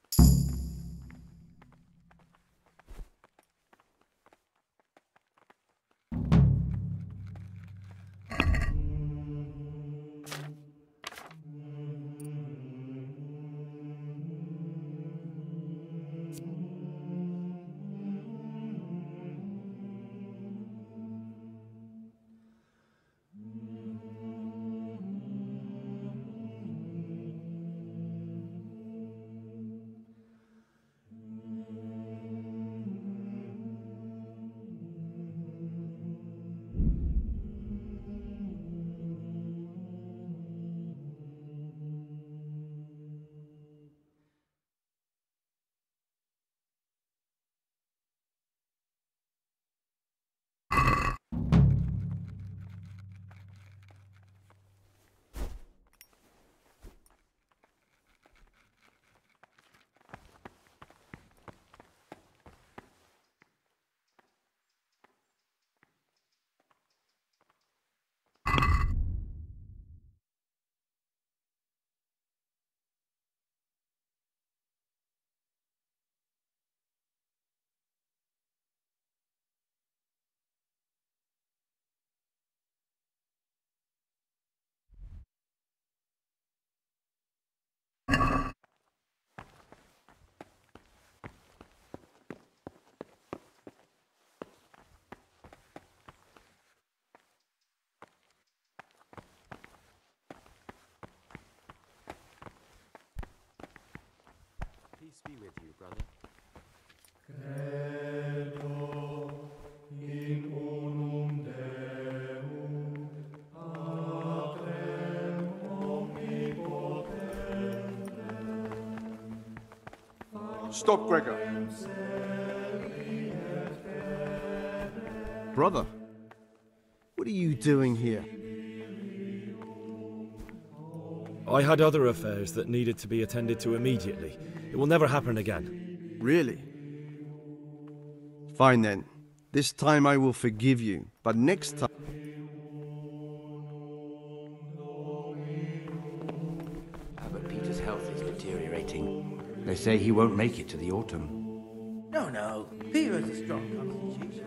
Peace be with you, brother. Credo in unum Deum, Patrem omnipotentem. Stop, Gregor. Brother, what are you doing here? I had other affairs that needed to be attended to immediately. It will never happen again. Really? Fine then. This time I will forgive you, but next time... Abbot Peter's health is deteriorating. They say he won't make it to the autumn. No. Peter has a strong constitution.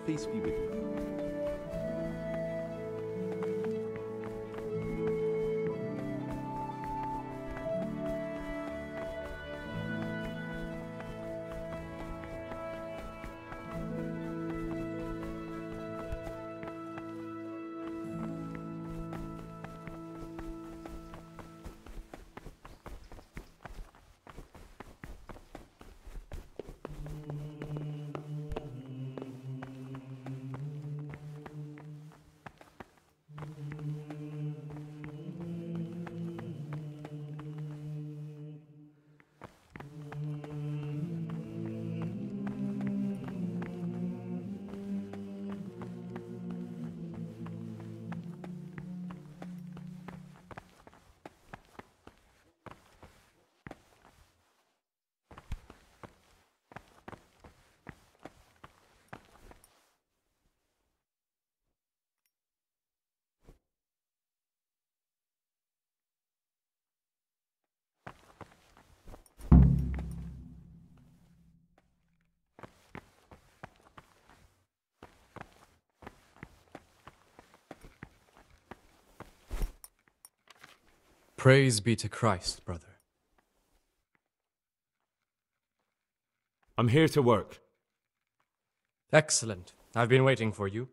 Peace be with you. Praise be to Christ, brother. I'm here to work. Excellent. I've been waiting for you.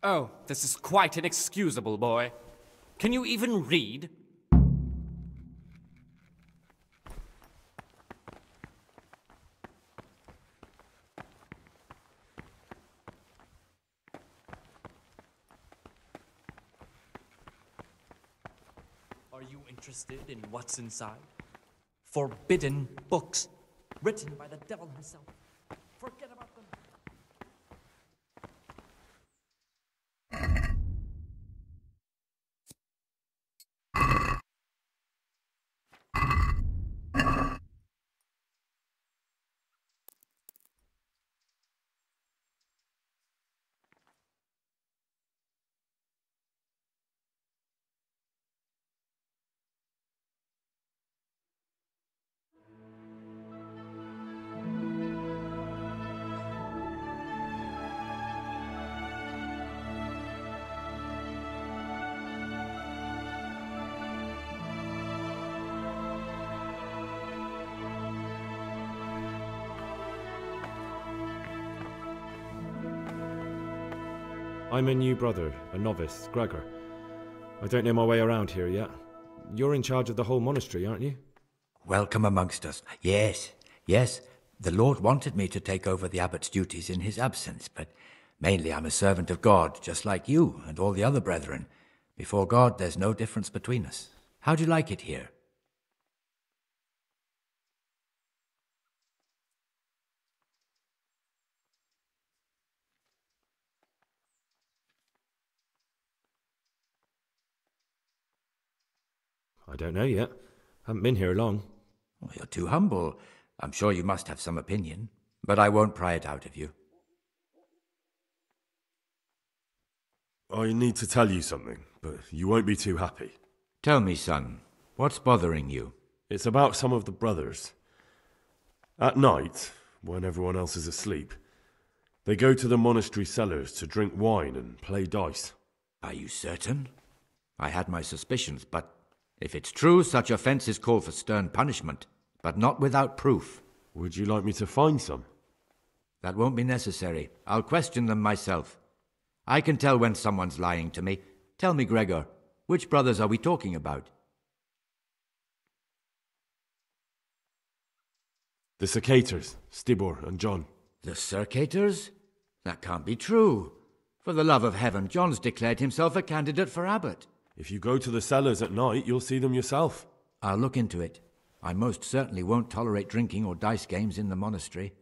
Oh, this is quite inexcusable, boy. Can you even read? Are you interested in what's inside? Forbidden books, written by the devil himself. Forget about them. I'm a new brother, a novice, Gregor. I don't know my way around here yet. You're in charge of the whole monastery, aren't you? Welcome amongst us. Yes, yes. The Lord wanted me to take over the abbot's duties in his absence, but mainly I'm a servant of God, just like you and all the other brethren. Before God, there's no difference between us. How do you like it here? I don't know yet. Haven't been here long. Well, you're too humble. I'm sure you must have some opinion, but I won't pry it out of you. I need to tell you something, but you won't be too happy. Tell me, son, what's bothering you? It's about some of the brothers. At night, when everyone else is asleep, they go to the monastery cellars to drink wine and play dice. Are you certain? I had my suspicions, but if it's true, such offences call for stern punishment, but not without proof. Would you like me to find some? That won't be necessary. I'll question them myself. I can tell when someone's lying to me. Tell me, Gregor, which brothers are we talking about? The Circators, Stibor and John. The Circators? That can't be true. For the love of heaven, John's declared himself a candidate for abbot. If you go to the cellars at night, you'll see them yourself. I'll look into it. I most certainly won't tolerate drinking or dice games in the monastery.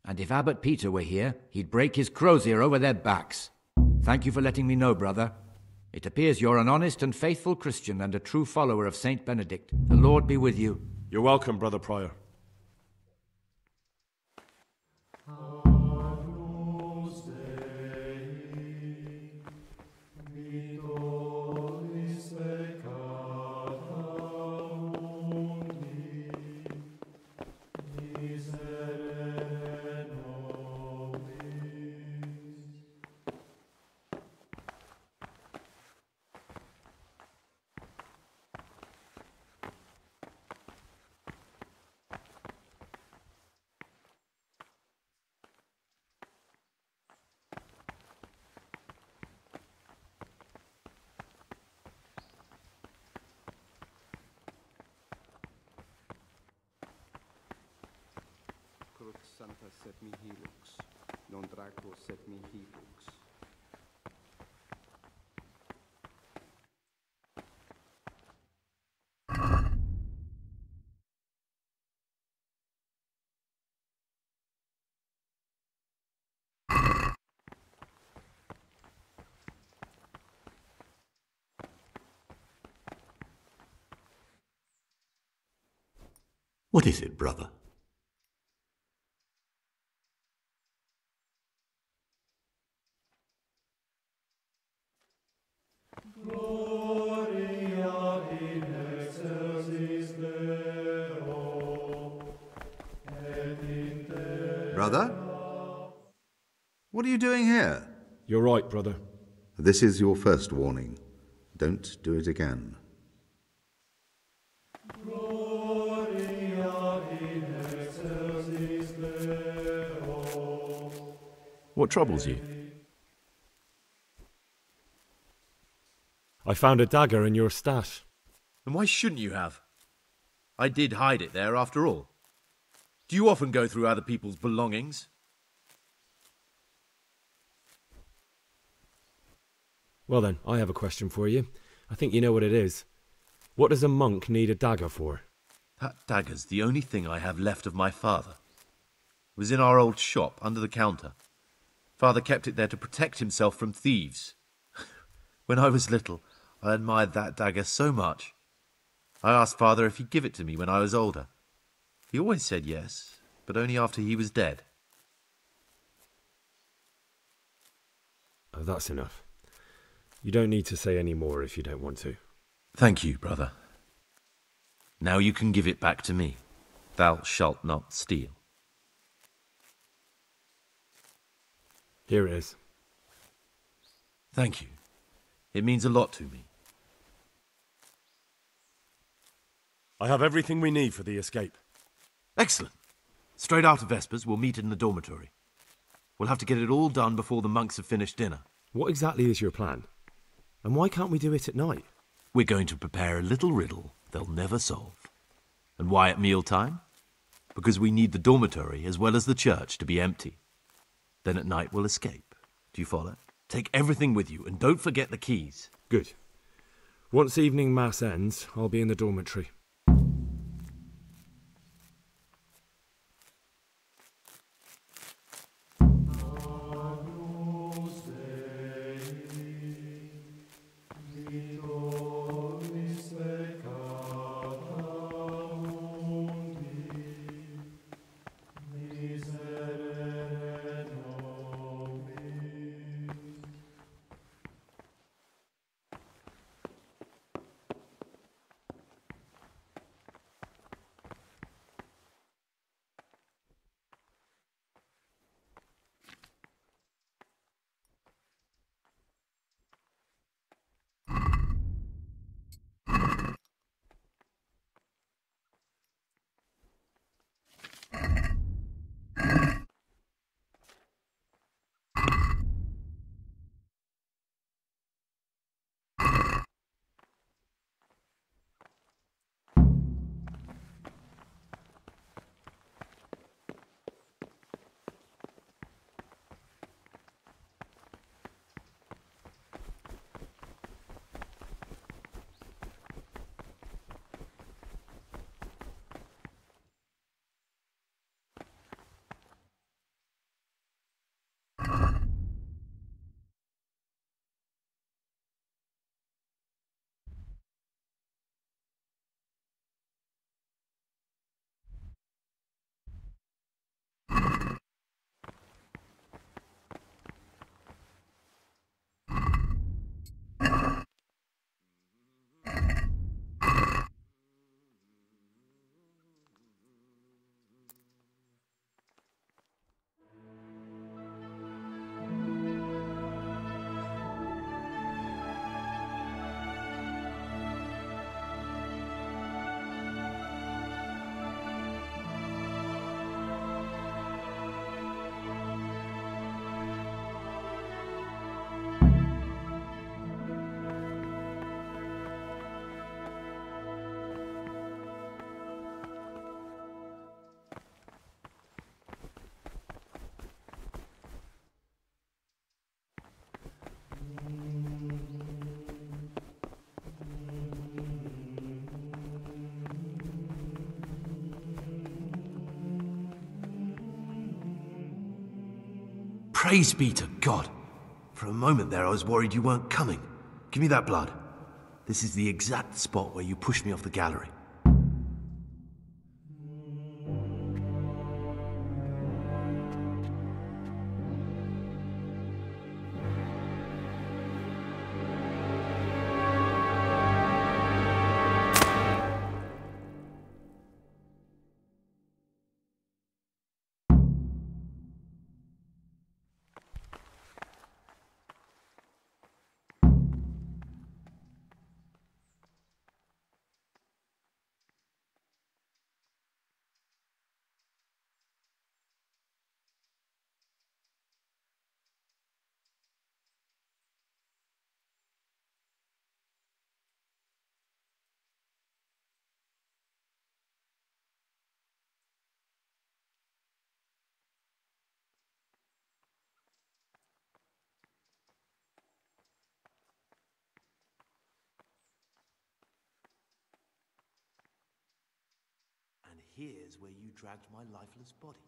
And if Abbot Peter were here, he'd break his crozier over their backs. Thank you for letting me know, brother. It appears you're an honest and faithful Christian and a true follower of Saint Benedict. The Lord be with you. You're welcome, Brother Prior. Santa set me helix, non Draco set me helix. What is it, brother? Brother? What are you doing here? You're right, brother. This is your first warning. Don't do it again. What troubles you? I found a dagger in your stash. And why shouldn't you have? I did hide it there after all. Do you often go through other people's belongings? Well then, I have a question for you. I think you know what it is. What does a monk need a dagger for? That dagger's the only thing I have left of my father. It was in our old shop, under the counter. Father kept it there to protect himself from thieves. When I was little, I admired that dagger so much. I asked Father if he'd give it to me when I was older. He always said yes, but only after he was dead. Oh, that's enough. You don't need to say any more if you don't want to. Thank you, brother. Now you can give it back to me. Thou shalt not steal. Here it is. Thank you. It means a lot to me. I have everything we need for the escape. Excellent. Straight after Vespers, we'll meet in the dormitory. We'll have to get it all done before the monks have finished dinner. What exactly is your plan? And why can't we do it at night? We're going to prepare a little riddle they'll never solve. And why at mealtime? Because we need the dormitory as well as the church to be empty. Then at night we'll escape. Do you follow? Take everything with you and don't forget the keys. Good. Once evening mass ends, I'll be in the dormitory. Praise be to God. For a moment there I was worried you weren't coming. Give me that blood. This is the exact spot where you pushed me off the gallery. And here's where you dragged my lifeless body.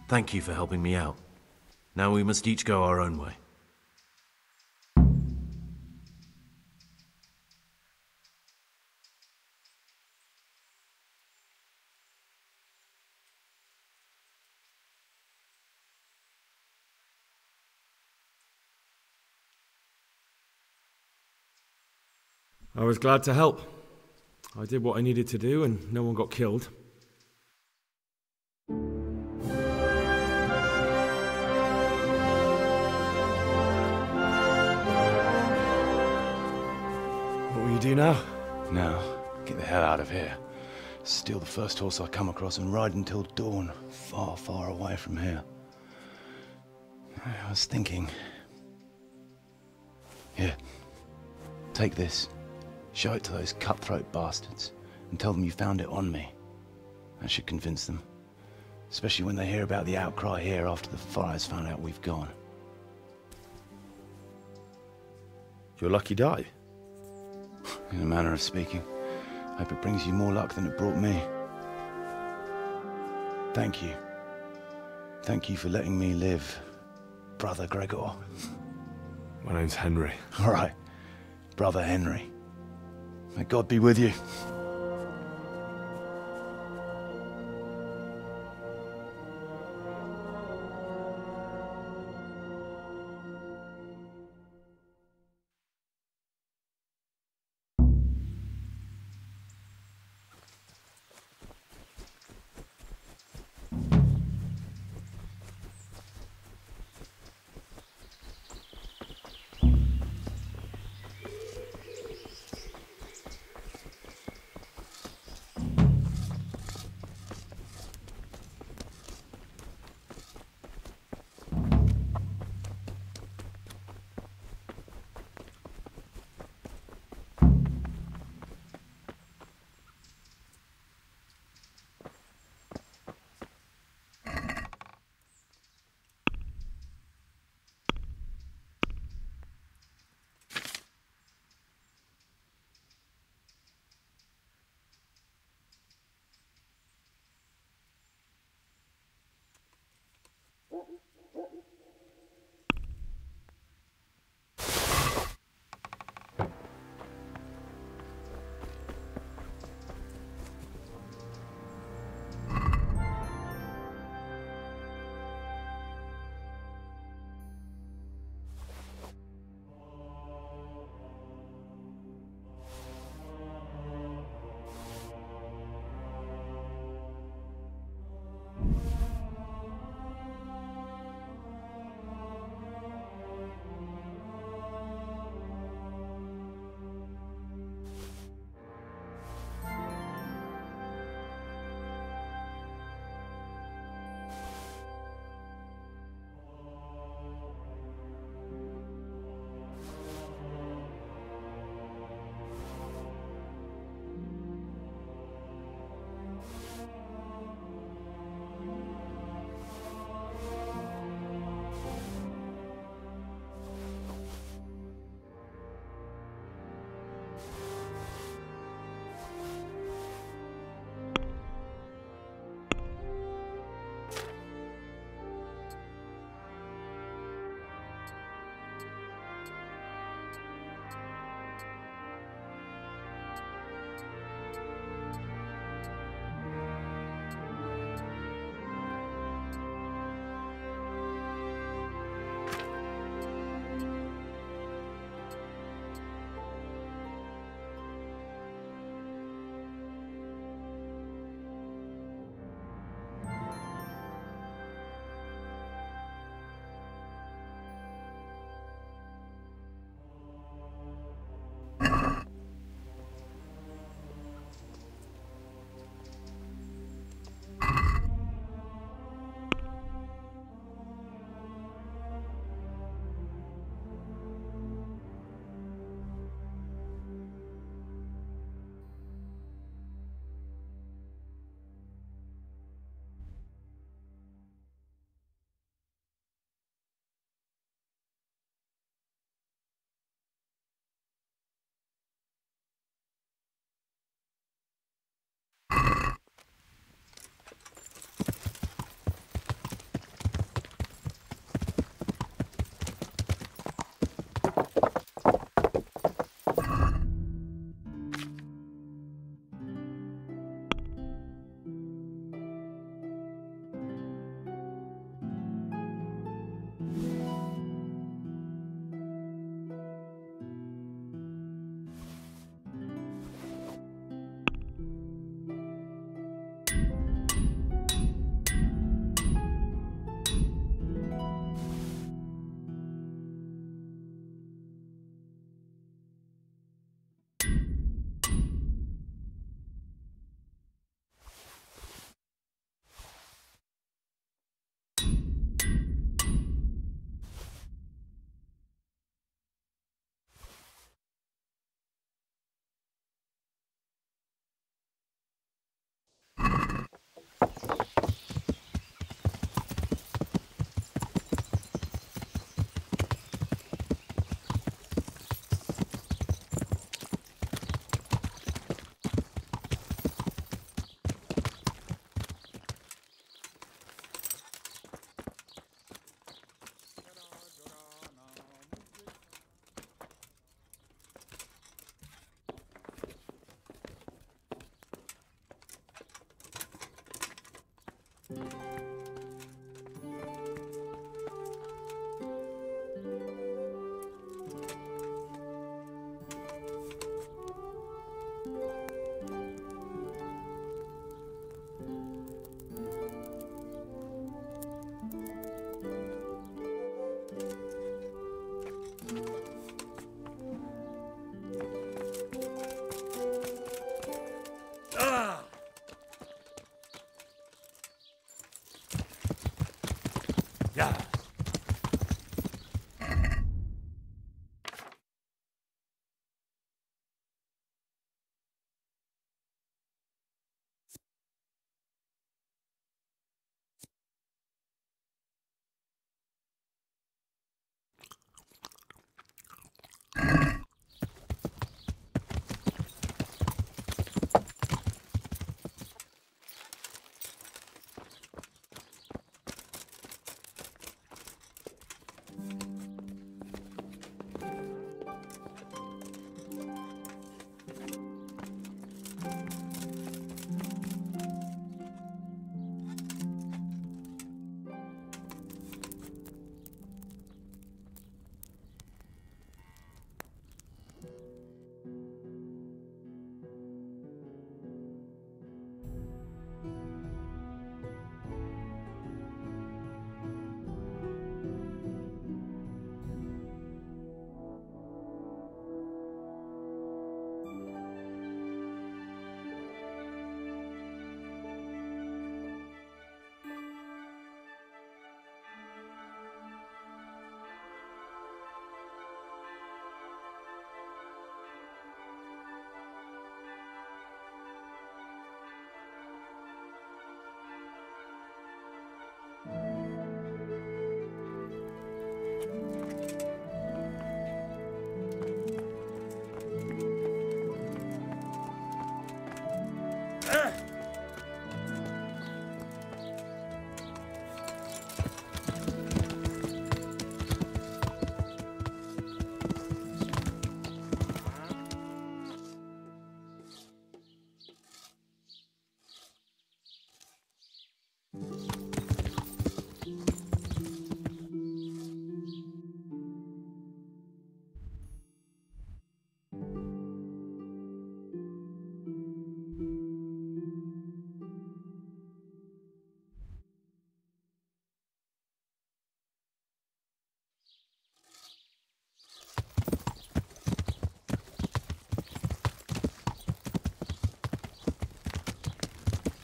Thank you for helping me out. Now we must each go our own way. I was glad to help. I did what I needed to do and no one got killed. What will you do now? Now, get the hell out of here. Steal the first horse I come across and ride until dawn, far, far away from here. I was thinking... Here, take this. Show it to those cutthroat bastards and tell them you found it on me. That should convince them. Especially when they hear about the outcry here after the Friars found out we've gone. Your lucky die? In a manner of speaking. Hope it brings you more luck than it brought me. Thank you. Thank you for letting me live, Brother Gregor. My name's Henry. All right, Brother Henry. May God be with you.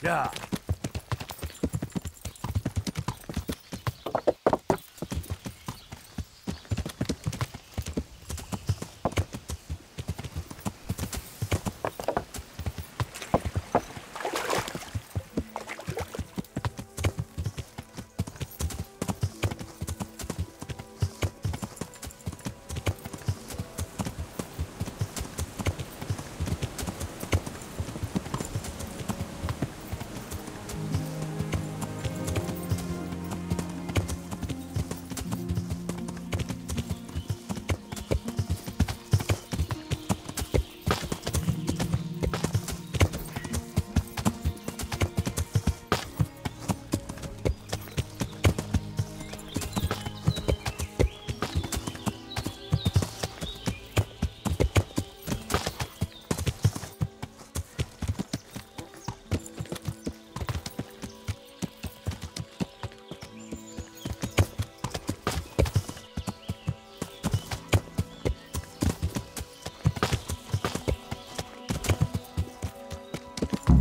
Yeah.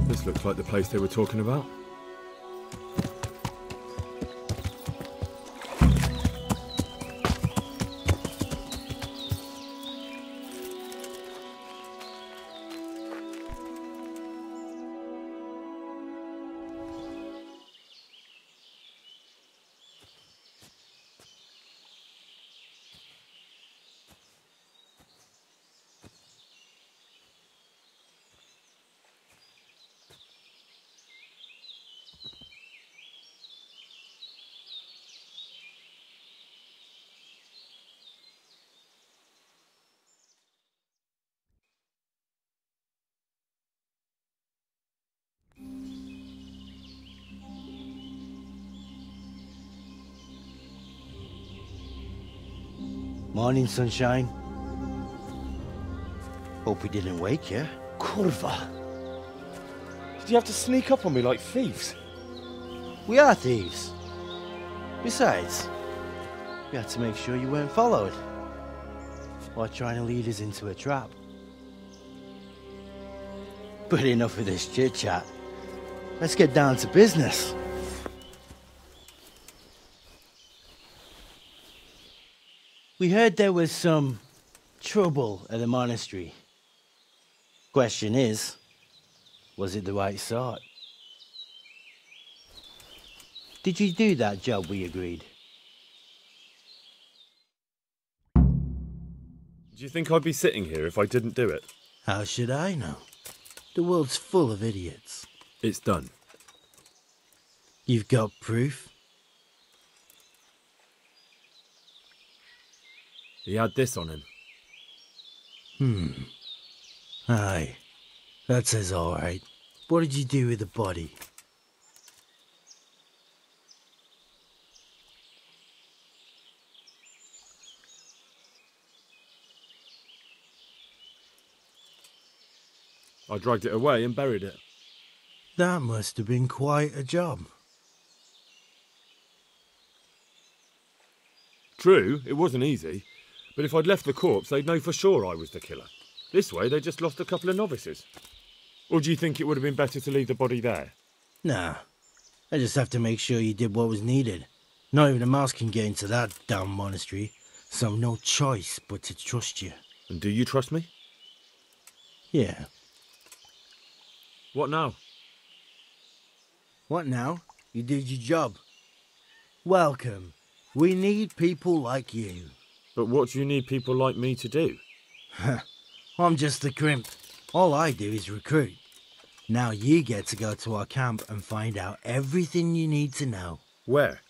This looks like the place they were talking about. Morning, sunshine. Hope we didn't wake you. Kurva! Did you have to sneak up on me like thieves? We are thieves. Besides, we had to make sure you weren't followed. Or trying to lead us into a trap. But enough of this chit-chat. Let's get down to business. We heard there was some trouble at the monastery. Question is, was it the right sort? Did you do that job we agreed? Do you think I'd be sitting here if I didn't do it? How should I know? The world's full of idiots. It's done. You've got proof? He had this on him. Aye. That says all right. What did you do with the body? I dragged it away and buried it. That must have been quite a job. True, it wasn't easy. But if I'd left the corpse, they'd know for sure I was the killer. This way, they just lost a couple of novices. Or do you think it would have been better to leave the body there? Nah. I just have to make sure you did what was needed. Not even a mouse can get into that damn monastery, so no choice but to trust you. And do you trust me? Yeah. What now? What now? You did your job. Welcome. We need people like you. But what do you need people like me to do? I'm just the crimp. All I do is recruit. Now you get to go to our camp and find out everything you need to know. Where?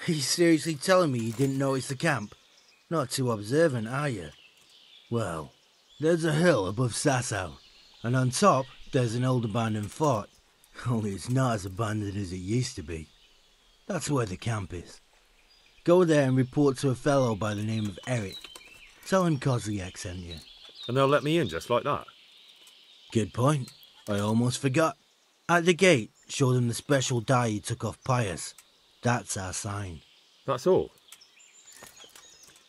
Are you seriously telling me you didn't notice the camp? Not too observant, are you? Well, there's a hill above Sasau, and on top there's an old abandoned fort. Only it's not as abandoned as it used to be. That's where the camp is. Go there and report to a fellow by the name of Eric. Tell him Kozliak sent you. And they'll let me in just like that? Good point. I almost forgot. At the gate, show them the special dye you took off Pius. That's our sign. That's all?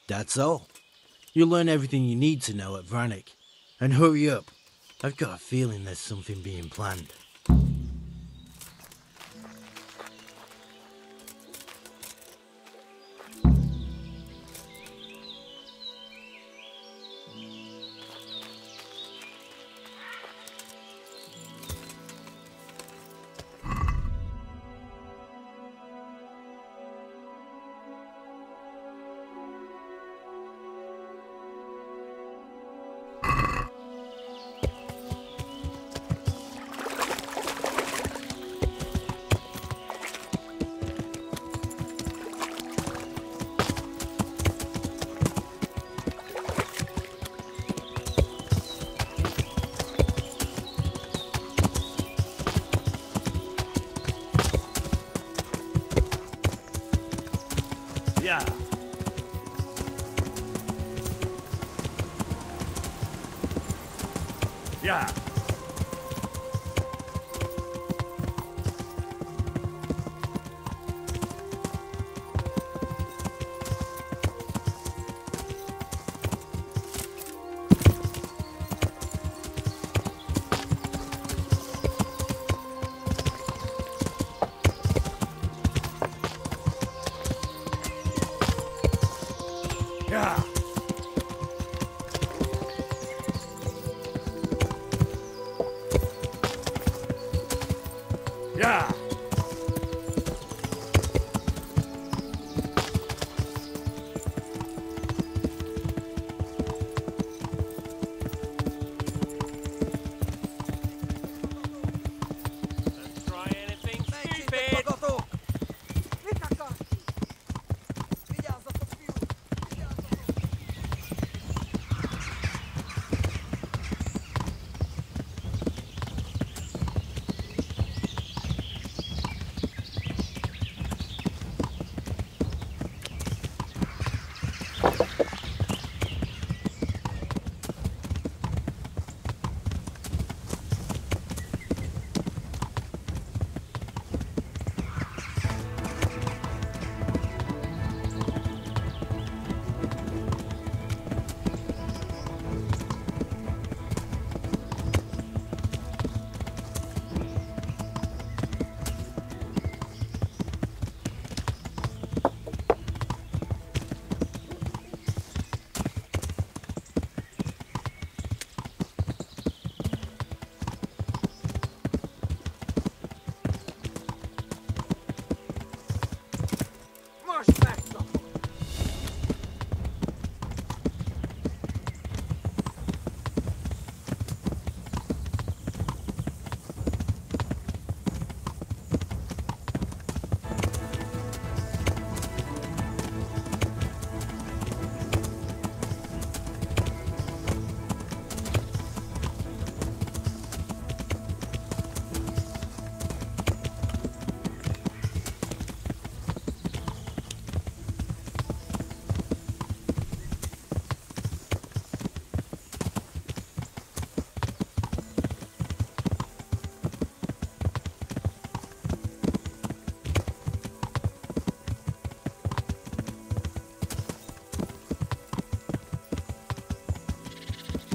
That's all. You'll learn everything you need to know at Vranik. And hurry up. I've got a feeling there's something being planned. Yeah. Yeah. Yeah. Yeah.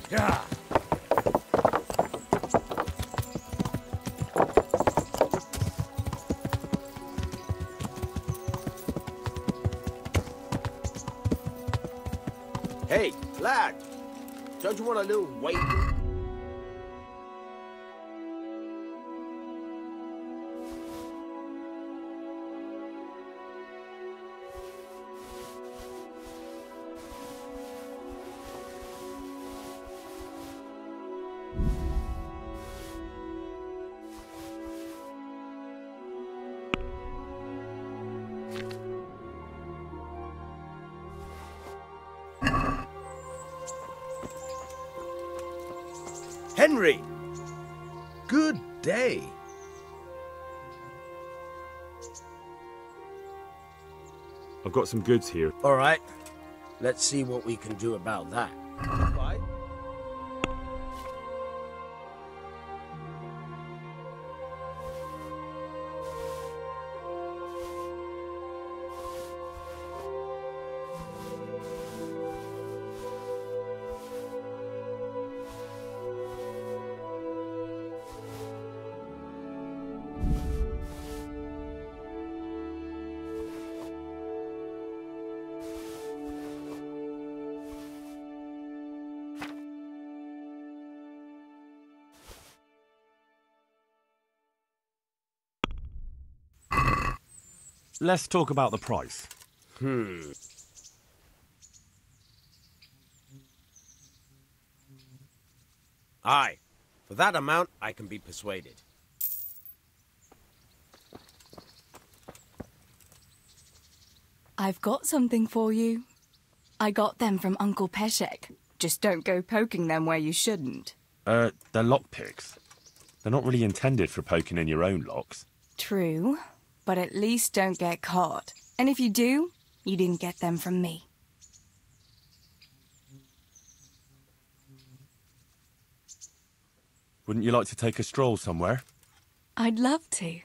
Yeah. Hey, lad, don't you want a little wager? Henry! Good day. I've got some goods here. All right. Let's see what we can do about that. Right. Let's talk about the price. Aye. For that amount, I can be persuaded. I've got something for you. I got them from Uncle Peshek. Just don't go poking them where you shouldn't. They're lockpicks. They're not really intended for poking in your own locks. True, but at least don't get caught. And if you do, you didn't get them from me. Wouldn't you like to take a stroll somewhere? I'd love to.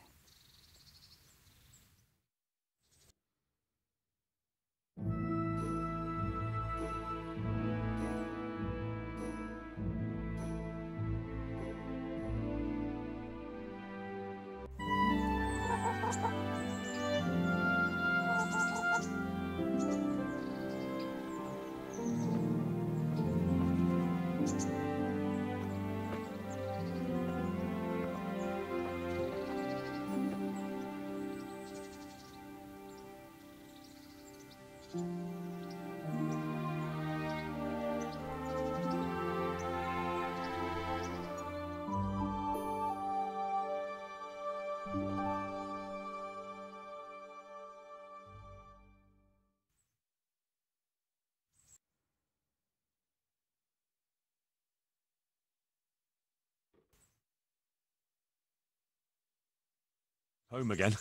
Home again.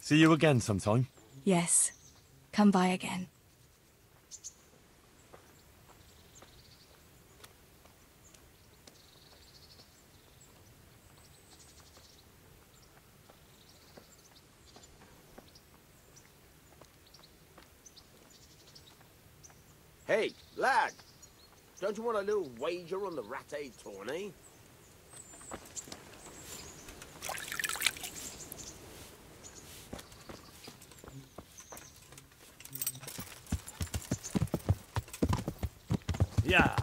See you again sometime. Yes. Come by again. Hey, lad, don't you want a little wager on the Rattay tourney? Yeah.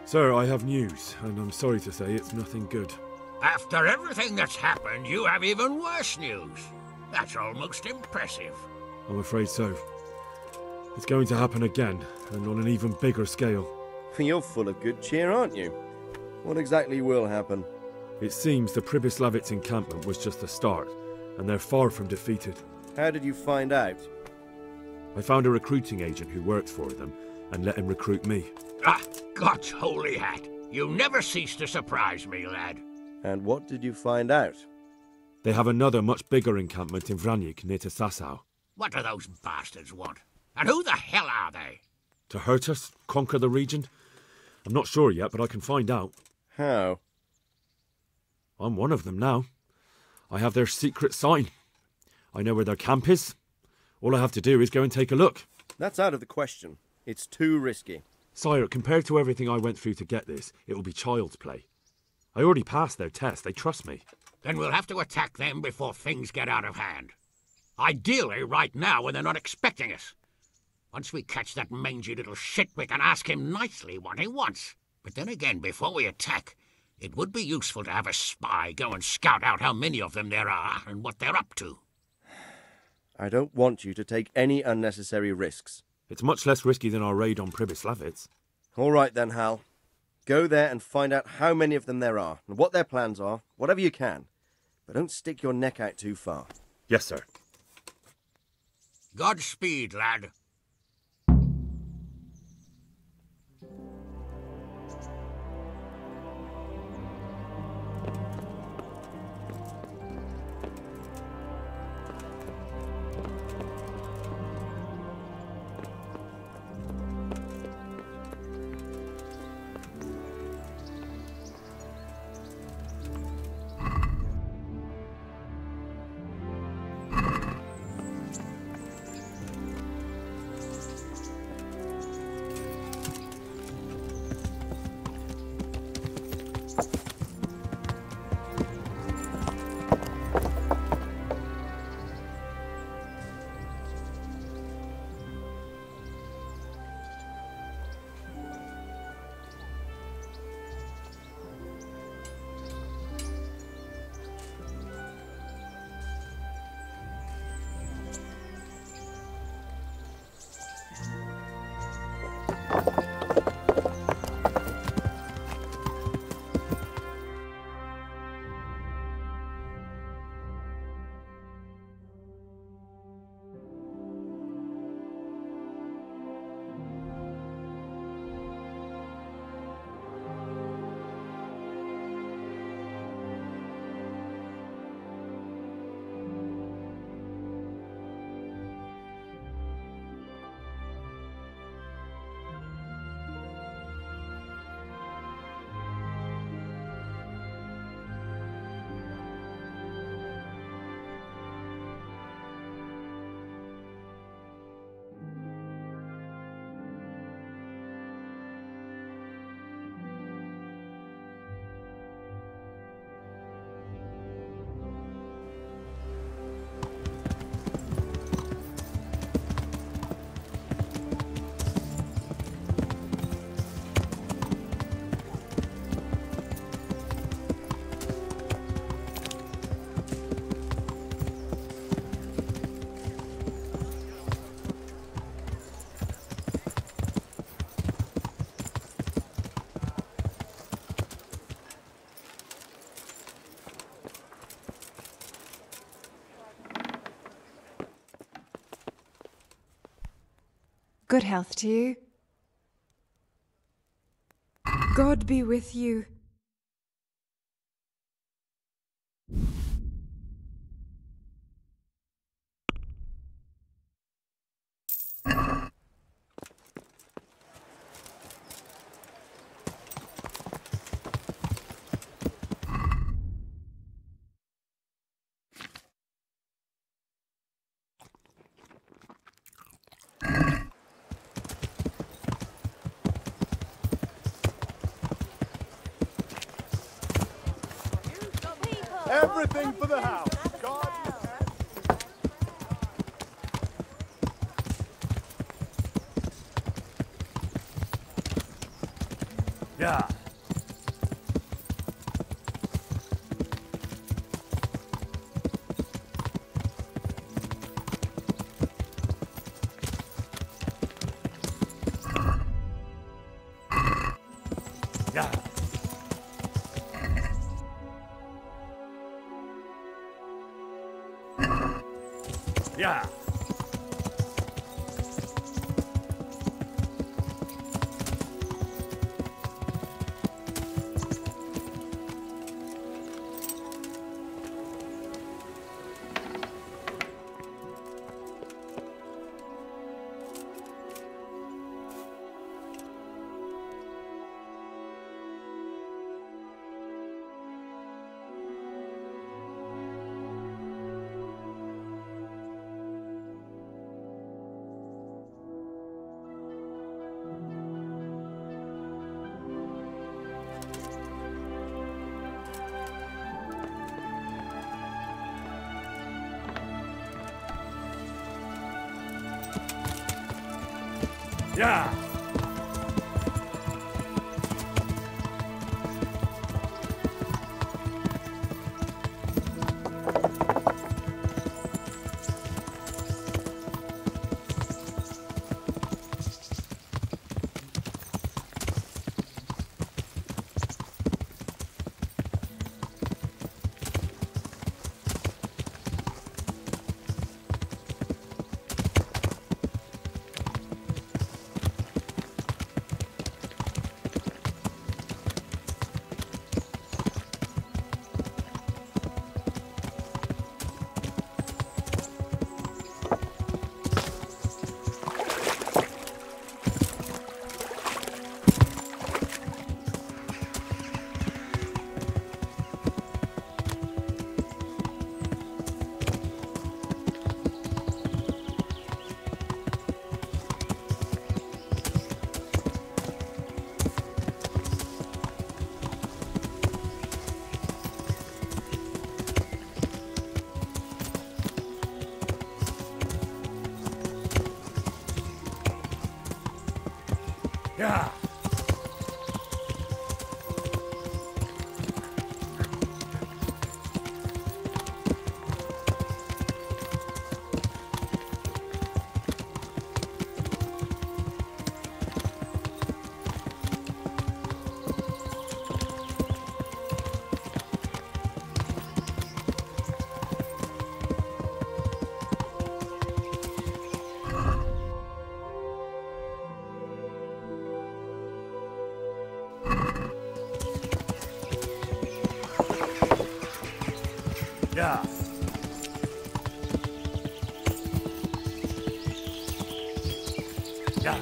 Sir, I have news, and I'm sorry to say it's nothing good. After everything that's happened, you have even worse news. That's almost impressive. I'm afraid so. It's going to happen again, and on an even bigger scale. You're full of good cheer, aren't you? What exactly will happen? It seems the Pribyslavitz encampment was just the start, and they're far from defeated. How did you find out? I found a recruiting agent who worked for them, and let him recruit me. Ah, God's holy hat. You never cease to surprise me, lad. And what did you find out? They have another much bigger encampment in Vranyk near to Sasau. What do those bastards want? And who the hell are they? To hurt us? Conquer the region? I'm not sure yet, but I can find out. How? I'm one of them now. I have their secret sign. I know where their camp is. All I have to do is go and take a look. That's out of the question. It's too risky. Sire, compared to everything I went through to get this, it will be child's play. I already passed their test. They trust me. Then we'll have to attack them before things get out of hand. Ideally right now when they're not expecting us. Once we catch that mangy little shit, we can ask him nicely what he wants. But then again, before we attack, it would be useful to have a spy go and scout out how many of them there are and what they're up to. I don't want you to take any unnecessary risks. It's much less risky than our raid on Pribyslavitz. All right then, Hal. Go there and find out how many of them there are, and what their plans are, whatever you can. But don't stick your neck out too far. Yes, sir. Godspeed, lad. Good health to you. God be with you. Everything for the house. God. Yeah. Yeah. Yeah. Yeah. Yeah. Yeah. Yeah.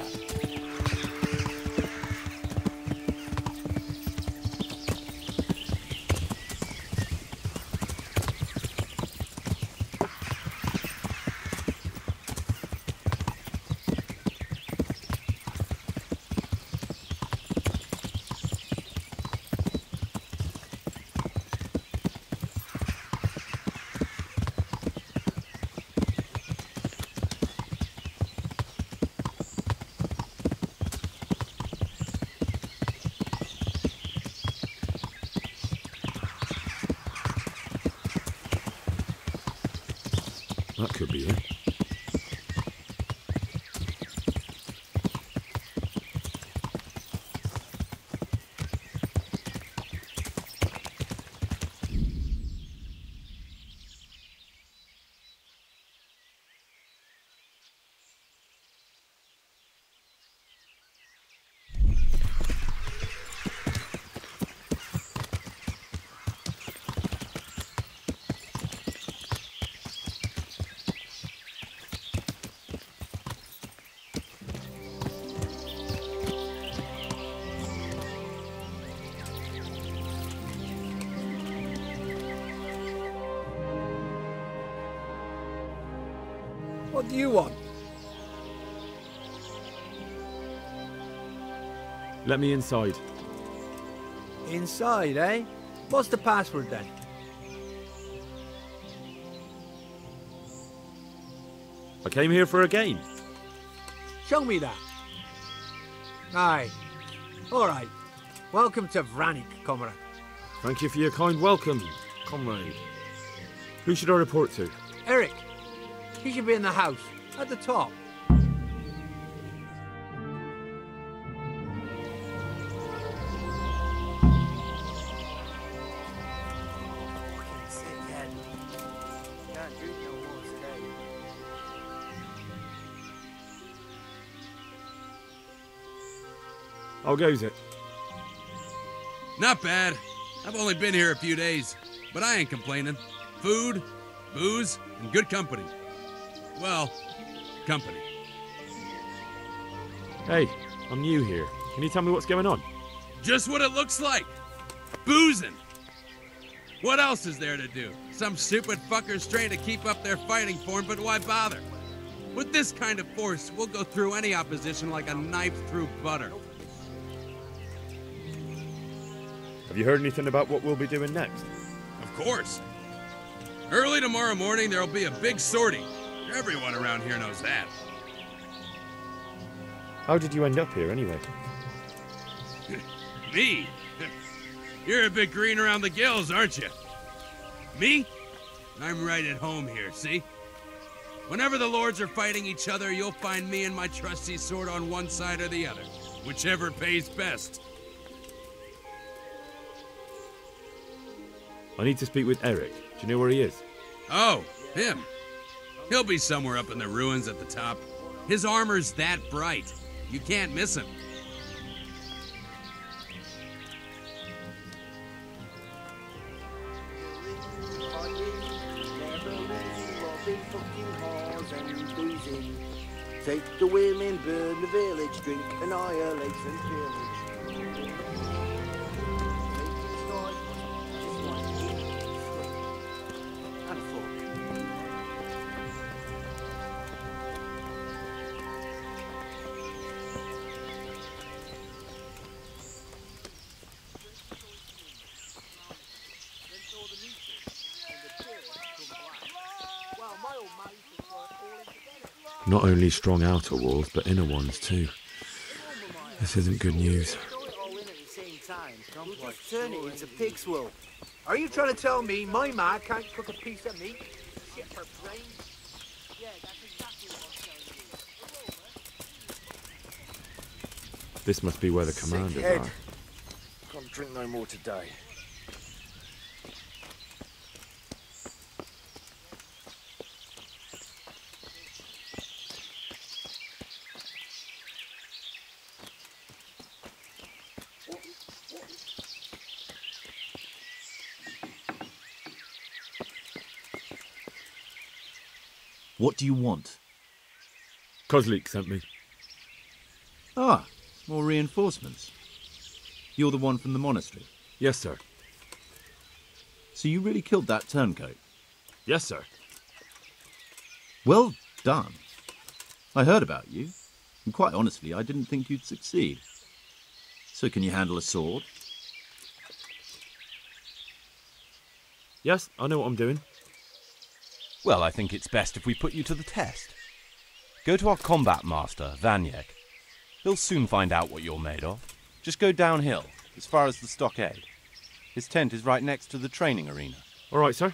That could be it. What do you want? Let me inside. Inside, eh? What's the password then? I came here for a game. Show me that. Aye. All right. Welcome to Vranik, comrade. Thank you for your kind welcome, comrade. Who should I report to? Eric, he should be in the house, at the top. How goes it? Not bad. I've only been here a few days, but I ain't complaining. Food, booze, and good company. Well, company. Hey, I'm new here. Can you tell me what's going on? Just what it looks like. Boozing. What else is there to do? Some stupid fuckers trying to keep up their fighting form, but why bother? With this kind of force, we'll go through any opposition like a knife through butter. Have you heard anything about what we'll be doing next? Of course. Early tomorrow morning, there'll be a big sortie. Everyone around here knows that. How did you end up here, anyway? Me? You're a bit green around the gills, aren't you? Me? I'm right at home here, see? Whenever the lords are fighting each other, you'll find me and my trusty sword on one side or the other. Whichever pays best. I need to speak with Eric. Do you know where he is? Oh, him. He'll be somewhere up in the ruins at the top. His armor's that bright. You can't miss him. Take the women, burn the village, drink, annihilate and pillage. Not only strong outer walls, but inner ones too. This isn't good news. We'll just turn it into pig's wool. Are you trying to tell me my ma can't cook a piece of meat? Shit for brains? Yeah, that's exactly what I'm telling you. This must be where the commanders head. are. Can't drink no more today. What do you want? Kozlik sent me. Ah, more reinforcements. You're the one from the monastery? Yes, sir. So you really killed that turncoat? Yes, sir. Well done. I heard about you, and quite honestly, I didn't think you'd succeed. So can you handle a sword? Yes, I know what I'm doing. Well, I think it's best if we put you to the test. Go to our combat master, Vanyek. He'll soon find out what you're made of. Just go downhill, as far as the stockade. His tent is right next to the training arena. All right, sir.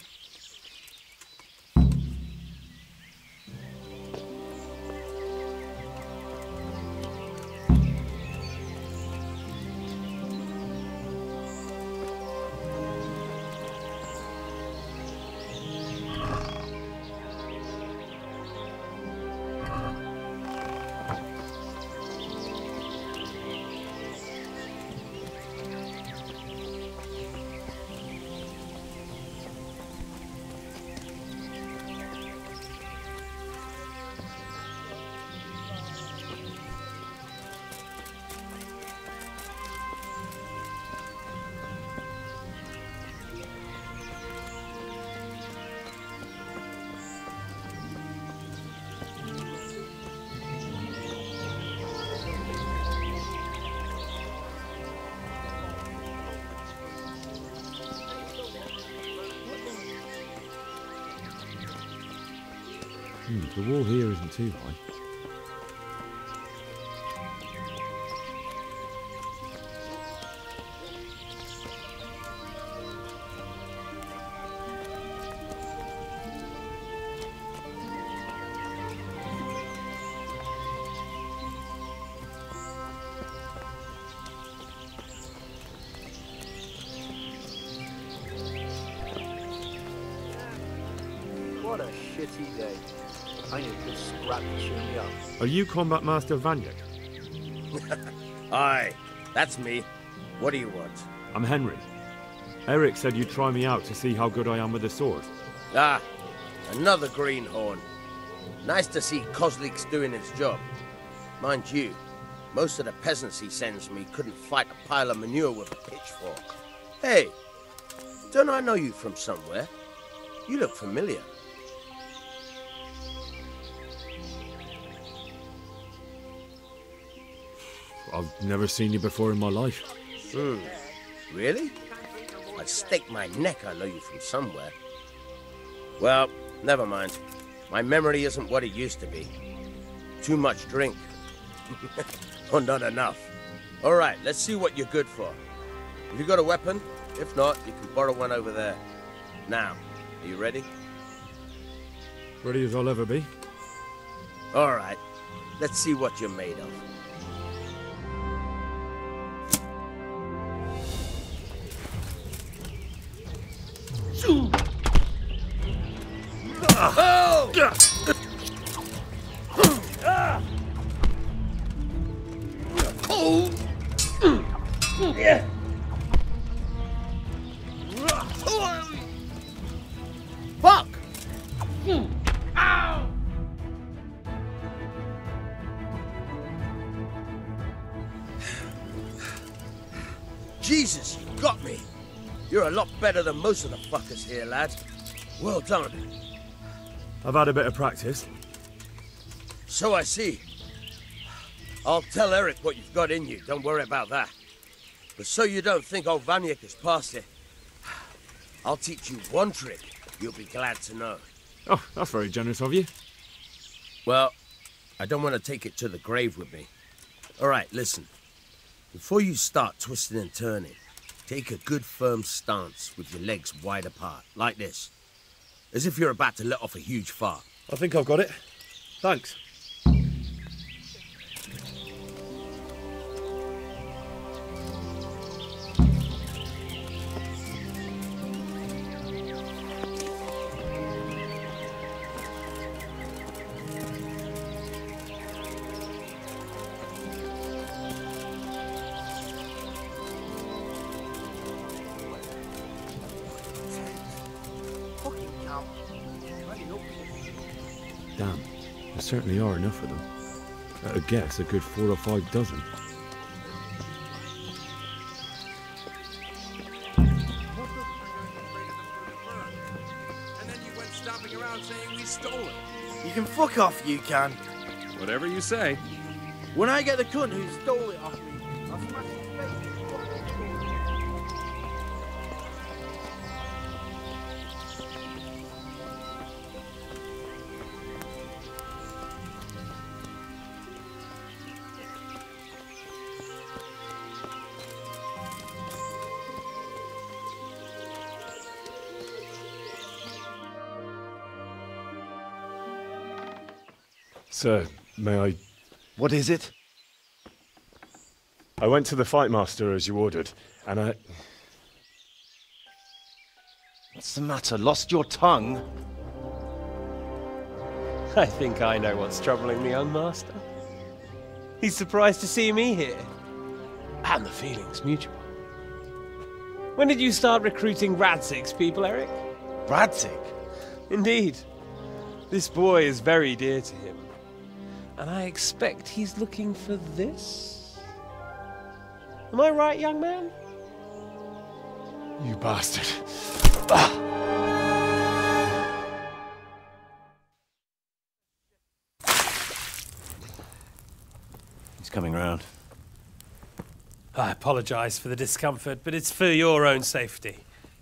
The wall here isn't too high. What a shitty day. I need a good scrap to cheer me up. Are you Combat Master Vanyek? Aye, that's me. What do you want? I'm Henry. Eric said you'd try me out to see how good I am with the sword. Ah, another greenhorn. Nice to see Kozlik's doing his job. Mind you, most of the peasants he sends me couldn't fight a pile of manure with a pitchfork. Hey, don't I know you from somewhere? You look familiar. I've never seen you before in my life. Really? I'd stake my neck I know you from somewhere. Well, never mind. My memory isn't what it used to be. Too much drink. Or not enough. All right, let's see what you're good for. Have you got a weapon? If not, you can borrow one over there. Now, are you ready? Ready as I'll ever be. All right, let's see what you're made of. Oh! Yeah. Fuck! Ow! Jesus, you got me. You're a lot better than most of the fuckers here, lad. Well done. I've had a bit of practice. So I see. I'll tell Eric what you've got in you, don't worry about that. But so you don't think old Vanyek has passed it, I'll teach you one trick you'll be glad to know. Oh, that's very generous of you. Well, I don't want to take it to the grave with me. All right, listen. Before you start twisting and turning, take a good firm stance with your legs wide apart, like this. As if you're about to let off a huge fart. I think I've got it. Thanks. Damn, there certainly are enough of them. At a guess, a good 4 or 5 dozen. And then you went stomping around saying we stole it. You can fuck off, you can. Whatever you say. When I get the cunt who stole it off me, I'll smash his face. Sir, may I... What is it? I went to the Fight Master as you ordered, and I... What's the matter? Lost your tongue? I think I know what's troubling the young master. He's surprised to see me here. And the feeling's mutual. When did you start recruiting Radzig's people, Eric? Radzig? Indeed. This boy is very dear to him. And I expect he's looking for this? Am I right, young man? You bastard. He's coming round. I apologize for the discomfort, but it's for your own safety.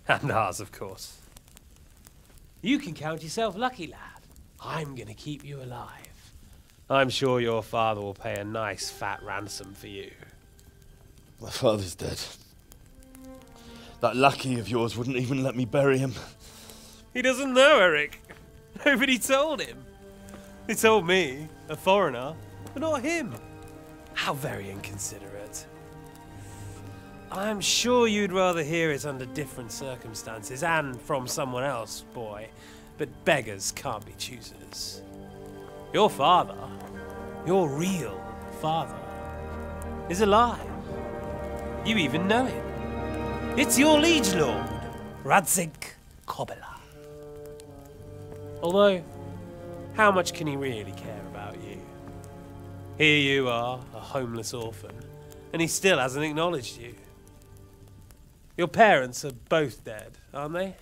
And ours, of course. You can count yourself lucky, lad. I'm gonna keep you alive. I'm sure your father will pay a nice fat ransom for you. My father's dead. That lackey of yours wouldn't even let me bury him. He doesn't know, Eric. Nobody told him. They told me, a foreigner, but not him. How very inconsiderate. I'm sure you'd rather hear it under different circumstances and from someone else, boy. but beggars can't be choosers. Your father, your real father, is alive. You even know him. It's your liege lord, Radzig Kobyla. Although, how much can he really care about you? Here you are, a homeless orphan, and he still hasn't acknowledged you. Your parents are both dead, aren't they?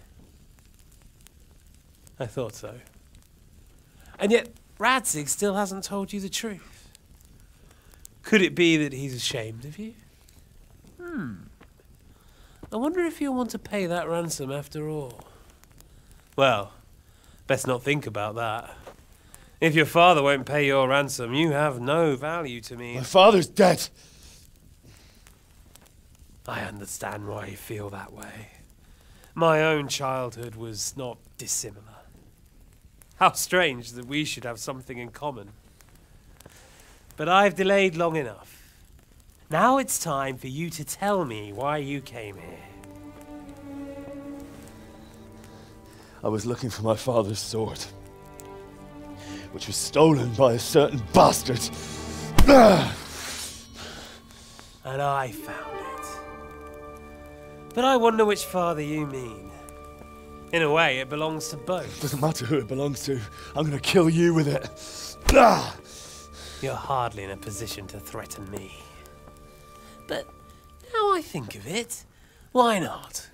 I thought so. And yet, Radzig still hasn't told you the truth. Could it be that he's ashamed of you? I wonder if you'll want to pay that ransom after all. Well, best not think about that. If your father won't pay your ransom, you have no value to me. My father's dead. I understand why you feel that way. My own childhood was not dissimilar. How strange that we should have something in common. But I've delayed long enough. Now it's time for you to tell me why you came here. I was looking for my father's sword, which was stolen by a certain bastard. And I found it. But I wonder which father you mean. In a way, it belongs to both. Doesn't matter who it belongs to. I'm gonna kill you with it. You're hardly in a position to threaten me. But now I think of it, why not?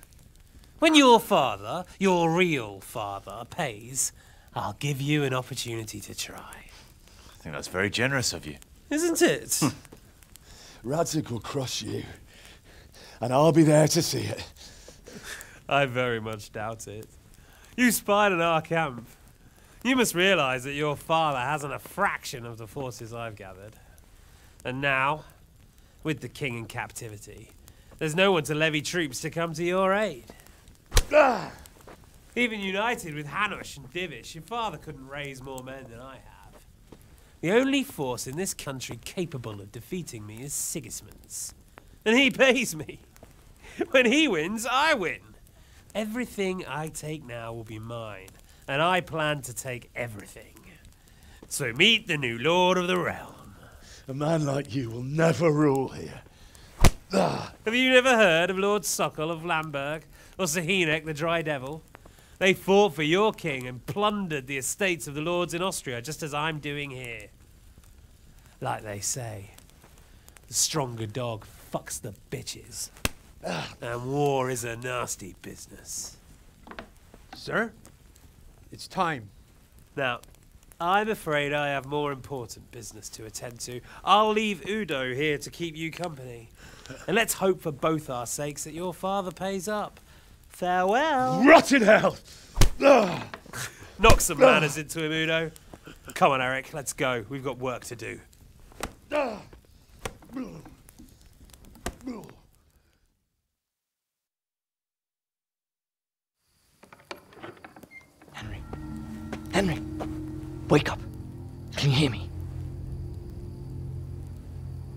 When your father, your real father, pays, I'll give you an opportunity to try. I think that's very generous of you. Isn't it? Radzig will crush you, and I'll be there to see it. I very much doubt it. You spied on our camp. You must realize that your father hasn't a fraction of the forces I've gathered. And now, with the king in captivity, there's no one to levy troops to come to your aid. Even united with Hanush and Divish, your father couldn't raise more men than I have. The only force in this country capable of defeating me is Sigismund's. And he pays me. When he wins, I win. Everything I take now will be mine, and I plan to take everything. So meet the new lord of the realm. A man like you will never rule here. Have you never heard of Lord Sokol of Lamberg, or Sahinek the Dry Devil? They fought for your king and plundered the estates of the lords in Austria, just as I'm doing here. Like they say, the stronger dog fucks the bitches. And war is a nasty business. Sir, it's time. Now, I'm afraid I have more important business to attend to. I'll leave Udo here to keep you company. And let's hope for both our sakes that your father pays up. Farewell. Rotten hell! Knock some manners into him, Udo. Come on, Eric, let's go. We've got work to do. Henry, wake up. Can you hear me?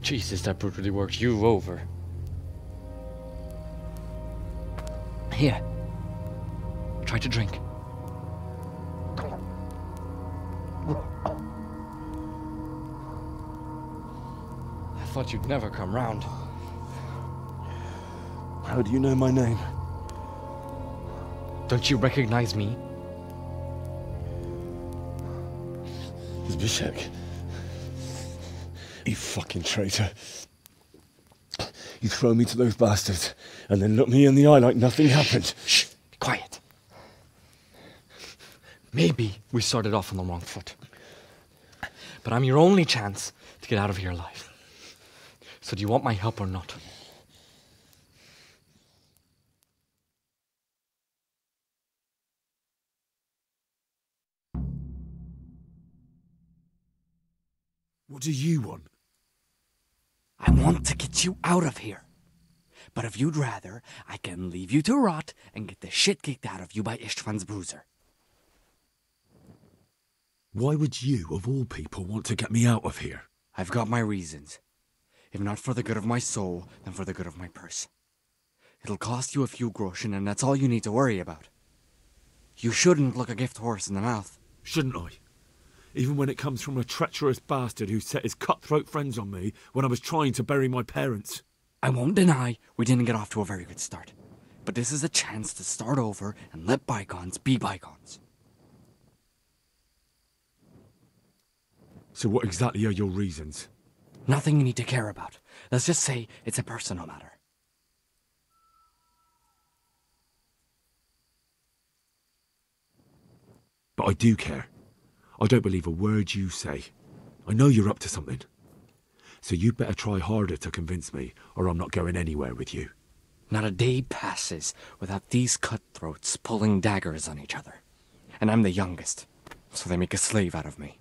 Jesus, that brutally worked you over. Here. Try to drink. I thought you'd never come round. How do you know my name? Don't you recognize me? Zbyszek. You fucking traitor. You throw me to those bastards and then look me in the eye like nothing happened. Shh! Be quiet. Maybe we started off on the wrong foot. But I'm your only chance to get out of here alive. So do you want my help or not? What do you want? I want to get you out of here. But if you'd rather, I can leave you to rot and get the shit kicked out of you by István's bruiser. Why would you, of all people, want to get me out of here? I've got my reasons. If not for the good of my soul, then for the good of my purse. It'll cost you a few groschen, and that's all you need to worry about. You shouldn't look a gift horse in the mouth. Shouldn't I? Even when it comes from a treacherous bastard who set his cutthroat friends on me when I was trying to bury my parents. I won't deny we didn't get off to a very good start. But this is a chance to start over and let bygones be bygones. So what exactly are your reasons? Nothing you need to care about. Let's just say it's a personal matter. But I do care. I don't believe a word you say. I know you're up to something. So you'd better try harder to convince me, or I'm not going anywhere with you. Not a day passes without these cutthroats pulling daggers on each other. And I'm the youngest, so they make a slave out of me.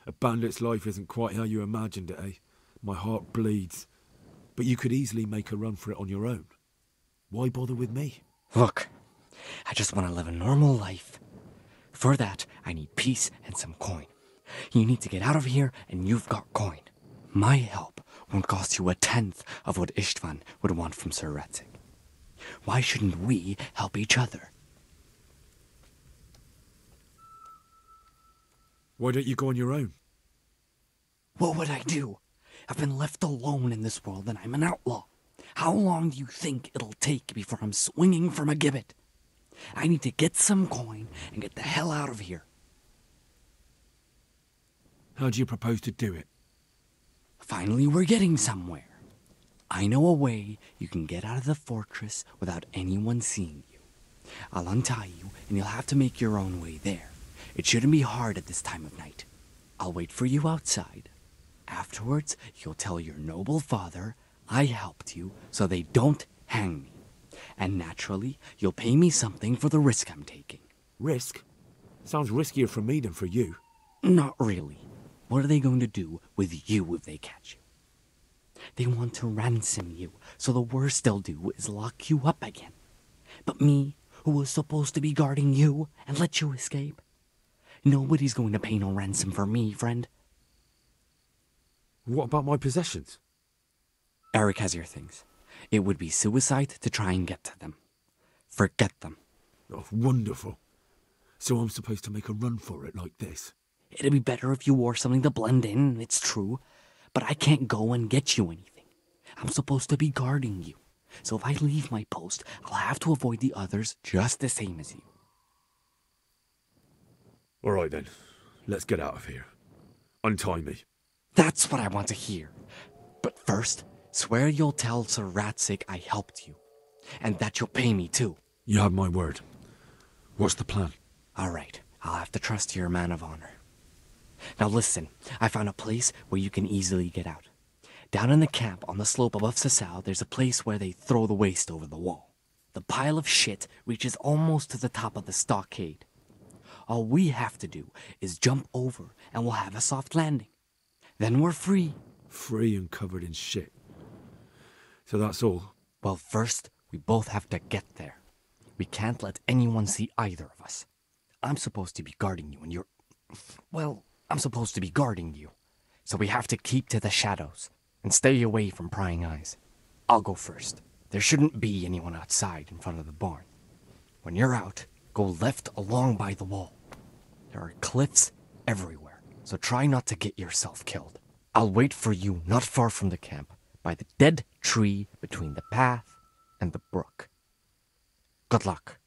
A bandit's life isn't quite how you imagined it, eh? My heart bleeds. But you could easily make a run for it on your own. Why bother with me? Look, I just want to live a normal life. For that, I need peace and some coin. You need to get out of here, and you've got coin. My help won't cost you a tenth of what Istvan would want from Sir Radzig. Why shouldn't we help each other? Why don't you go on your own? What would I do? I've been left alone in this world and I'm an outlaw. How long do you think it'll take before I'm swinging from a gibbet? I need to get some coin and get the hell out of here. How do you propose to do it? Finally, we're getting somewhere. I know a way you can get out of the fortress without anyone seeing you. I'll untie you and you'll have to make your own way there. It shouldn't be hard at this time of night. I'll wait for you outside. Afterwards, you'll tell your noble father I helped you so they don't hang me. And naturally, you'll pay me something for the risk I'm taking. Risk? Sounds riskier for me than for you. Not really. What are they going to do with you if they catch you? They want to ransom you, so the worst they'll do is lock you up again. But me, who was supposed to be guarding you and let you escape? Nobody's going to pay no ransom for me, friend. What about my possessions? Eric has your things. It would be suicide to try and get to them. Forget them. Oh, wonderful. So I'm supposed to make a run for it like this? It'd be better if you wore something to blend in, it's true. But I can't go and get you anything. I'm supposed to be guarding you. So if I leave my post, I'll have to avoid the others just the same as you. All right then. Let's get out of here. Untie me. That's what I want to hear. But first, swear you'll tell Sir Radzig I helped you. And that you'll pay me too. You have my word. What's the plan? All right. I'll have to trust you're a man of honor. Now listen, I found a place where you can easily get out. Down in the camp on the slope above Sasau, there's a place where they throw the waste over the wall. The pile of shit reaches almost to the top of the stockade. All we have to do is jump over and we'll have a soft landing. Then we're free. Free and covered in shit. So that's all? Well, first, we both have to get there. We can't let anyone see either of us. I'm supposed to be guarding you and you're... Well, I'm supposed to be guarding you. So we have to keep to the shadows and stay away from prying eyes. I'll go first. There shouldn't be anyone outside in front of the barn. When you're out, go left along by the wall. There are cliffs everywhere, so try not to get yourself killed. I'll wait for you not far from the camp, by the dead tree between the path and the brook. Good luck.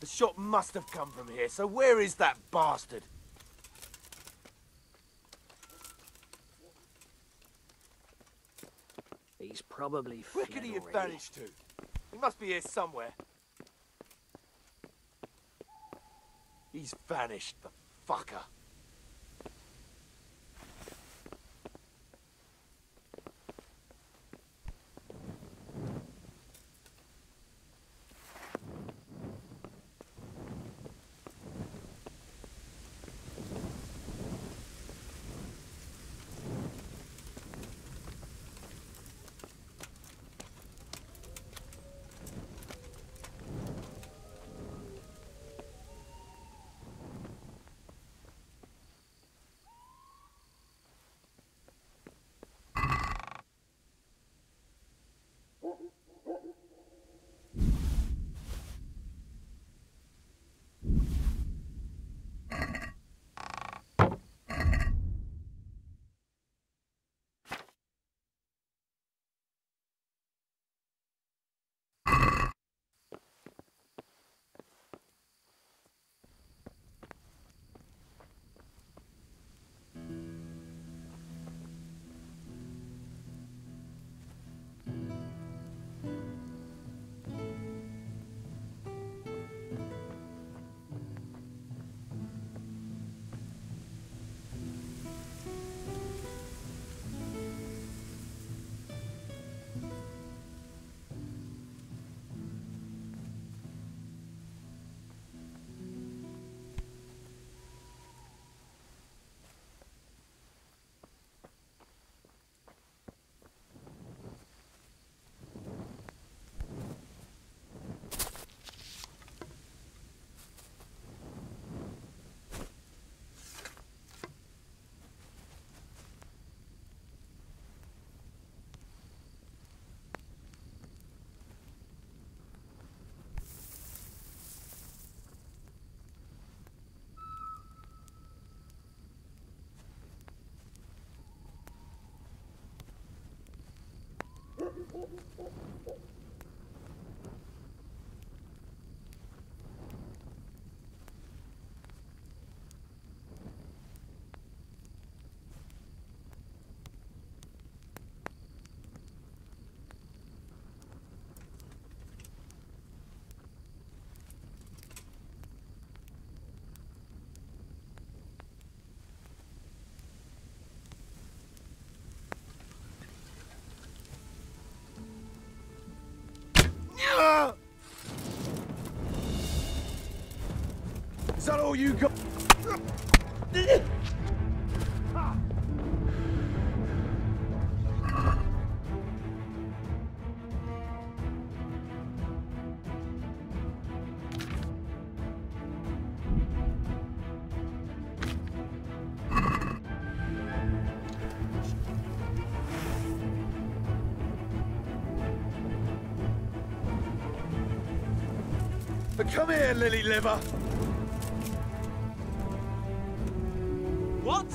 shot must have come from here, so where is that bastard? He's probably Where could he have vanished to? He must be here somewhere. He's vanished, the fucker. Is that all you got? Come here, lily liver. What?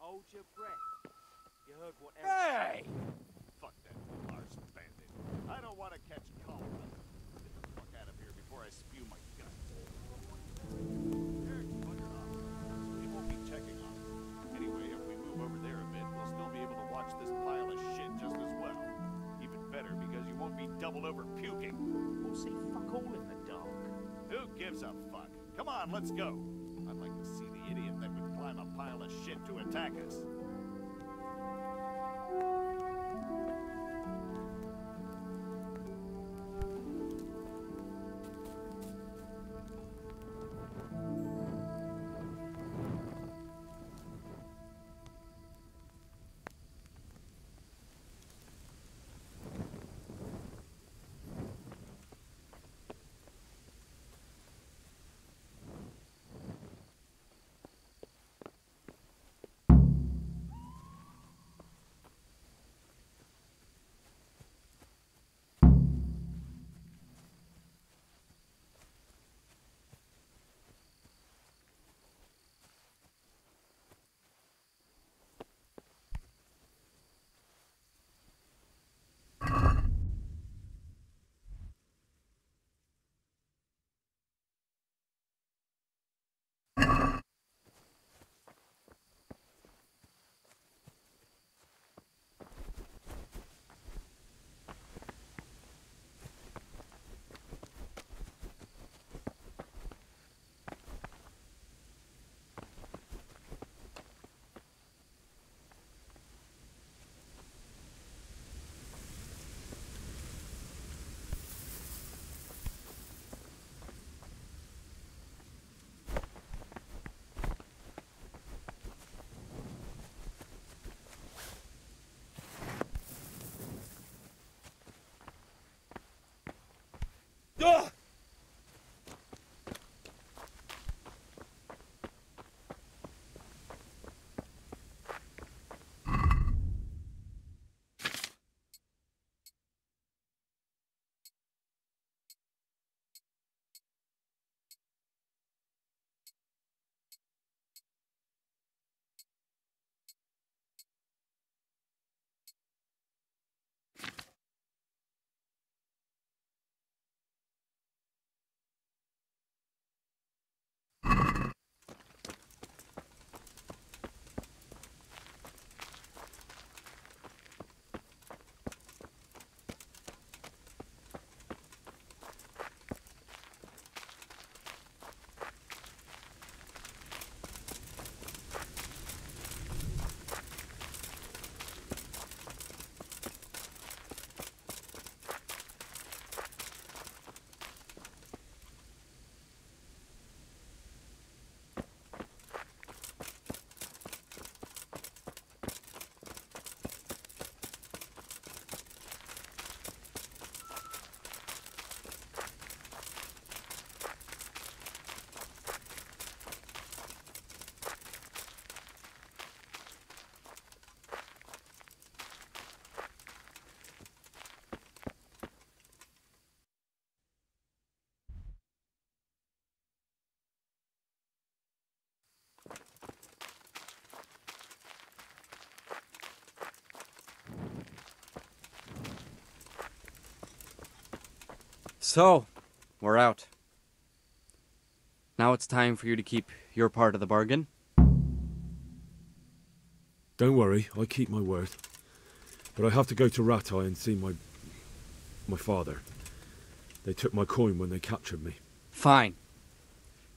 Hold your breath. You heard what Hey! Fuck that Lars bandit. I don't want to catch cholera. Get the fuck out of here before I spew my guts. Eric's buggered off. We won't be checking on him. Anyway, if we move over there a bit, we'll still be able to watch this pile of shit just as well. Even better, because you won't be doubled over puking. We'll see fuck all in the dark. Who gives a fuck? Come on, let's go. I'd like to see the idiot that would climb a pile of shit to attack us. So, we're out. Now it's time for you to keep your part of the bargain. Don't worry, I keep my word. But I have to go to Rattay and see my father. They took my coin when they captured me. Fine.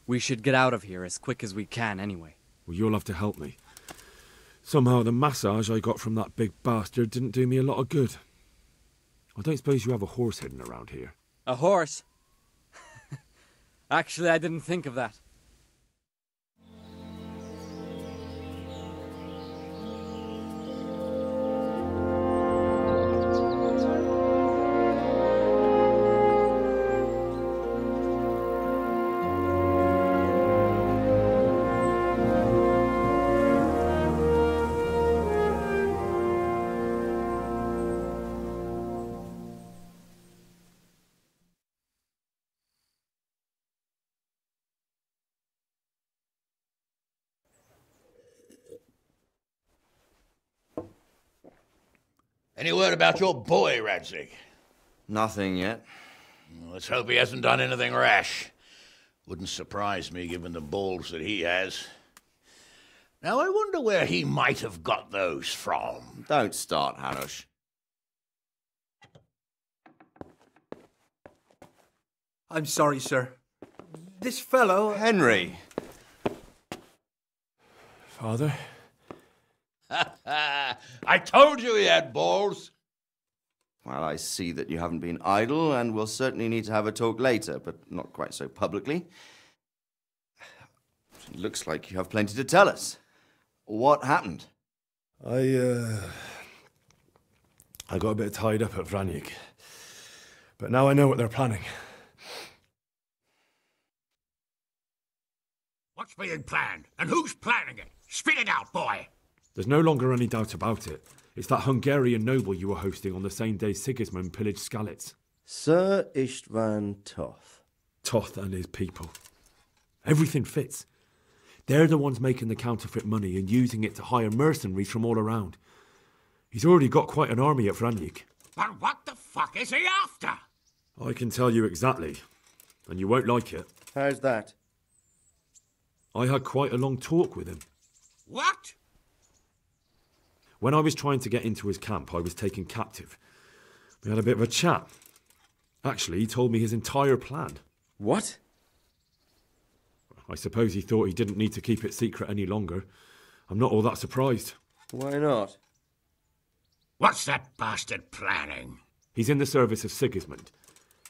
We should get out of here as quick as we can anyway. Well, you'll have to help me. Somehow the massage I got from that big bastard didn't do me a lot of good. I don't suppose you have a horse hidden around here? A horse? Actually, I didn't think of that. Any word about your boy, Radzig? Nothing yet. Let's hope he hasn't done anything rash. Wouldn't surprise me, given the balls that he has. Now, I wonder where he might have got those from. Don't start, Hanush. I'm sorry, sir. This fellow... Henry! Father? I told you he had balls. Well, I see that you haven't been idle, and we'll certainly need to have a talk later, but not quite so publicly. It looks like you have plenty to tell us. What happened? I got a bit tied up at Vranyk. But now I know what they're planning. What's being planned? And who's planning it? Spit it out, boy! There's no longer any doubt about it. It's that Hungarian noble you were hosting on the same day Sigismund pillaged Skalitz. Sir Istvan Toth. Toth and his people. Everything fits. They're the ones making the counterfeit money and using it to hire mercenaries from all around. He's already got quite an army at Vranyk. But what the fuck is he after? I can tell you exactly, and you won't like it. How's that? I had quite a long talk with him. What? When I was trying to get into his camp, I was taken captive. We had a bit of a chat. Actually, he told me his entire plan. What? I suppose he thought he didn't need to keep it secret any longer. I'm not all that surprised. Why not? What's that bastard planning? He's in the service of Sigismund.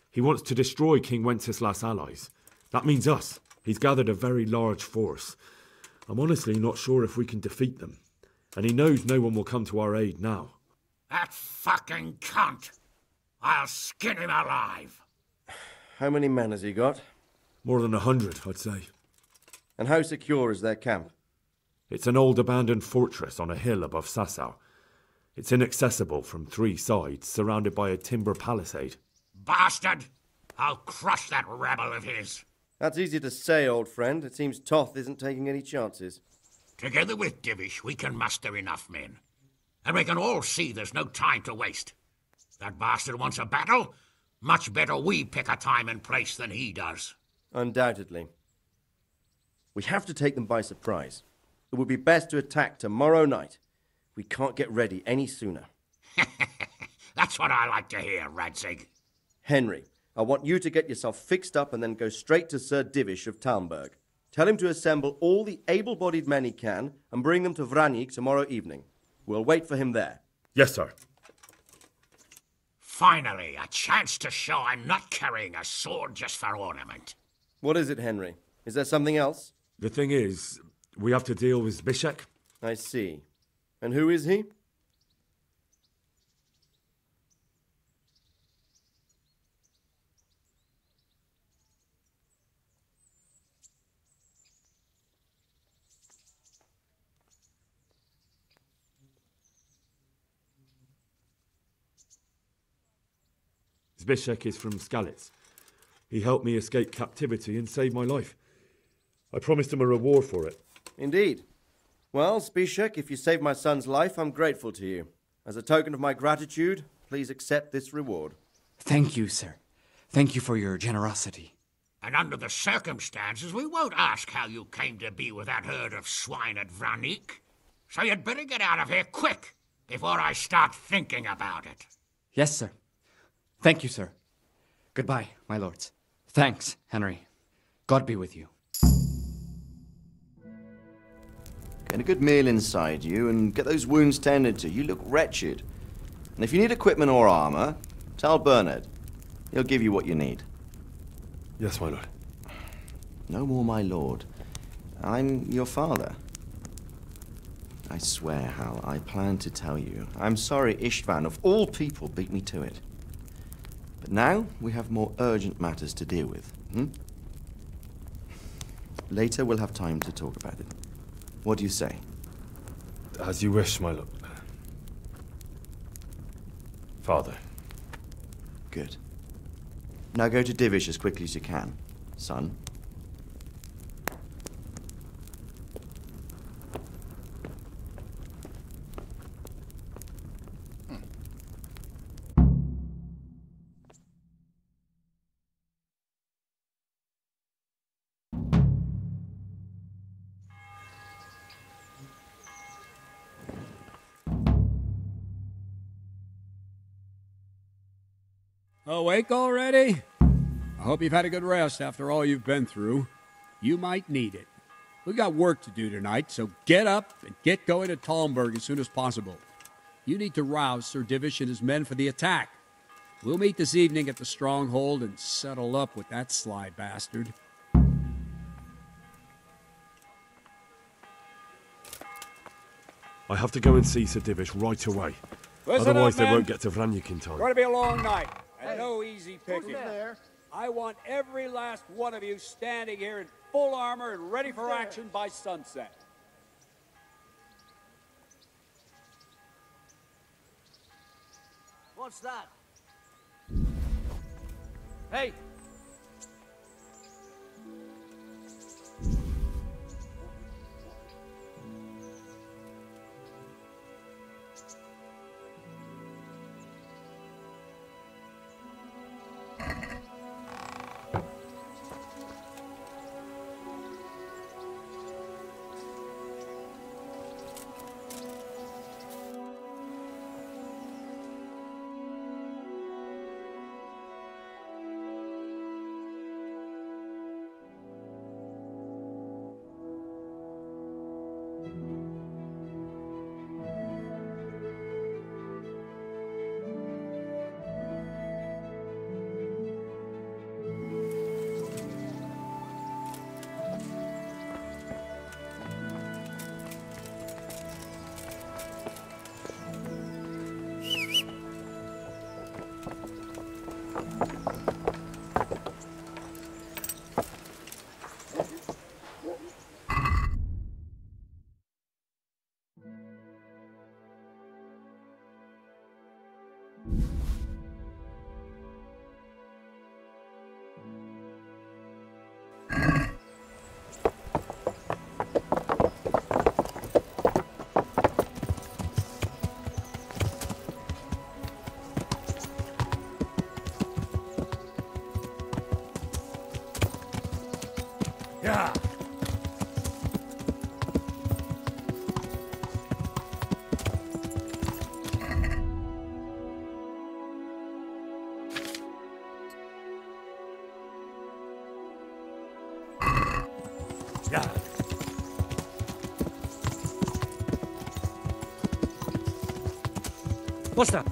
He wants to destroy King Wenceslas' allies. That means us. He's gathered a very large force. I'm honestly not sure if we can defeat them. And he knows no one will come to our aid now. That fucking cunt! I'll skin him alive! How many men has he got? More than 100, I'd say. And how secure is their camp? It's an old abandoned fortress on a hill above Sasau. It's inaccessible from 3 sides, surrounded by a timber palisade. Bastard! I'll crush that rebel of his! That's easy to say, old friend. It seems Toth isn't taking any chances. Together with Divish, we can muster enough men. And we can all see there's no time to waste. That bastard wants a battle. Much better we pick a time and place than he does. Undoubtedly. We have to take them by surprise. It would be best to attack tomorrow night. We can't get ready any sooner. That's what I like to hear, Radzig. Henry, I want you to get yourself fixed up and then go straight to Sir Divish of Talmberg. Tell him to assemble all the able-bodied men he can and bring them to Vranyk tomorrow evening. We'll wait for him there. Yes, sir. Finally, a chance to show I'm not carrying a sword just for ornament. What is it, Henry? Is there something else? The thing is, we have to deal with Zbyszek. I see. And who is he? Zbyszek is from Skalitz. He helped me escape captivity and saved my life. I promised him a reward for it. Indeed. Well, Zbyszek, if you saved my son's life, I'm grateful to you. As a token of my gratitude, please accept this reward. Thank you, sir. Thank you for your generosity. And under the circumstances, we won't ask how you came to be with that herd of swine at Vranik. So you'd better get out of here quick, before I start thinking about it. Yes, sir. Thank you, sir. Goodbye, my lords. Thanks, Henry. God be with you. Get a good meal inside you and get those wounds tended to. You look wretched. And if you need equipment or armor, tell Bernard. He'll give you what you need. Yes, my lord. No more, my lord. I'm your father. I swear, Hal, I plan to tell you. I'm sorry Istvan, of all people, beat me to it. But now we have more urgent matters to deal with. Later we'll have time to talk about it. What do you say? As you wish, my lord. Father. Good. Now go to Divish as quickly as you can, son. Awake already? I hope you've had a good rest after all you've been through. You might need it. We've got work to do tonight, so get up and get going to Talmberg as soon as possible. You need to rouse Sir Divish and his men for the attack. We'll meet this evening at the stronghold and settle up with that sly bastard. I have to go and see Sir Divish right away. Listen Otherwise up, they men. won't get to Vranyuk in time. It's going to be a long night, and no easy Who's picking. there? I want every last one of you standing here in full armor and ready for action by sunset. What's that? Hey! Yeah. Yeah. What's that?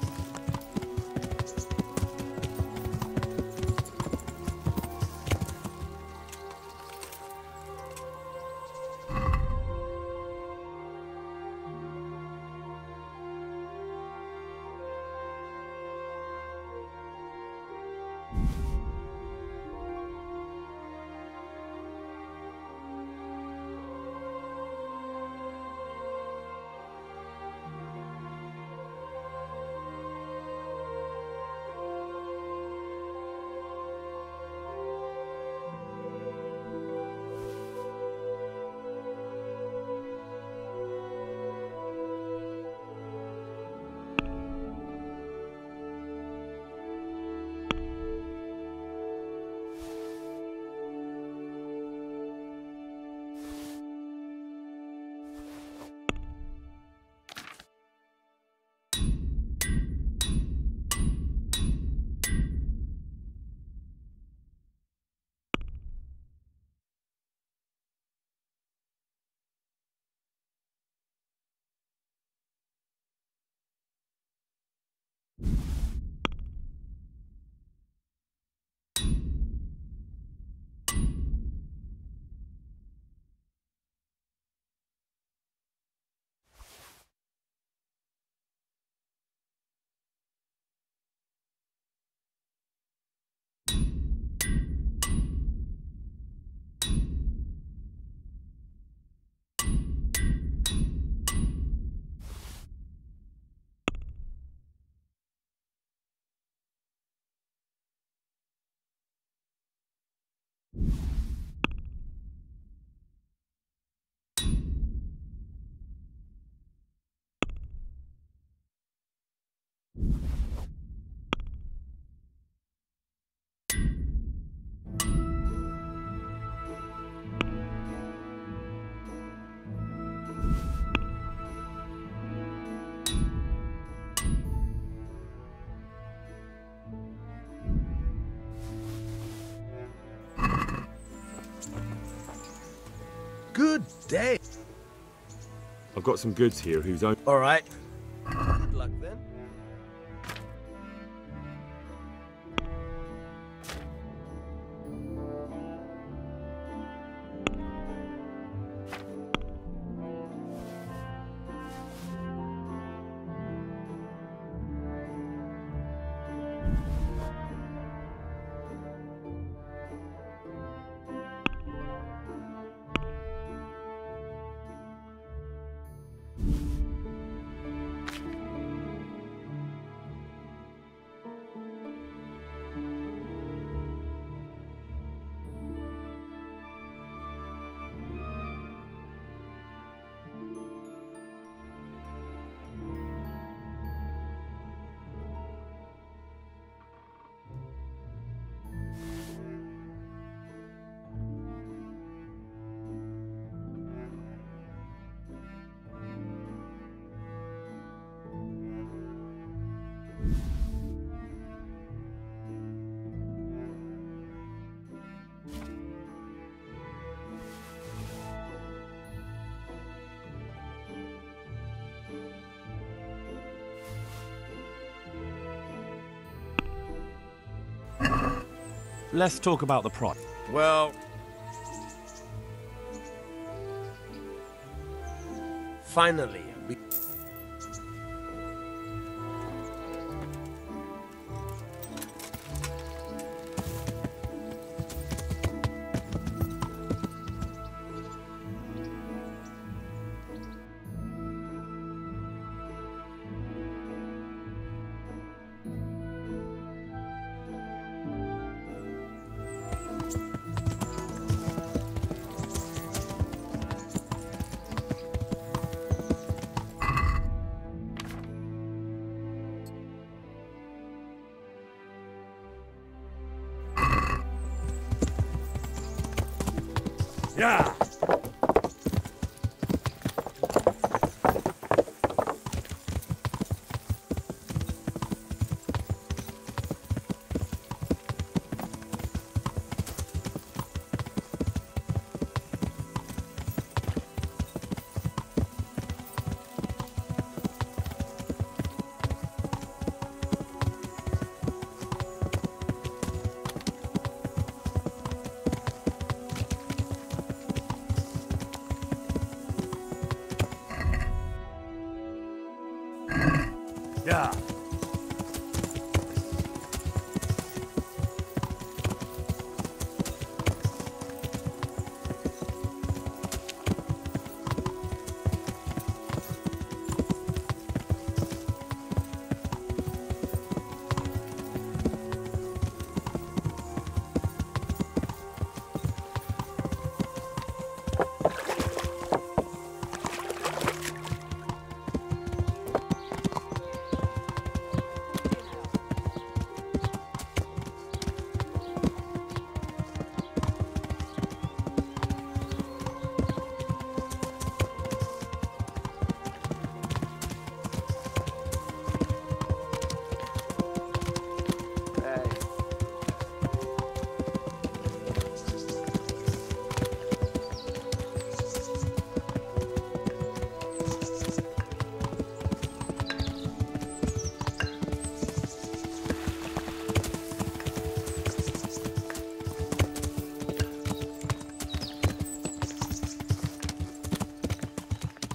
Good day. I've got some goods here whose own... All right. Good luck then. Let's talk about the prod. Well... Finally, we... Yeah. Yeah.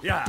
Yeah.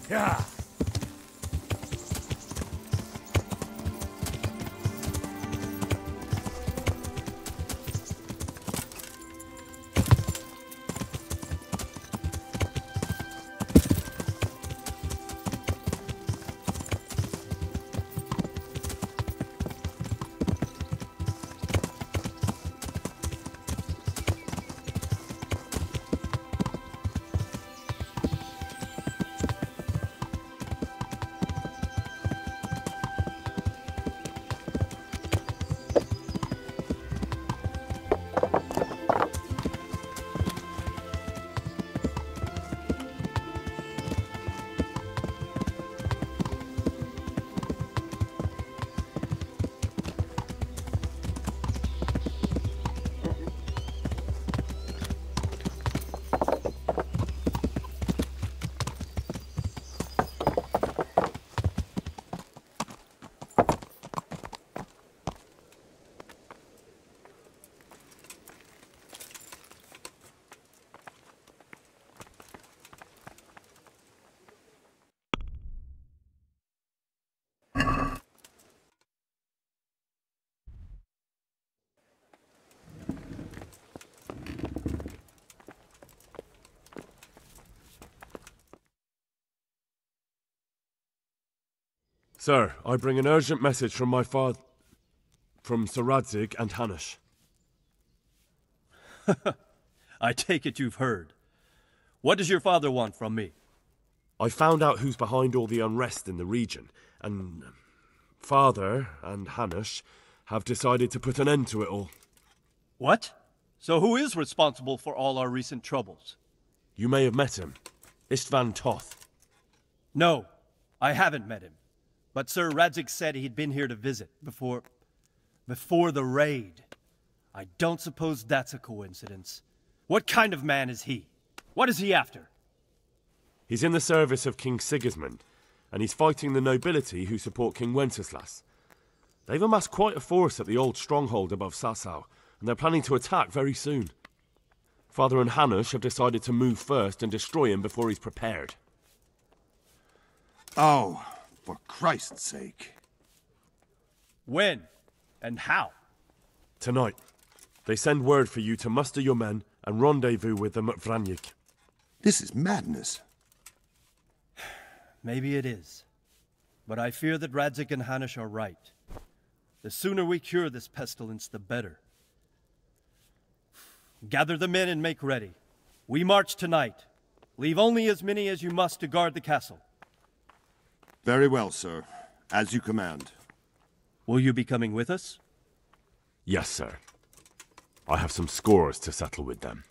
Yeah. Sir, I bring an urgent message from my father... from Sir Radzig and Hanush. I take it you've heard. What does your father want from me? I found out who's behind all the unrest in the region, and... Father and Hanush have decided to put an end to it all. What? So who is responsible for all our recent troubles? You may have met him. Istvan Toth. No, I haven't met him. But Sir Radzig said he'd been here to visit before the raid. I don't suppose that's a coincidence. What kind of man is he? What is he after? He's in the service of King Sigismund, and he's fighting the nobility who support King Wenceslas. They've amassed quite a force at the old stronghold above Sasau, and they're planning to attack very soon. Father and Hanush have decided to move first and destroy him before he's prepared. Oh, for Christ's sake. When? And how? Tonight. They send word for you to muster your men and rendezvous with them at Vranyik. This is madness. Maybe it is. But I fear that Radzig and Hanush are right. The sooner we cure this pestilence, the better. Gather the men and make ready. We march tonight. Leave only as many as you must to guard the castle. Very well, sir. As you command. Will you be coming with us? Yes, sir. I have some scores to settle with them.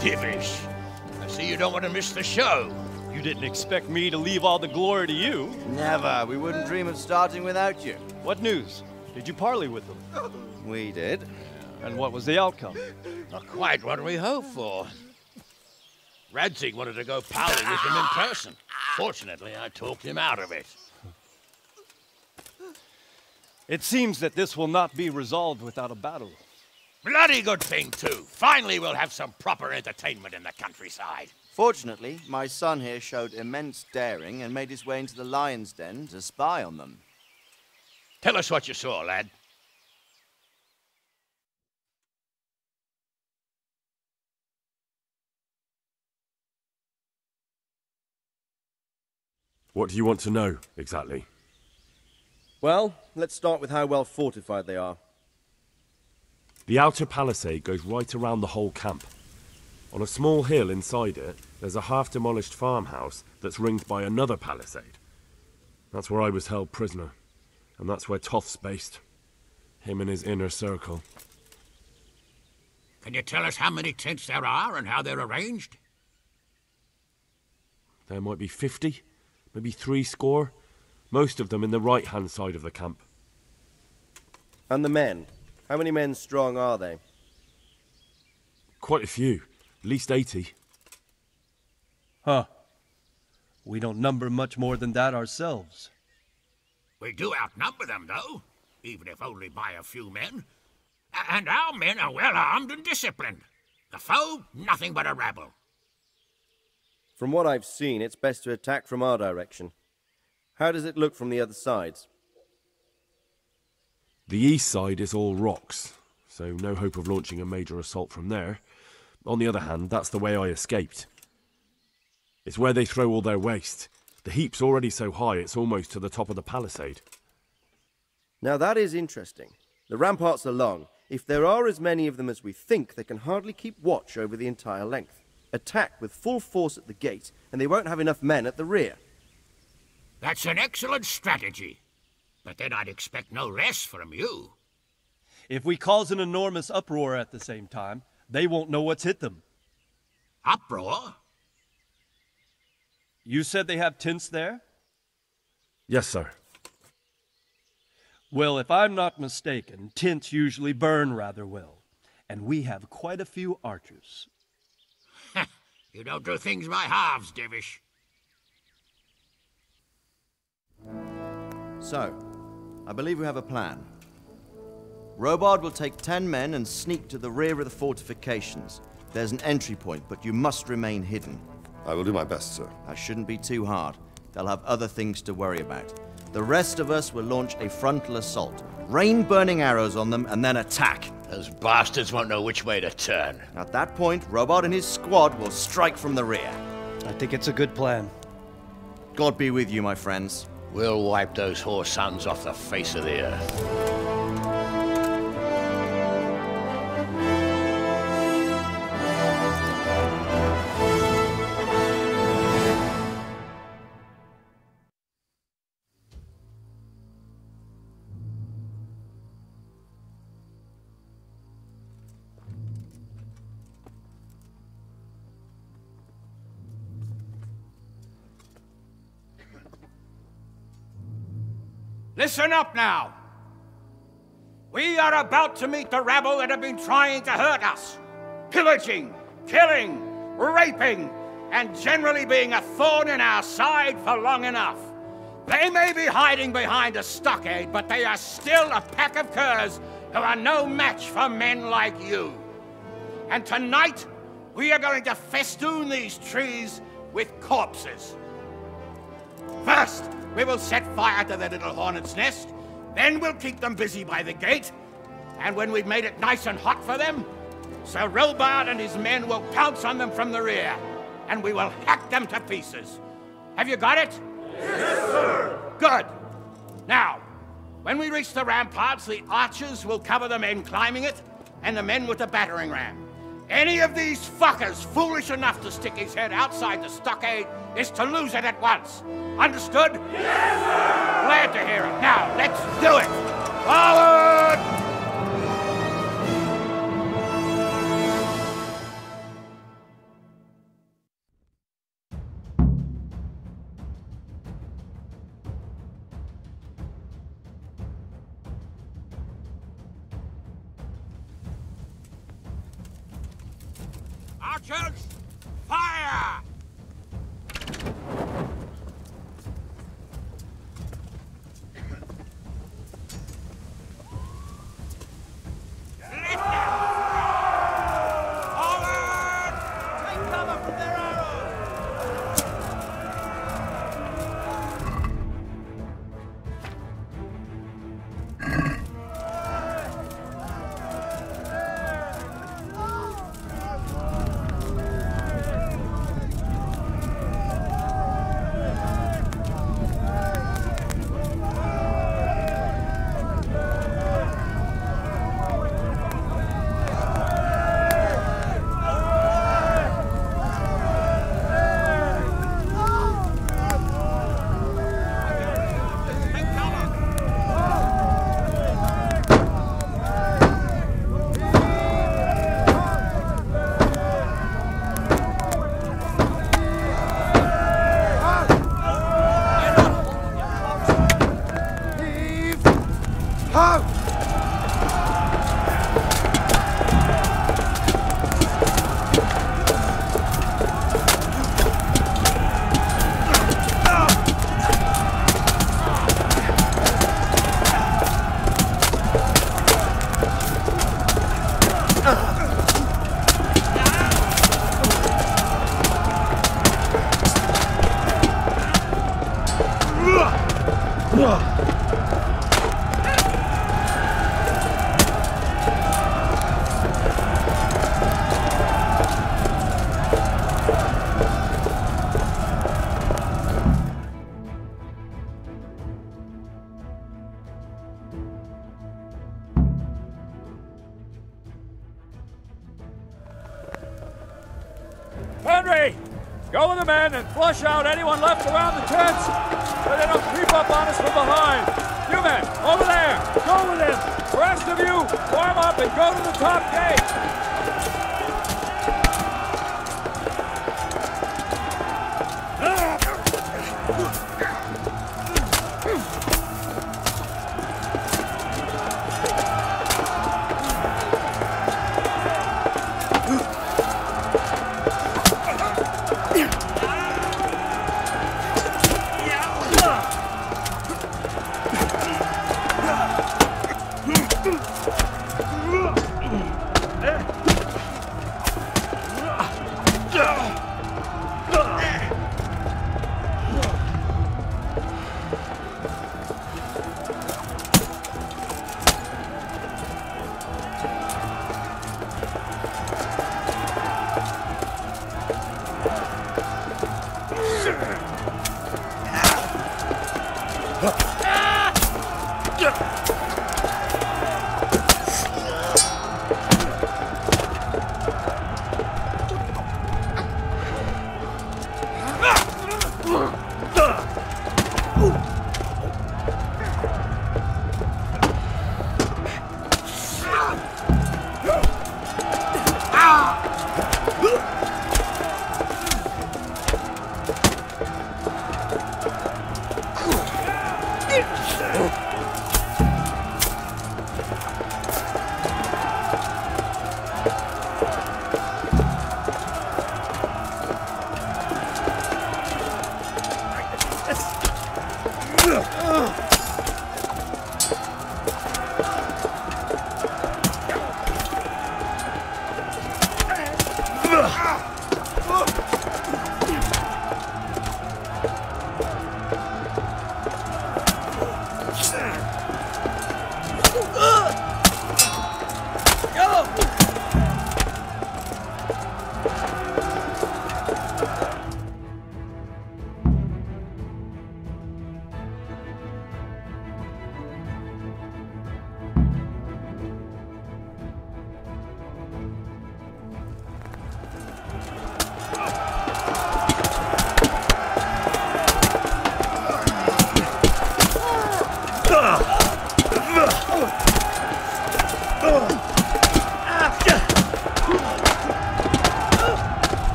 Divish. I see you don't want to miss the show. You didn't expect me to leave all the glory to you. Never. We wouldn't dream of starting without you. What news? Did you parley with them? We did. And what was the outcome? Not quite what we hoped for. Radzig wanted to go parley with them in person. Fortunately, I talked him out of it. It seems that this will not be resolved without a battle. Bloody good thing, too. Finally, we'll have some proper entertainment in the countryside. Fortunately, my son here showed immense daring and made his way into the lion's den to spy on them. Tell us what you saw, lad. What do you want to know, exactly? Well, let's start with how well fortified they are. The outer palisade goes right around the whole camp. On a small hill inside it, there's a half-demolished farmhouse that's ringed by another palisade. That's where I was held prisoner, and that's where Toth's based. Him and his inner circle. Can you tell us how many tents there are and how they're arranged? There might be 50, maybe 70. Most of them in the right-hand side of the camp. And the men? How many men strong are they? Quite a few. At least 80. Huh. We don't number much more than that ourselves. We do outnumber them, though, even if only by a few men. And our men are well armed and disciplined. The foe, nothing but a rabble. From what I've seen, it's best to attack from our direction. How does it look from the other sides? The east side is all rocks, so no hope of launching a major assault from there. On the other hand, that's the way I escaped. It's where they throw all their waste. The heap's already so high it's almost to the top of the palisade. Now that is interesting. The ramparts are long. If there are as many of them as we think, they can hardly keep watch over the entire length. Attack with full force at the gate, and they won't have enough men at the rear. That's an excellent strategy. But then I'd expect no less from you. If we cause an enormous uproar at the same time, they won't know what's hit them. Uproar? You said they have tents there? Yes, sir. Well, if I'm not mistaken, tents usually burn rather well. And we have quite a few archers. You don't do things by halves, Divish. So, I believe we have a plan. Robard will take 10 men and sneak to the rear of the fortifications. There's an entry point, but you must remain hidden. I will do my best, sir. That shouldn't be too hard. They'll have other things to worry about. The rest of us will launch a frontal assault. Rain burning arrows on them and then attack. Those bastards won't know which way to turn. At that point, Robard and his squad will strike from the rear. I think it's a good plan. God be with you, my friends. We'll wipe those whore sons off the face of the earth. Listen up now. We are about to meet the rabble that have been trying to hurt us. Pillaging, killing, raping, and generally being a thorn in our side for long enough. They may be hiding behind a stockade, but they are still a pack of curs who are no match for men like you. And tonight, we are going to festoon these trees with corpses. First, we will set fire to the little hornet's nest. Then we'll keep them busy by the gate. And when we've made it nice and hot for them, Sir Robard and his men will pounce on them from the rear. And we will hack them to pieces. Have you got it? Yes, sir! Good. Now, when we reach the ramparts, the archers will cover the men climbing it, and the men with the battering ram. Any of these fuckers foolish enough to stick his head outside the stockade is to lose it at once. Understood? Yes, sir! Glad to hear it. Now, let's do it! Forward! Archers, fire! Henry! Go with the men and flush out anyone left around the tents so they don't creep up on us from behind. You men, over there, go with him. The rest of you, warm up and go to the top gate.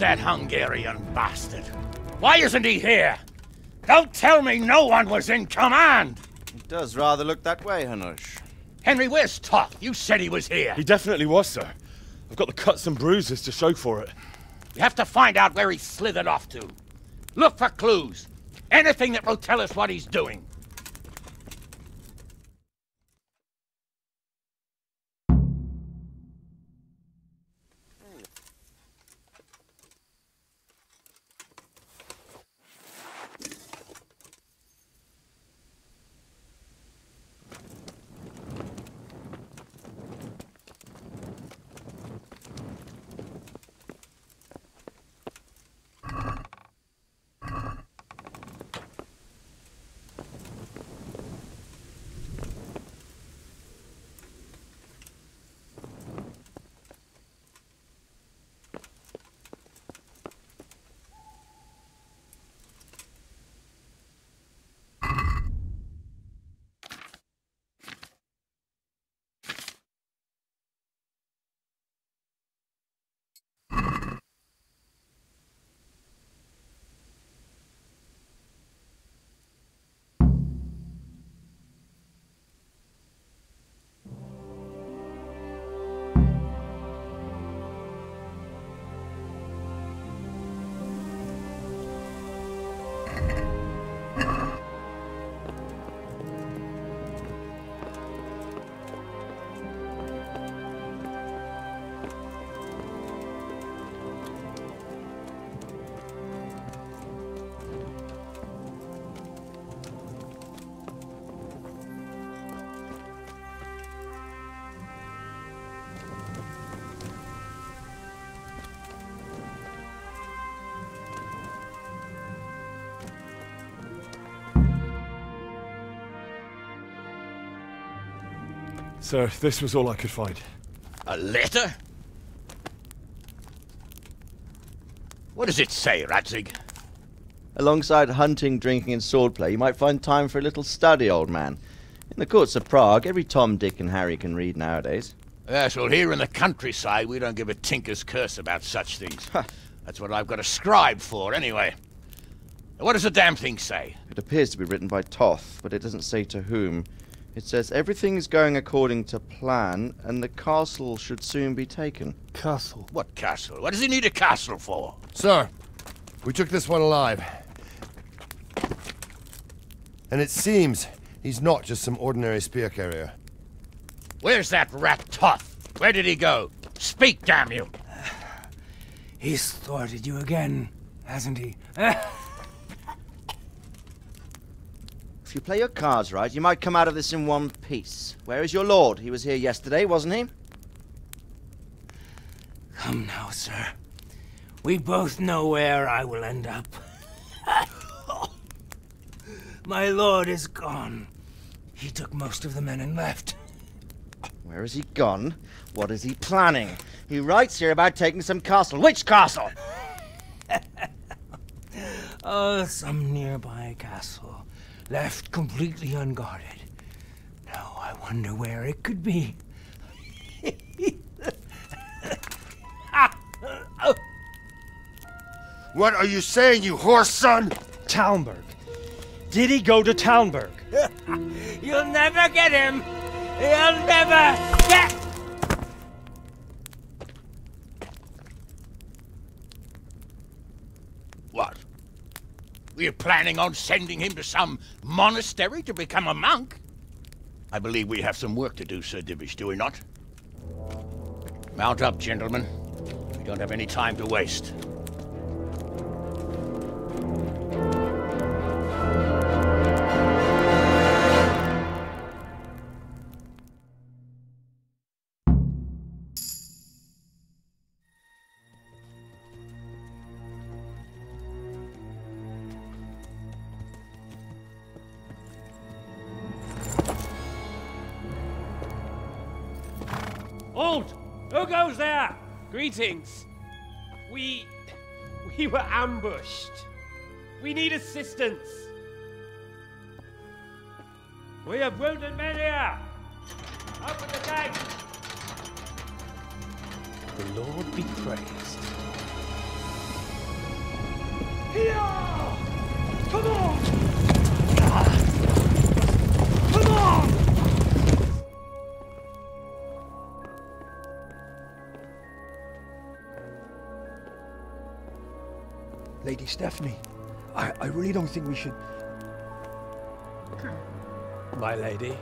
that Hungarian bastard? Why isn't he here? Don't tell me no one was in command! It does rather look that way, Hanush. Henry, where's Toth? You said he was here. He definitely was, sir. I've got the cuts and bruises to show for it. We have to find out where he slithered off to. Look for clues. Anything that will tell us what he's doing. Sir, this was all I could find. A letter? What does it say, Radzig? Alongside hunting, drinking, and swordplay, you might find time for a little study, old man. In the courts of Prague, every Tom, Dick, and Harry can read nowadays. Yes, well, here in the countryside, we don't give a tinker's curse about such things. That's what I've got a scribe for, anyway. What does the damn thing say? It appears to be written by Toth, but it doesn't say to whom. It says everything is going according to plan, and the castle should soon be taken. Castle? What castle? What does he need a castle for? Sir, we took this one alive. And it seems he's not just some ordinary spear carrier. Where's that rat Toth? Where did he go? Speak, damn you! He's thwarted you again, hasn't he? If you play your cards right, you might come out of this in one piece. Where is your lord? He was here yesterday, wasn't he? Come now, sir. We both know where I will end up. My lord is gone. He took most of the men and left. Where has he gone? What is he planning? He writes here about taking some castle. Which castle? Oh, some nearby castle. Left completely unguarded. Now I wonder where it could be. What are you saying, you horse son? Talmberg. Did he go to Talmberg? You'll never get him! You'll never get... What? We're planning on sending him to some monastery to become a monk? I believe we have some work to do, Sir Divish, do we not? Mount up, gentlemen. We don't have any time to waste. Halt! Who goes there? Greetings. We were ambushed. We need assistance. We have wounded men here. Open the gate. The Lord be praised. Come on! Come on! Lady Stephanie, I really don't think we should... My lady.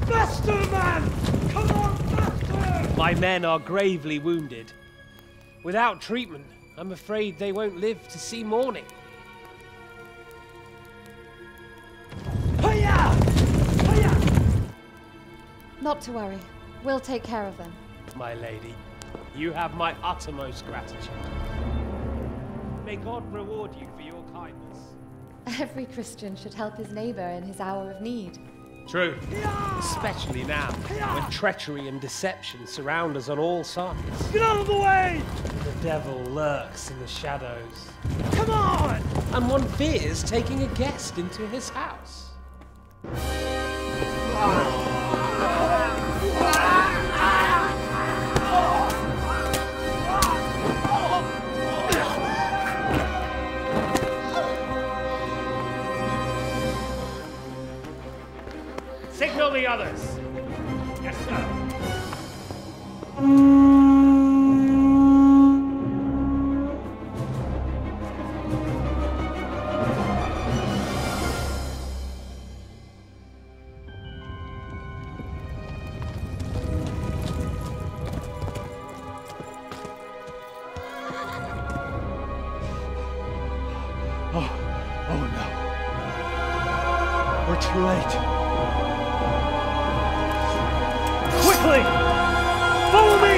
Faster, man! Come on, faster! My men are gravely wounded. Without treatment, I'm afraid they won't live to see morning. Not to worry. We'll take care of them. My lady, you have my uttermost gratitude. May God reward you for your kindness. Every Christian should help his neighbor in his hour of need. True. Especially now, when treachery and deception surround us on all sides. Get out of the way! The devil lurks in the shadows. Come on! And one fears taking a guest into his house. Signal the others. Yes, sir. Oh no. We're too late. Quickly! Follow me!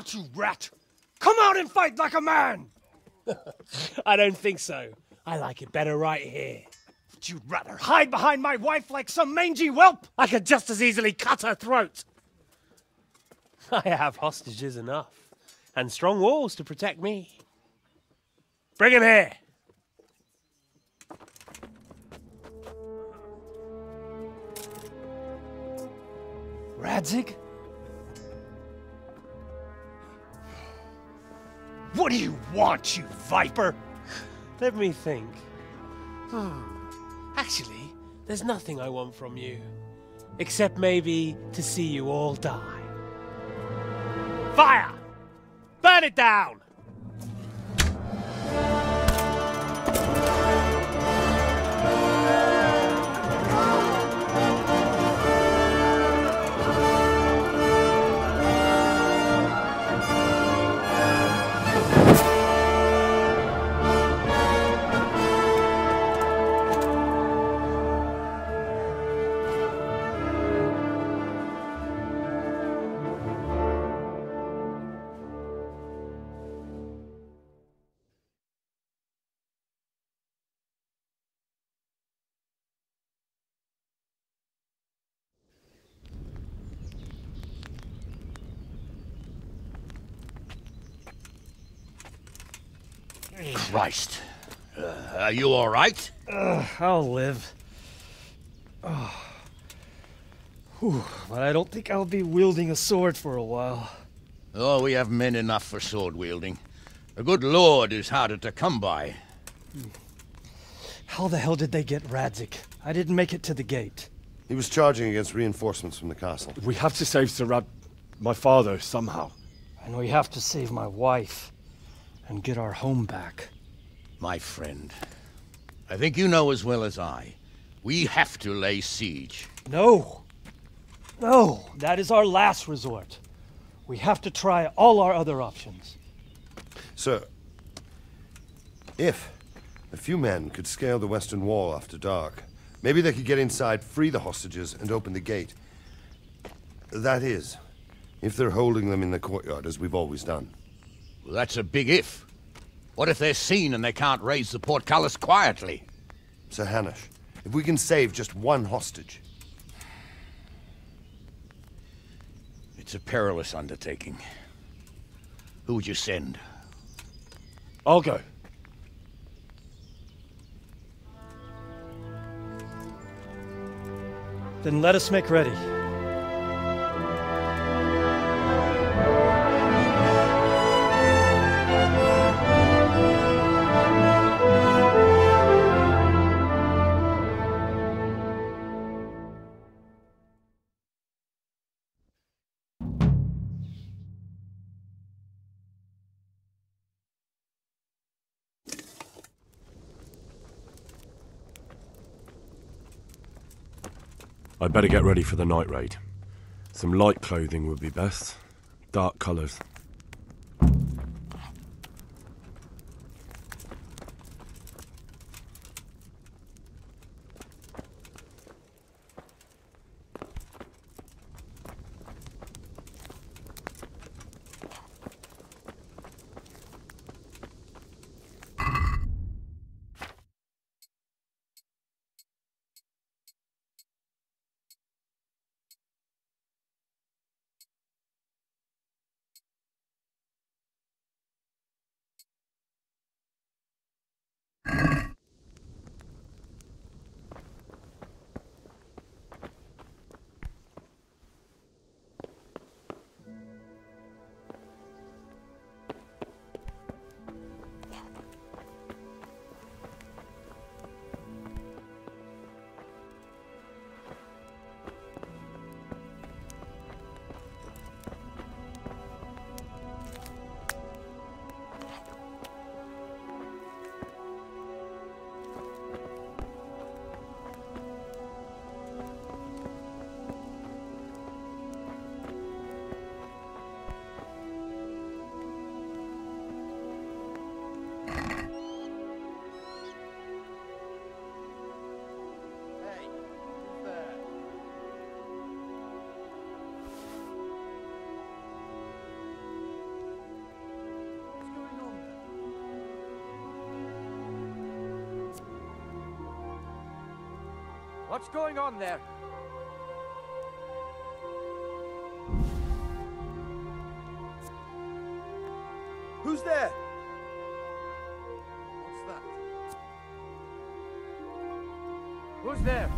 out, you rat! Come out and fight like a man! I don't think so. I like it better right here. Would you rather hide behind my wife like some mangy whelp? I could just as easily cut her throat. I have hostages enough, and strong walls to protect me. Bring him here. Radzig? What do you want, you viper? Let me think. Actually, there's nothing I want from you. Except maybe to see you all die. Fire! Burn it down! Christ. Are you all right? I'll live. Whew, but I don't think I'll be wielding a sword for a while. Oh, we have men enough for sword wielding. A good lord is harder to come by. How the hell did they get Radzig? I didn't make it to the gate. He was charging against reinforcements from the castle. We have to save Sir my father, somehow. And we have to save my wife and get our home back. My friend, I think you know as well as I. We have to lay siege. No! No! That is our last resort. We have to try all our other options. Sir, if a few men could scale the western wall after dark, maybe they could get inside, free the hostages, and open the gate. That is, if they're holding them in the courtyard as we've always done. Well, that's a big if. What if they're seen and they can't raise the portcullis quietly? Sir Hanush, if we can save just one hostage. It's a perilous undertaking. Who would you send? I'll go. Then let us make ready. I'd better get ready for the night raid. Some light clothing would be best. Dark colours. What's going on there? Who's there? What's that? Who's there?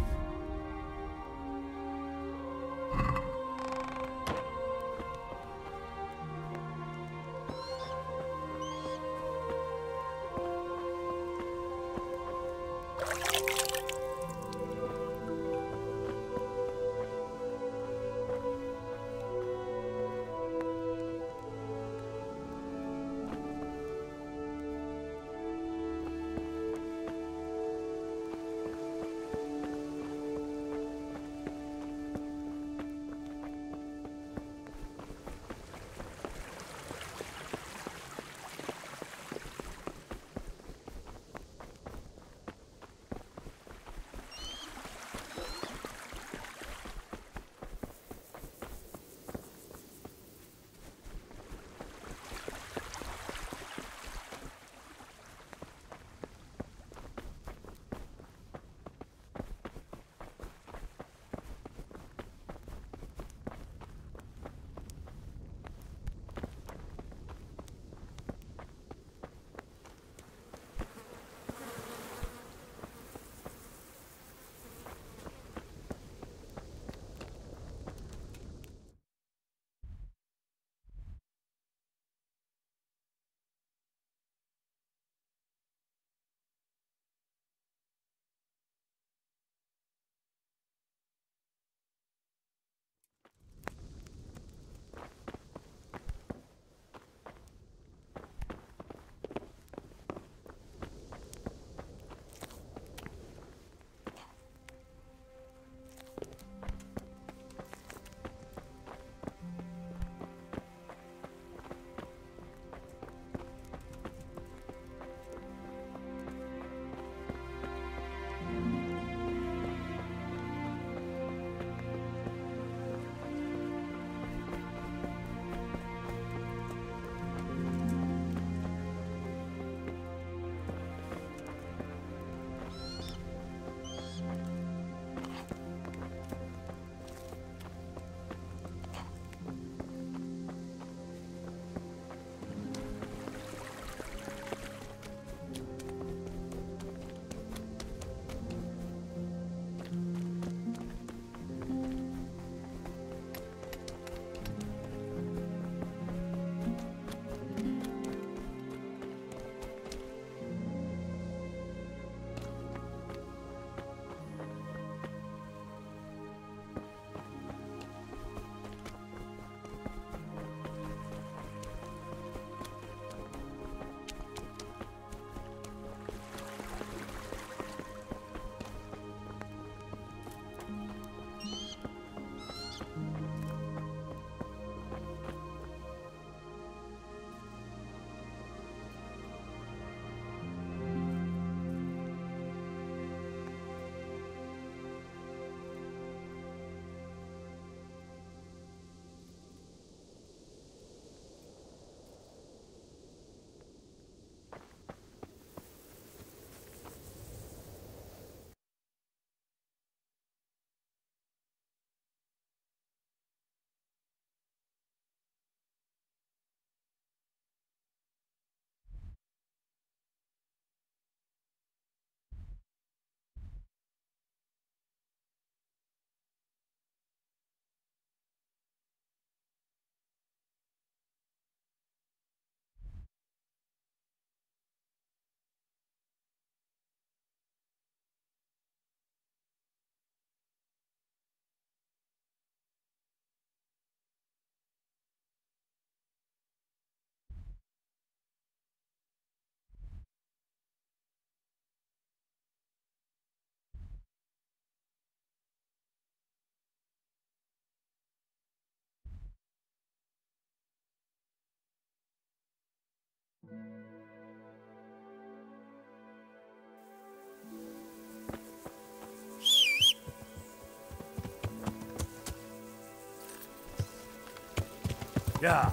Yeah.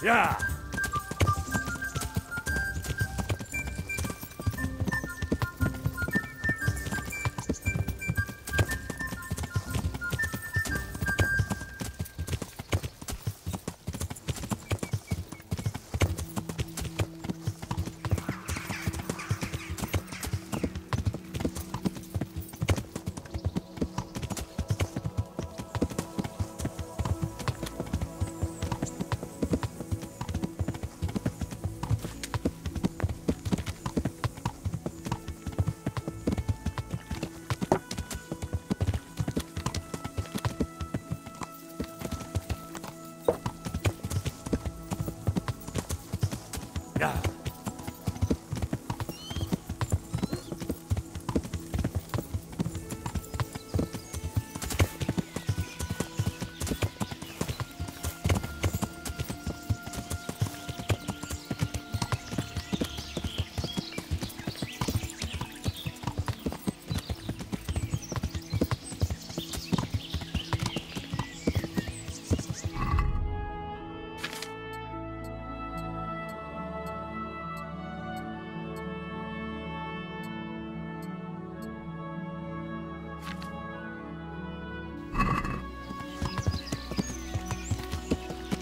Yeah. Yeah.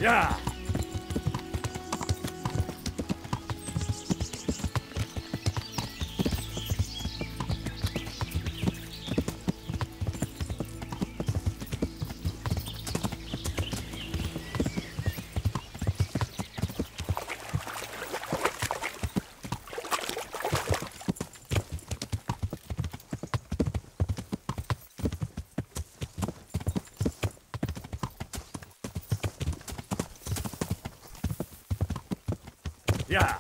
Yeah. Yeah.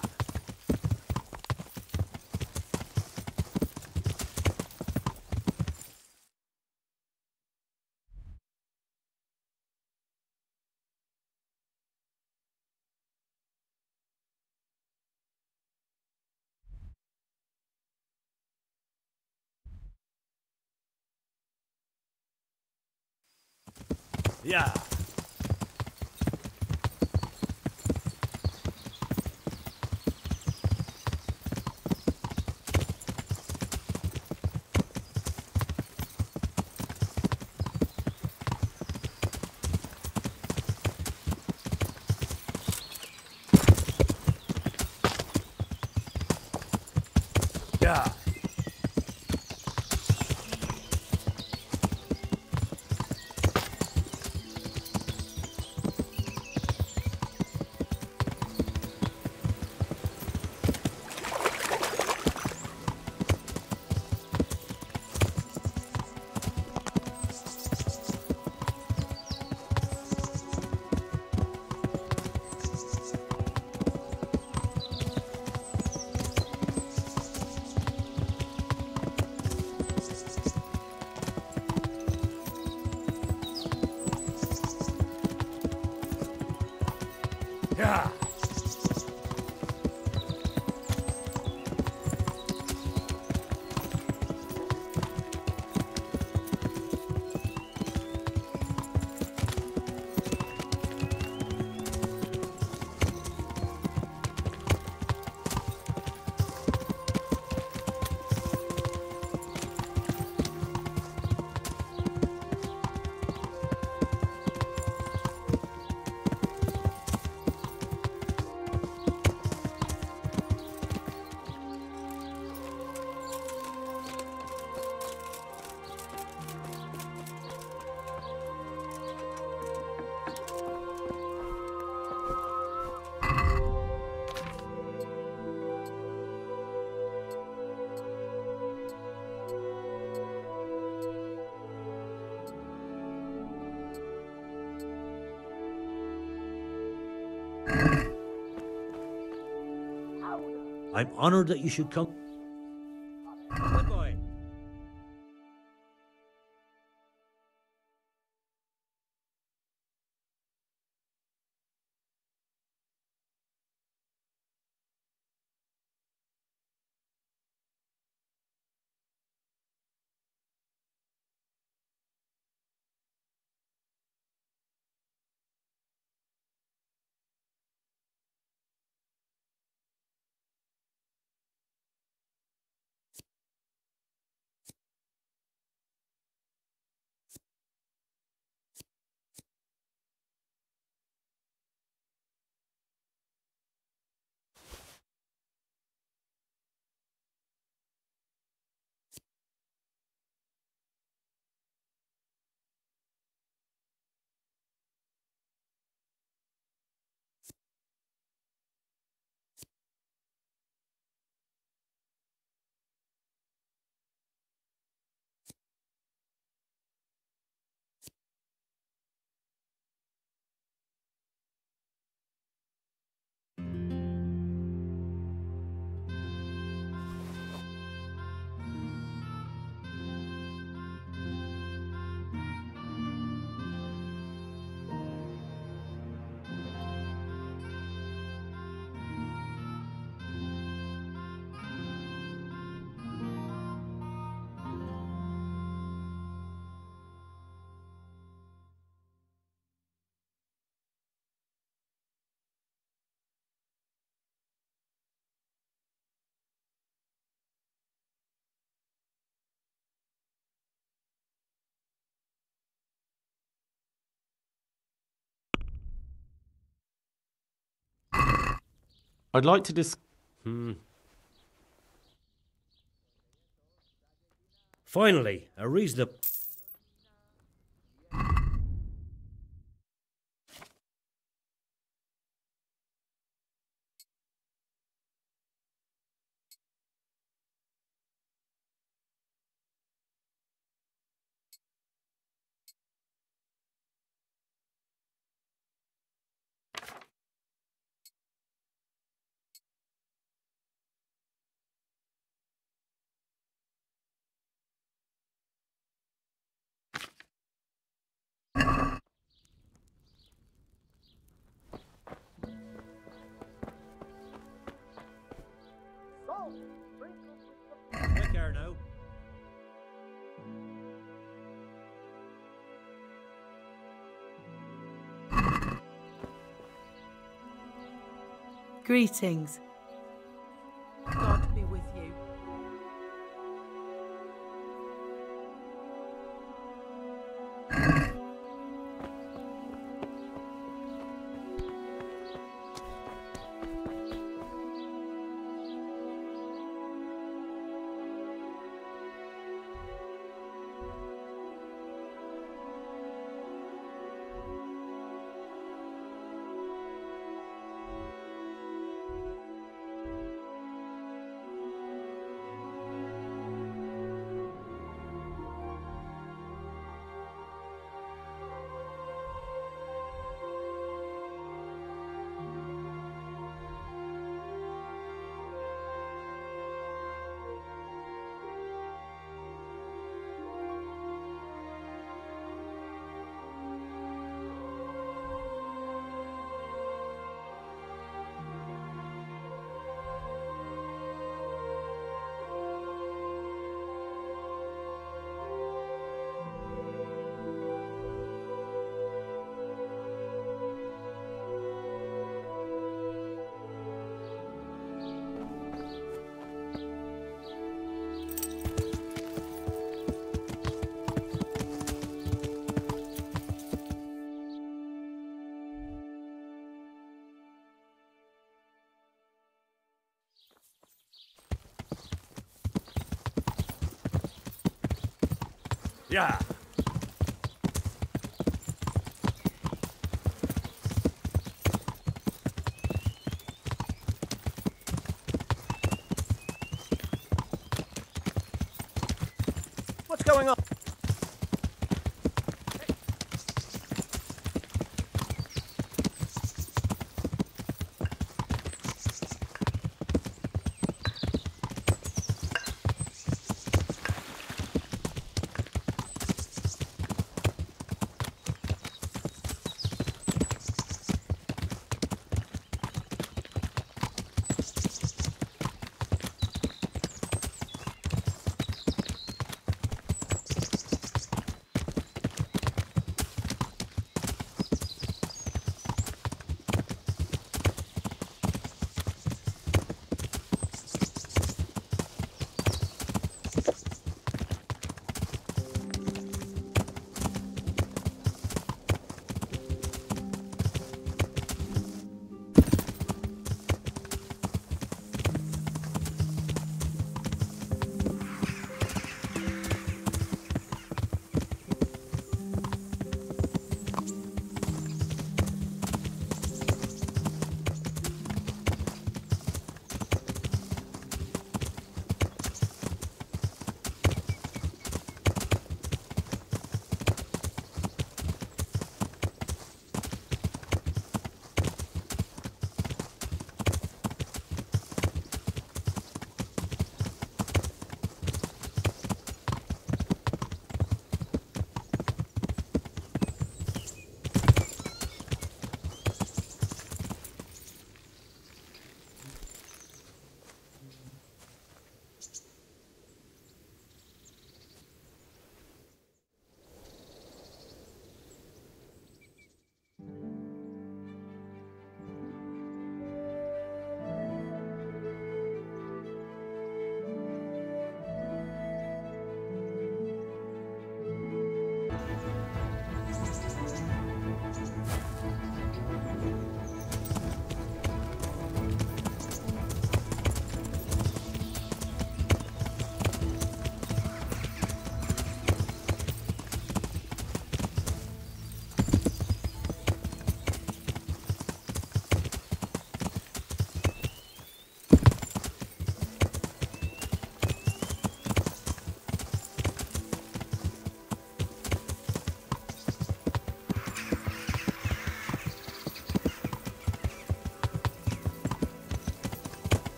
Yeah. Yeah. Yeah. I'm honored that you should come. Good boy. I'd like to Finally, a reasonable... Take care now. Greetings. God be with you. Yeah. What's going on?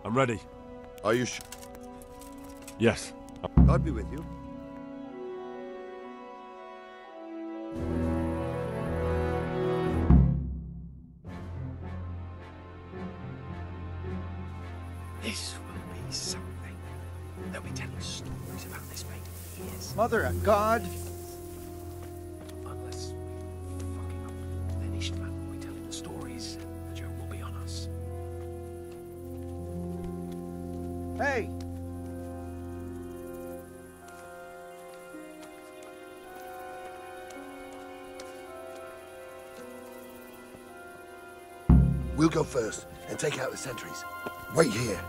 I'm ready. Are you sure? Yes. God be with you. This will be something. They'll be telling stories about this mate for years. Mother of God! Unless we fucking up, then Istvan will be telling the stories, and the joke will be on us. Hey! We'll go first and take out the sentries. Wait here.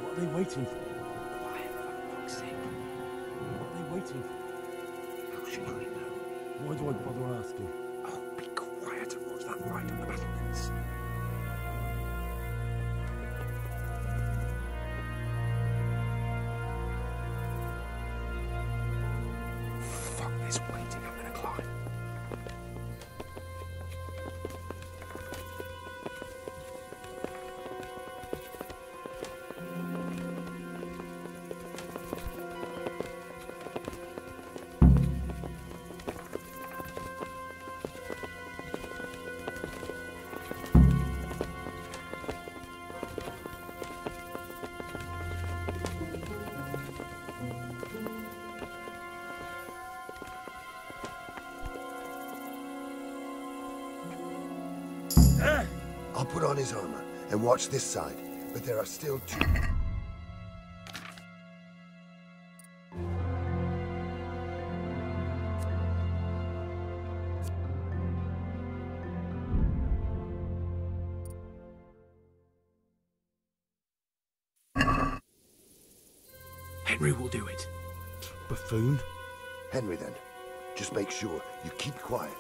What are they waiting for? Quiet, for fuck's sake. What are they waiting for? How should I know? Why do I bother asking? Oh, be quiet and watch that ride on the battlements. Fuck this waiting, I'm gonna climb. I'll put on his armor and watch this side, but there are still two... Henry will do it. Buffoon? Henry, then. Just make sure you keep quiet.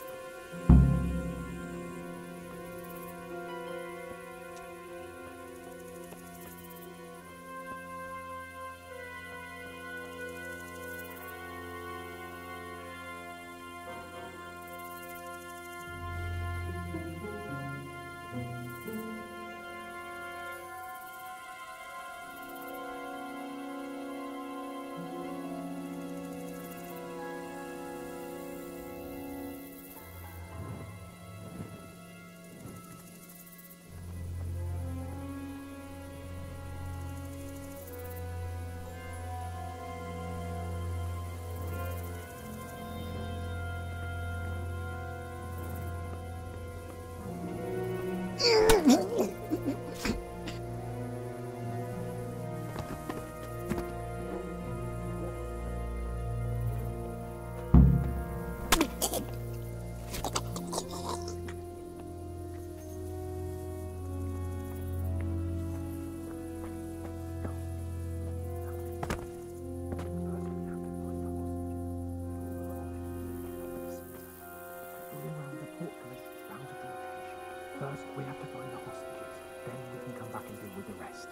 First, we have to find the hostages. Then we can come back and deal with the rest.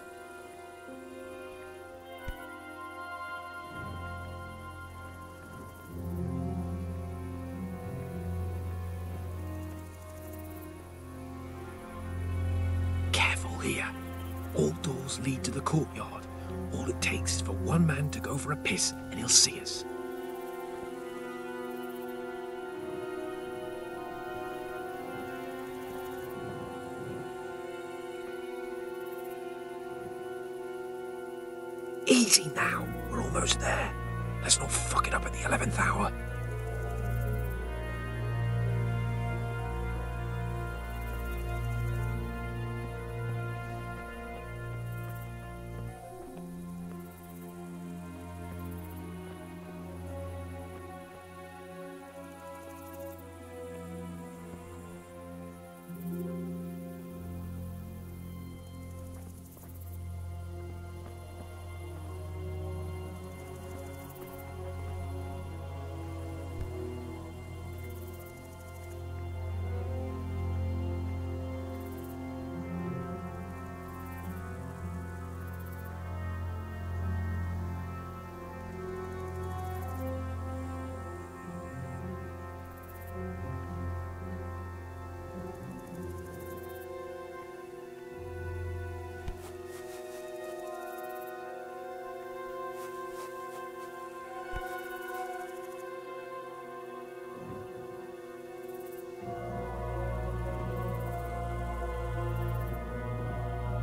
Careful here. All doors lead to the courtyard. All it takes is for one man to go for a piss and he'll see us. Easy now, we're almost there. Let's not fuck it up at the 11th hour.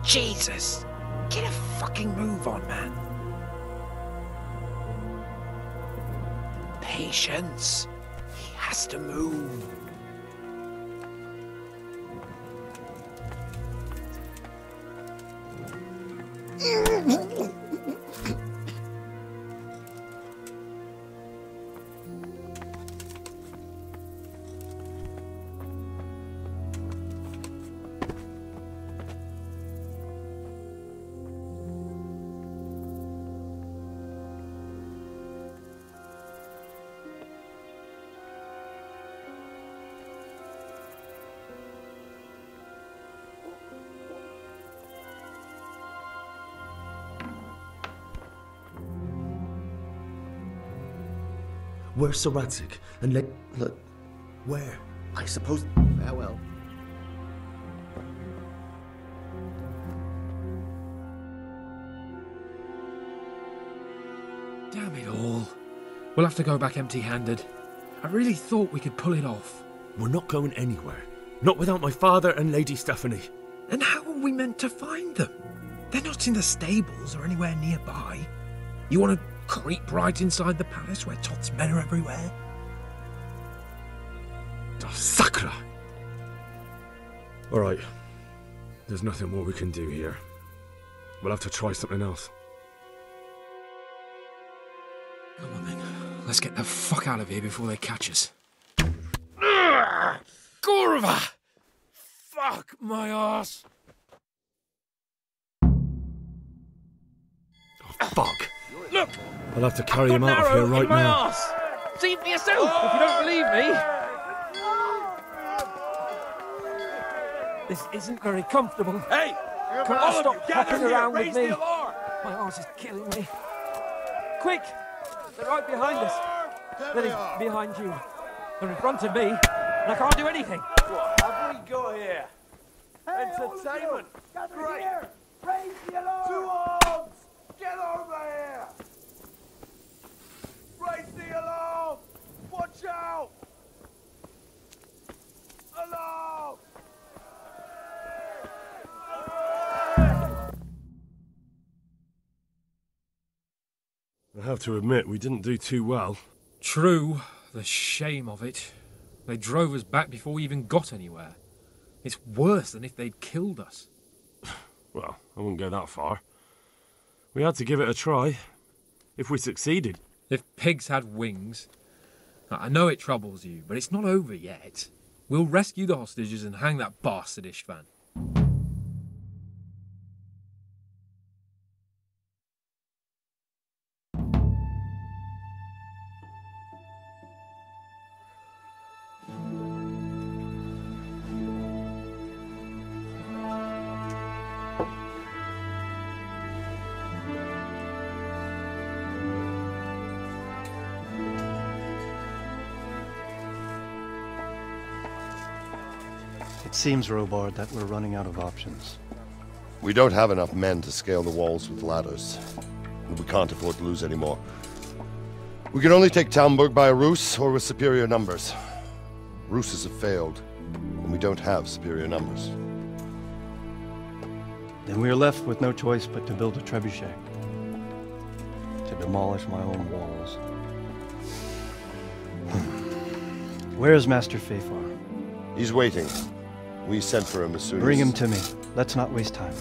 Jesus! Get a fucking move on, man. Patience. He has to move. Where's Sir Radzig? And let... Where? I suppose... Farewell. Damn it all. We'll have to go back empty-handed. I really thought we could pull it off. We're not going anywhere. Not without my father and Lady Stephanie. And how are we meant to find them? They're not in the stables or anywhere nearby. You want to creep right inside the palace where Thoth's men are everywhere? Oh, Sakra! Alright. There's nothing more we can do here. We'll have to try something else. Come on then. Let's get the fuck out of here before they catch us. Gorva! Fuck my ass! Oh, fuck! Look! I'll have to carry him out of here right now. Arse. See for yourself if you don't believe me. This isn't very comfortable. Hey! Can I stop hopping around with me? My arse is killing me. Quick! They're right behind us. That is behind you. They're in front of me, and I can't do anything. What have we got here? Entertainment! Great! Raise the alarm! 2 arms! Get over here! Raise the alarm! Watch out! Alarm! I have to admit, we didn't do too well. True. The shame of it. They drove us back before we even got anywhere. It's worse than if they'd killed us. Well, I wouldn't go that far. We had to give it a try. If we succeeded. If pigs had wings. I know it troubles you, but it's not over yet. We'll rescue the hostages and hang that bastard Istvan. It seems, Robard, that we're running out of options. We don't have enough men to scale the walls with ladders, and we can't afford to lose any more. We can only take Talmberg by a ruse or with superior numbers. Ruses have failed, and we don't have superior numbers. Then we are left with no choice but to build a trebuchet. To demolish my own walls. Where is Master Fafar? He's waiting. We sent for him as soon as... Bring him to me. Let's not waste time.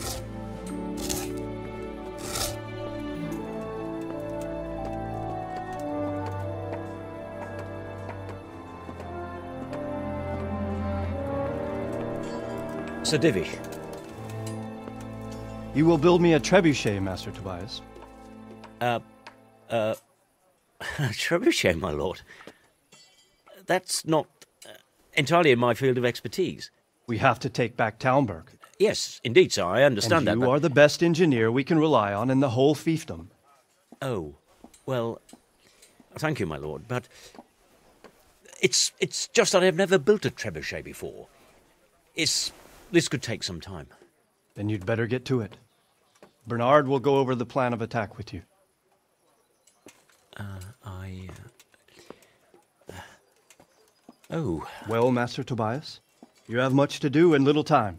Sir Divish. You will build me a trebuchet, Master Tobias. Trebuchet, my lord. That's not entirely in my field of expertise. We have to take back Talmberg. Yes, indeed, sir, I understand and that. You are the best engineer we can rely on in the whole fiefdom. Oh, well, thank you, my lord, but it's just that I've never built a trebuchet before. This could take some time. Then you'd better get to it. Bernard will go over the plan of attack with you. Oh. Well, Master Tobias, you have much to do and little time.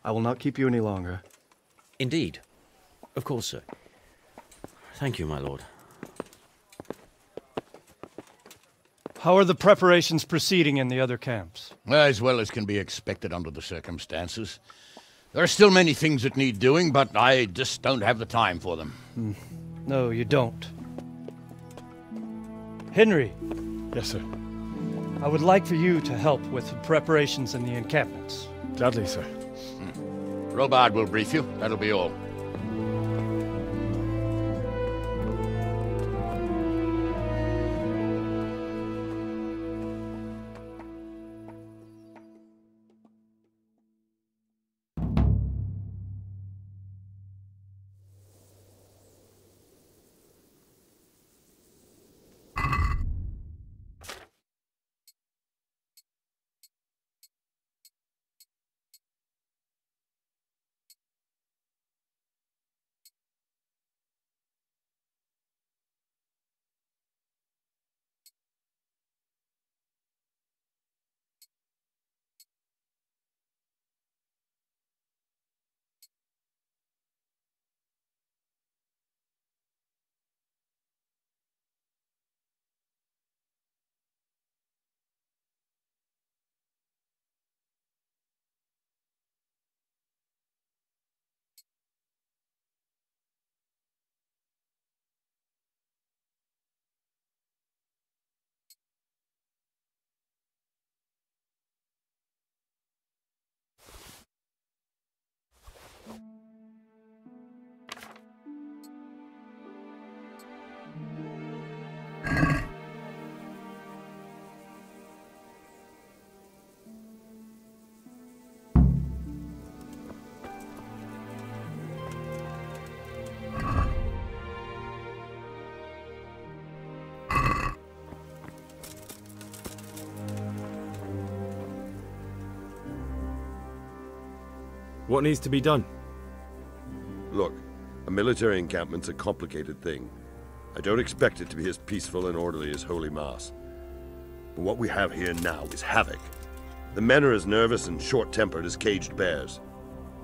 I will not keep you any longer. Indeed. Of course, sir. Thank you, my lord. How are the preparations proceeding in the other camps? As well as can be expected under the circumstances. There are still many things that need doing, but I just don't have the time for them. No, you don't. Henry. Yes, sir. I would like for you to help with the preparations in the encampments. Gladly, sir. Robard will brief you. That'll be all. What needs to be done? Look, a military encampment's a complicated thing. I don't expect it to be as peaceful and orderly as Holy Mass. But what we have here now is havoc. The men are as nervous and short-tempered as caged bears.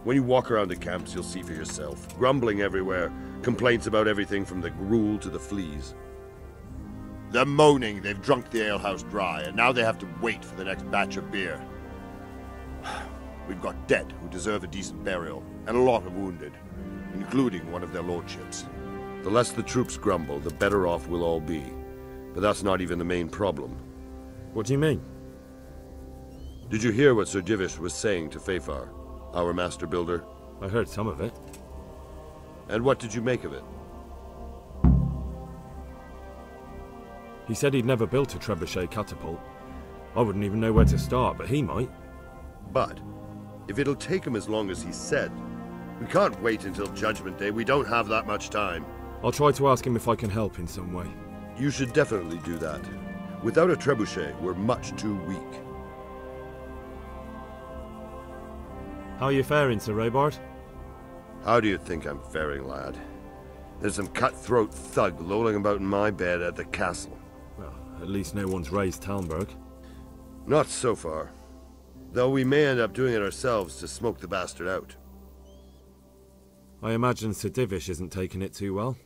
When you walk around the camps, you'll see for yourself. Grumbling everywhere, complaints about everything from the gruel to the fleas. They're moaning they've drunk the alehouse dry, and now they have to wait for the next batch of beer. We've got dead who deserve a decent burial, and a lot of wounded, including one of their lordships. The less the troops grumble, the better off we'll all be. But that's not even the main problem. What do you mean? Did you hear what Sir Divish was saying to Fafar, our master builder? I heard some of it. And what did you make of it? He said he'd never built a trebuchet catapult. I wouldn't even know where to start, but he might. But if it'll take him as long as he said, we can't wait until Judgment Day. We don't have that much time. I'll try to ask him if I can help in some way. You should definitely do that. Without a trebuchet, we're much too weak. How are you faring, Sir Robard? How do you think I'm faring, lad? There's some cutthroat thug lolling about in my bed at the castle. Well, at least no one's raised Talmberg. Not so far. Though we may end up doing it ourselves to smoke the bastard out. I imagine Sir Divish isn't taking it too well.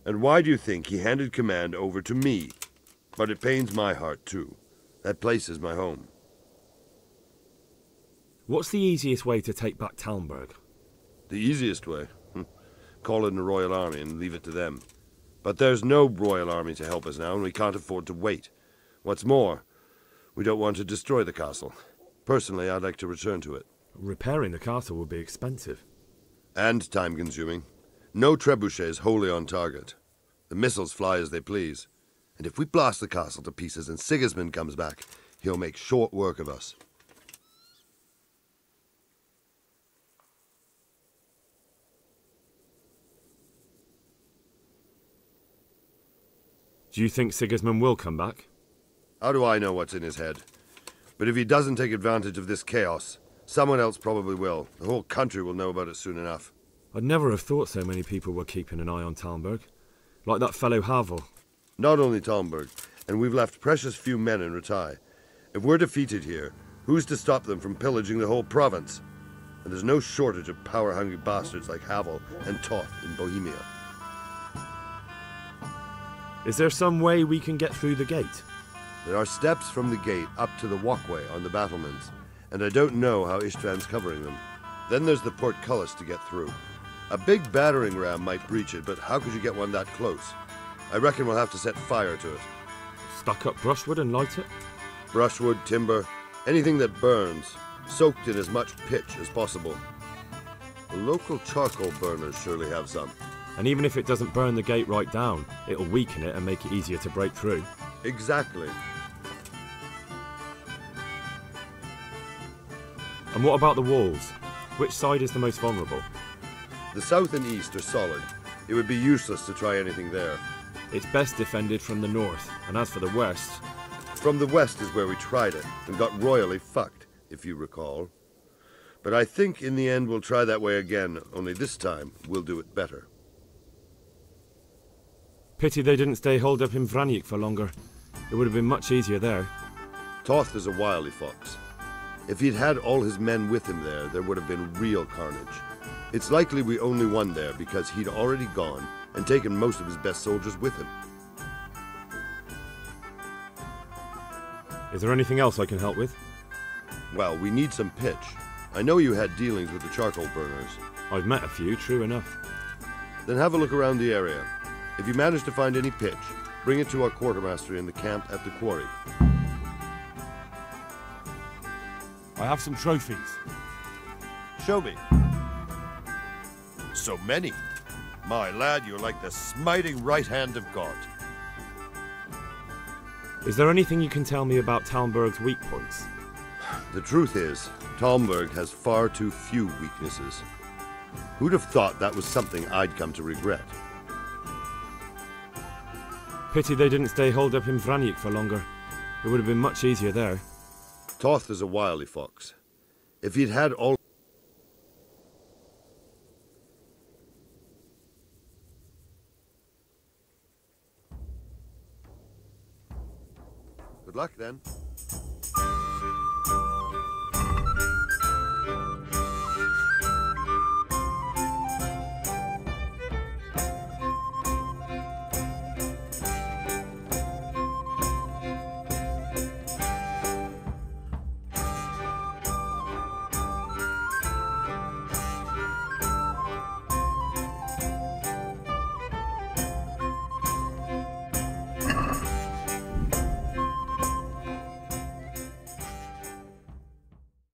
And why do you think he handed command over to me? But it pains my heart, too. That place is my home. What's the easiest way to take back Talmberg? The easiest way? Call in the Royal Army and leave it to them. But there's no Royal Army to help us now, and we can't afford to wait. What's more, we don't want to destroy the castle. Personally, I'd like to return to it. Repairing the castle would be expensive. And time-consuming. No trebuchets wholly on target. The missiles fly as they please. And if we blast the castle to pieces and Sigismund comes back, he'll make short work of us. Do you think Sigismund will come back? How do I know what's in his head? But if he doesn't take advantage of this chaos, someone else probably will. The whole country will know about it soon enough. I'd never have thought so many people were keeping an eye on Talmberg. Like that fellow Havel. Not only Talmberg, and we've left precious few men in Rattay. If we're defeated here, who's to stop them from pillaging the whole province? and there's no shortage of power-hungry bastards like Havel and Toth in Bohemia. Is there some way we can get through the gate? There are steps from the gate up to the walkway on the battlements, and I don't know how István's covering them. Then there's the portcullis to get through. A big battering ram might breach it, but how could you get one that close? I reckon we'll have to set fire to it. Stuck up brushwood and light it? Brushwood, timber, anything that burns, soaked in as much pitch as possible. The local charcoal burners surely have some. And even if it doesn't burn the gate right down, it'll weaken it and make it easier to break through. Exactly. And what about the walls? Which side is the most vulnerable? The south and east are solid. It would be useless to try anything there. It's best defended from the north, and as for the west... From the west is where we tried it, and got royally fucked, if you recall. But I think in the end we'll try that way again, only this time we'll do it better. Pity they didn't stay holed up in Vranić for longer. It would have been much easier there. Toth is a wily fox. If he'd had all his men with him there would have been real carnage. It's likely we only won there because he'd already gone and taken most of his best soldiers with him. Is there anything else I can help with? Well, we need some pitch. I know you had dealings with the charcoal burners. I've met a few, true enough. Then have a look around the area. If you manage to find any pitch, bring it to our quartermaster in the camp at the quarry. I have some trophies. Show me. So many. My lad, you're like the smiting right hand of God. Is there anything you can tell me about Talmberg's weak points? The truth is, Talmberg has far too few weaknesses. Who'd have thought that was something I'd come to regret? Pity they didn't stay holed up in Vranić for longer. It would have been much easier there. Toth is a wily fox. If he'd had all... Good luck, then.